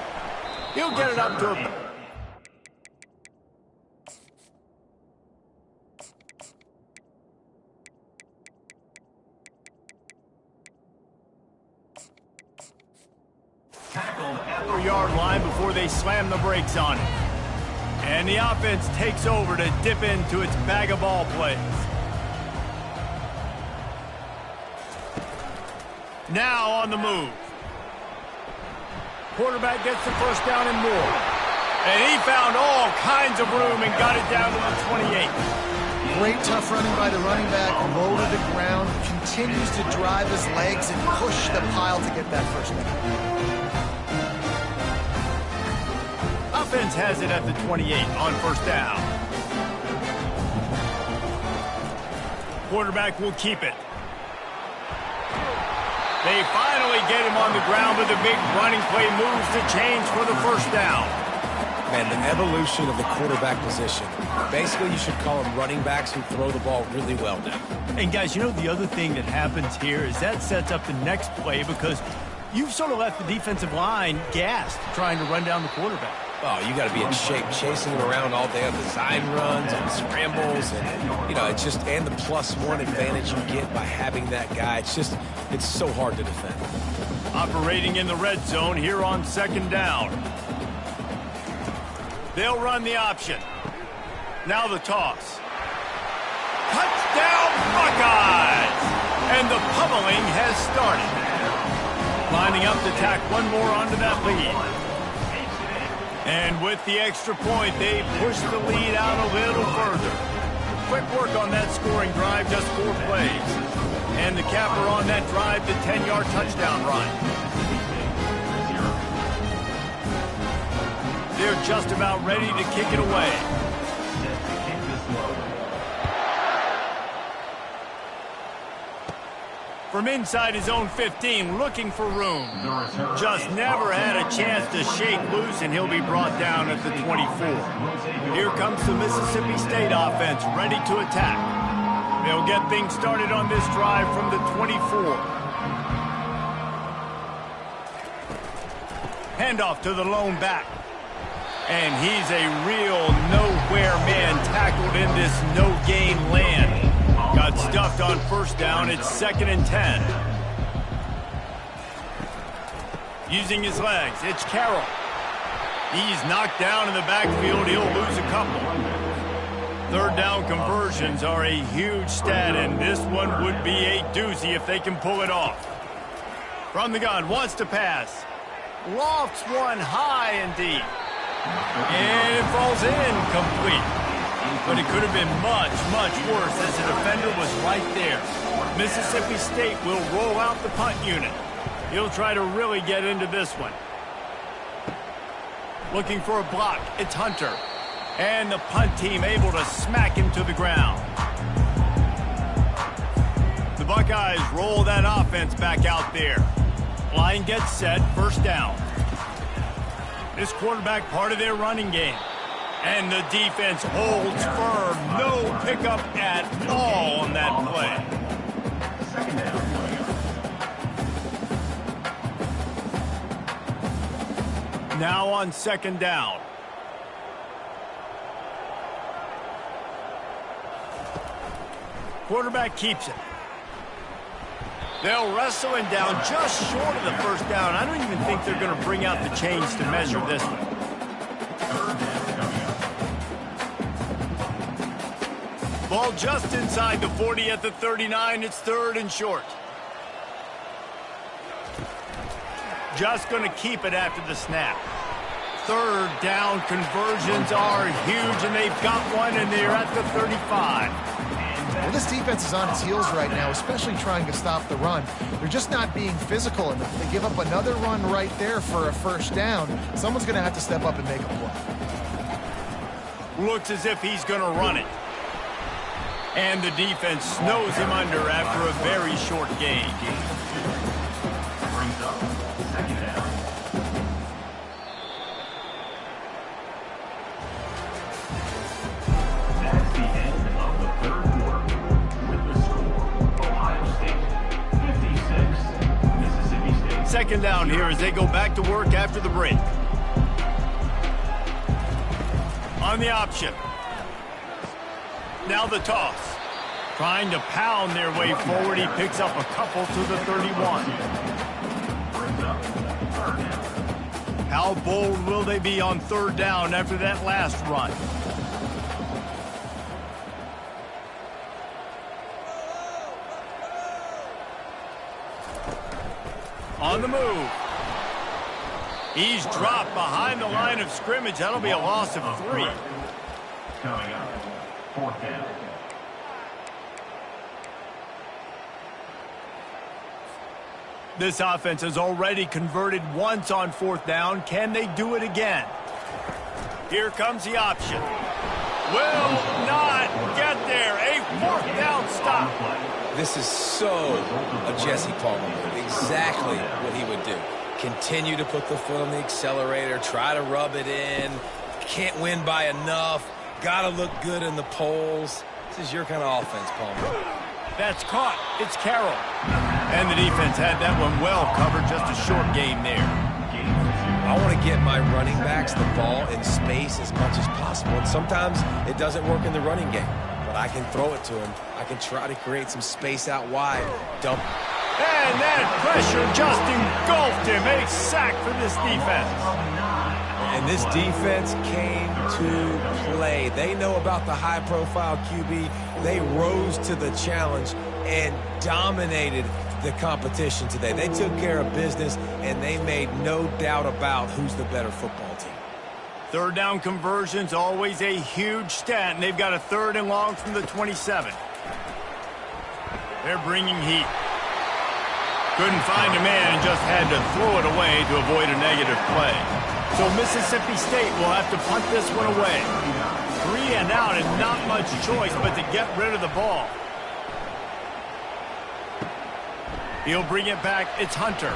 He'll get it up to him. Yard line before they slam the brakes on it. And the offense takes over to dip into its bag of ball plays. Now on the move. Quarterback gets the first down and more. And he found all kinds of room and got it down to the 28. Great tough running by the running back, low to the ground, continues to drive his legs and push the pile to get that first down. Offense has it at the 28 on first down. Quarterback will keep it. They finally get him on the ground, but the big running play moves the chains for the first down. Man, the evolution of the quarterback position. Basically, you should call them running backs who throw the ball really well now. And guys, you know the other thing that happens here is that sets up the next play because you've sort of left the defensive line gassed trying to run down the quarterback. Oh, you got to be in shape, chasing him around all day on design runs, on scrambles, and, you know, it's just, and the +1 advantage you get by having that guy. It's so hard to defend. Operating in the red zone here on 2nd down. They'll run the option. Now the toss. Touchdown Buckeyes! And the pummeling has started. Lining up to tack one more onto that lead. And with the extra point, they push the lead out a little further. Quick work on that scoring drive, just 4 plays. And the capper on that drive, the 10-yard touchdown run. They're just about ready to kick it away. From inside his own 15, looking for room. Just never had a chance to shake loose, and he'll be brought down at the 24. Here comes the Mississippi State offense, ready to attack. They'll get things started on this drive from the 24. Handoff to the lone back. And he's a real nowhere man tackled in this no-gain land. Got stuffed on 1st down. It's 2nd and 10. Using his legs, it's Carroll. He's knocked down in the backfield. He'll lose a couple. 3rd down conversions are a huge stat, and this one would be a doozy if they can pull it off. From the gun, wants to pass. Lofts one high and deep. And it falls incomplete. But it could have been much, much worse as the defender was right there. Mississippi State will roll out the punt unit. He'll try to really get into this one. Looking for a block. It's Hunter. And the punt team able to smack him to the ground. The Buckeyes roll that offense back out there. Line gets set. 1st down. This quarterback part of their running game. And the defense holds firm. No pickup at all on that play. Now on 2nd down. Quarterback keeps it. They'll wrestle him down just short of the 1st down. I don't even think they're going to bring out the chains to measure this one. Ball just inside the 40 at the 39. It's 3rd and short. Just going to keep it after the snap. 3rd down conversions are huge, and they've got one, and they're at the 35. Well, this defense is on its heels right now, especially trying to stop the run. They're just not being physical enough. They give up another run right there for a 1st down. Someone's going to have to step up and make a play. Looks as if he's going to run it. And the defense snows him under after a very short gain. Brings up 2nd down. That's the end of the 3rd quarter. With the score, Ohio State 56, Mississippi State. 2nd down here as they go back to work after the break. On the option. Now the toss. Trying to pound their way forward. He picks up a couple to the 31. How bold will they be on 3rd down after that last run? On the move. He's dropped behind the line of scrimmage. That'll be a loss of 3. Coming up, 4th down. This offense has already converted once on 4th down. Can they do it again? Here comes the option. Will not get there. A 4th down stop. This is so a Jesse Palmer move. Exactly what he would do. Continue to put the foot on the accelerator, try to rub it in, can't win by enough. Got to look good in the polls. This is your kind of offense, Palmer. That's caught. It's Carroll. And the defense had that one well covered. Just a short game there. I want to get my running backs the ball in space as much as possible. And sometimes it doesn't work in the running game. But I can throw it to him. I can try to create some space out wide. Dump. And that pressure just engulfed him. A sack for this defense. And this defense came to play. They know about the high-profile QB. They rose to the challenge and dominated the competition today. They took care of business, and they made no doubt about who's the better football team. Third down conversion's always a huge stat, and they've got a 3rd and long from the 27. They're bringing heat. Couldn't find a man and just had to throw it away to avoid a negative play. So Mississippi State will have to punt this one away. 3 and out and not much choice but to get rid of the ball. He'll bring it back. It's Hunter.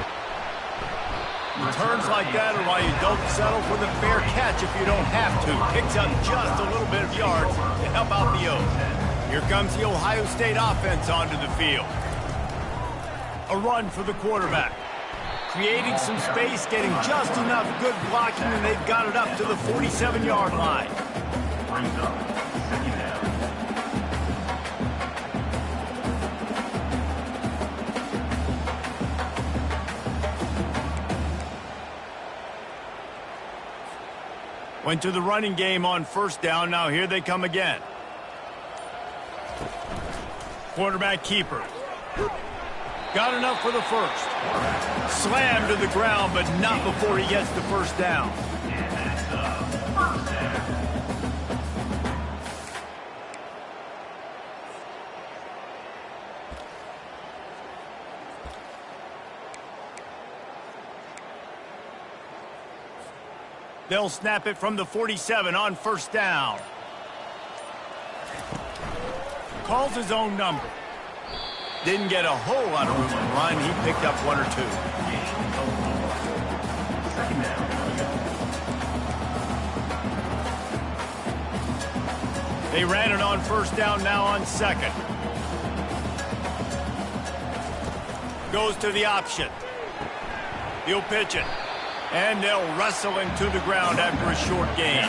Returns like that are why you don't settle for the fair catch if you don't have to. Picks up just a little bit of yards to help out the O's. Here comes the Ohio State offense onto the field. A run for the quarterback. Creating some space, getting just enough good blocking, and they've got it up to the 47-yard line. Brings up 2nd down. Went to the running game on 1st down. Now here they come again. Quarterback keeper. Got enough for the 1st. Slammed to the ground, but not before he gets the 1st down. And that's the 1st down. They'll snap it from the 47 on 1st down. Calls his own number. Didn't get a whole lot of room to run. He picked up 1 or 2. 2nd down. They ran it on 1st down, now on 2nd. Goes to the option. He'll pitch it. And they'll wrestle him to the ground after a short gain.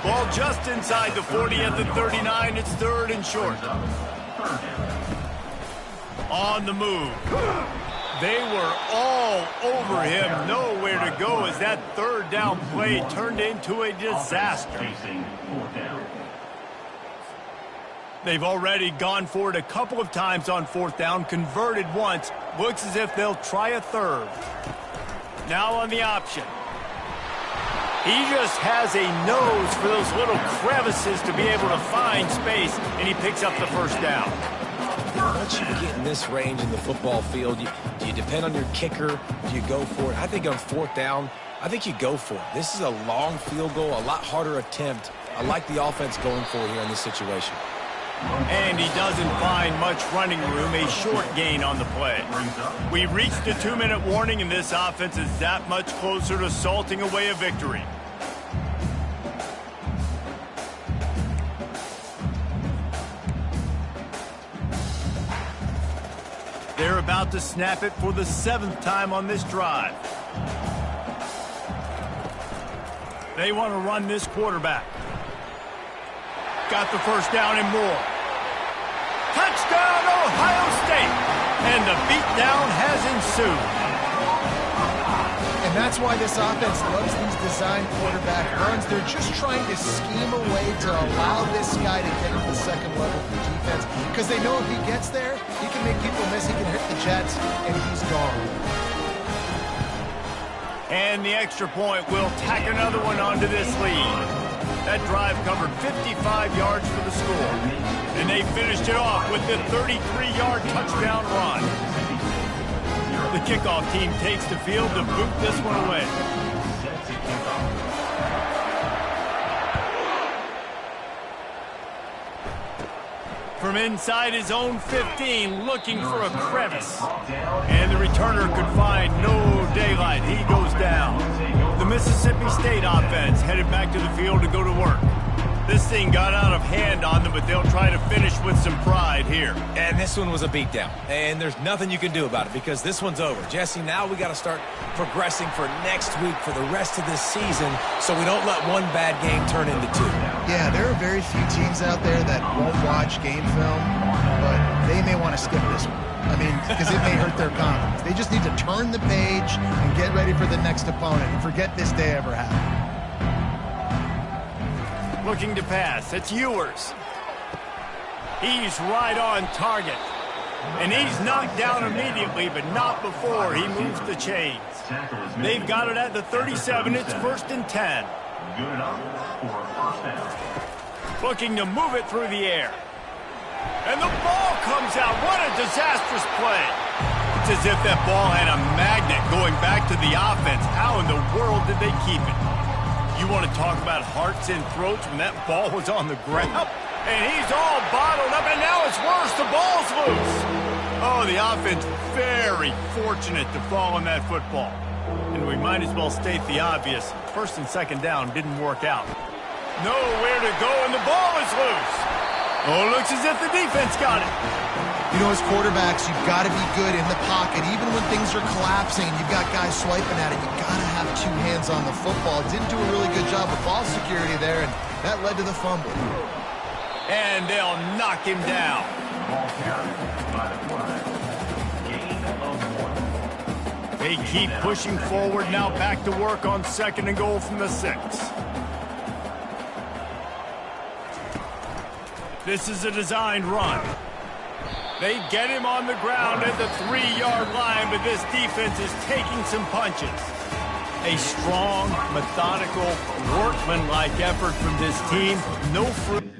Ball just inside the 40 at the 39. It's 3rd and short. On the move. They were all over him. Nowhere to go as that 3rd down play turned into a disaster. Facing 4th down. They've already gone for it a couple of times on 4th down, converted once. Looks as if they'll try a 3rd. Now on the option. He just has a nose for those little crevices to be able to find space, and he picks up the 1st down. Once you get in this range in the football field, do you depend on your kicker? Do you go for it? I think on 4th down, I think you go for it. This is a long field goal, a lot harder attempt. I like the offense going for it here in this situation. And he doesn't find much running room, a short gain on the play. We reached the 2-minute warning, and this offense is that much closer to salting away a victory. They're about to snap it for the 7th time on this drive. They want to run this quarterback. Got the 1st down and more. Touchdown, Ohio State! And the beatdown has ensued. And that's why this offense loves these design quarterback runs. They're just trying to scheme a way to allow this guy to get to the 2nd level for defense, because they know if he gets there, he can make people miss, he can hit the Jets, and he's gone. And the extra point will tack another one onto this lead. That drive covered 55 yards for the score. And they finished it off with the 33-yard touchdown run. The kickoff team takes the field to boot this one away. From inside his own 15, looking for a crevice. And the returner could find no daylight. He goes down. The Mississippi State offense headed back to the field to go to work. This thing got out of hand on them, but they'll try to finish with some pride here. And this one was a beatdown. And there's nothing you can do about it because this one's over. Jesse, now we got to start progressing for next week for the rest of this season so we don't let one bad game turn into two. Yeah, there are very few teams out there that won't watch game film, but they may want to skip this one. I mean, because it may hurt their confidence. They just need to turn the page and get ready for the next opponent and forget this day ever happened. Looking to pass. It's Ewers. He's right on target. And he's knocked down immediately, but not before he moves the chains. They've got it at the 37. It's 1st and 10. Good enough for a first down. Looking to move it through the air. And the ball comes out. What a disastrous play. It's as if that ball had a magnet going back to the offense. How in the world did they keep it? You want to talk about hearts and throats when that ball was on the ground? And he's all bottled up, and now it's worse. The ball's loose. Oh, the offense very fortunate to fall on that football. And we might as well state the obvious. 1st and 2nd down didn't work out. Nowhere to go, and the ball is loose. Oh, looks as if the defense got it. You know, as quarterbacks, you've got to be good in the pocket. Even when things are collapsing, you've got guys swiping at it. You've got to have two hands on the football. Didn't do a really good job of ball security there, and that led to the fumble. And they'll knock him down. Ball carried by the quarterback. Gain of 1. They keep pushing forward, now back to work on 2nd and goal from the 6. This is a designed run. They get him on the ground at the 3-yard line, but this defense is taking some punches. A strong, methodical, workmanlike effort from this team. No fruit.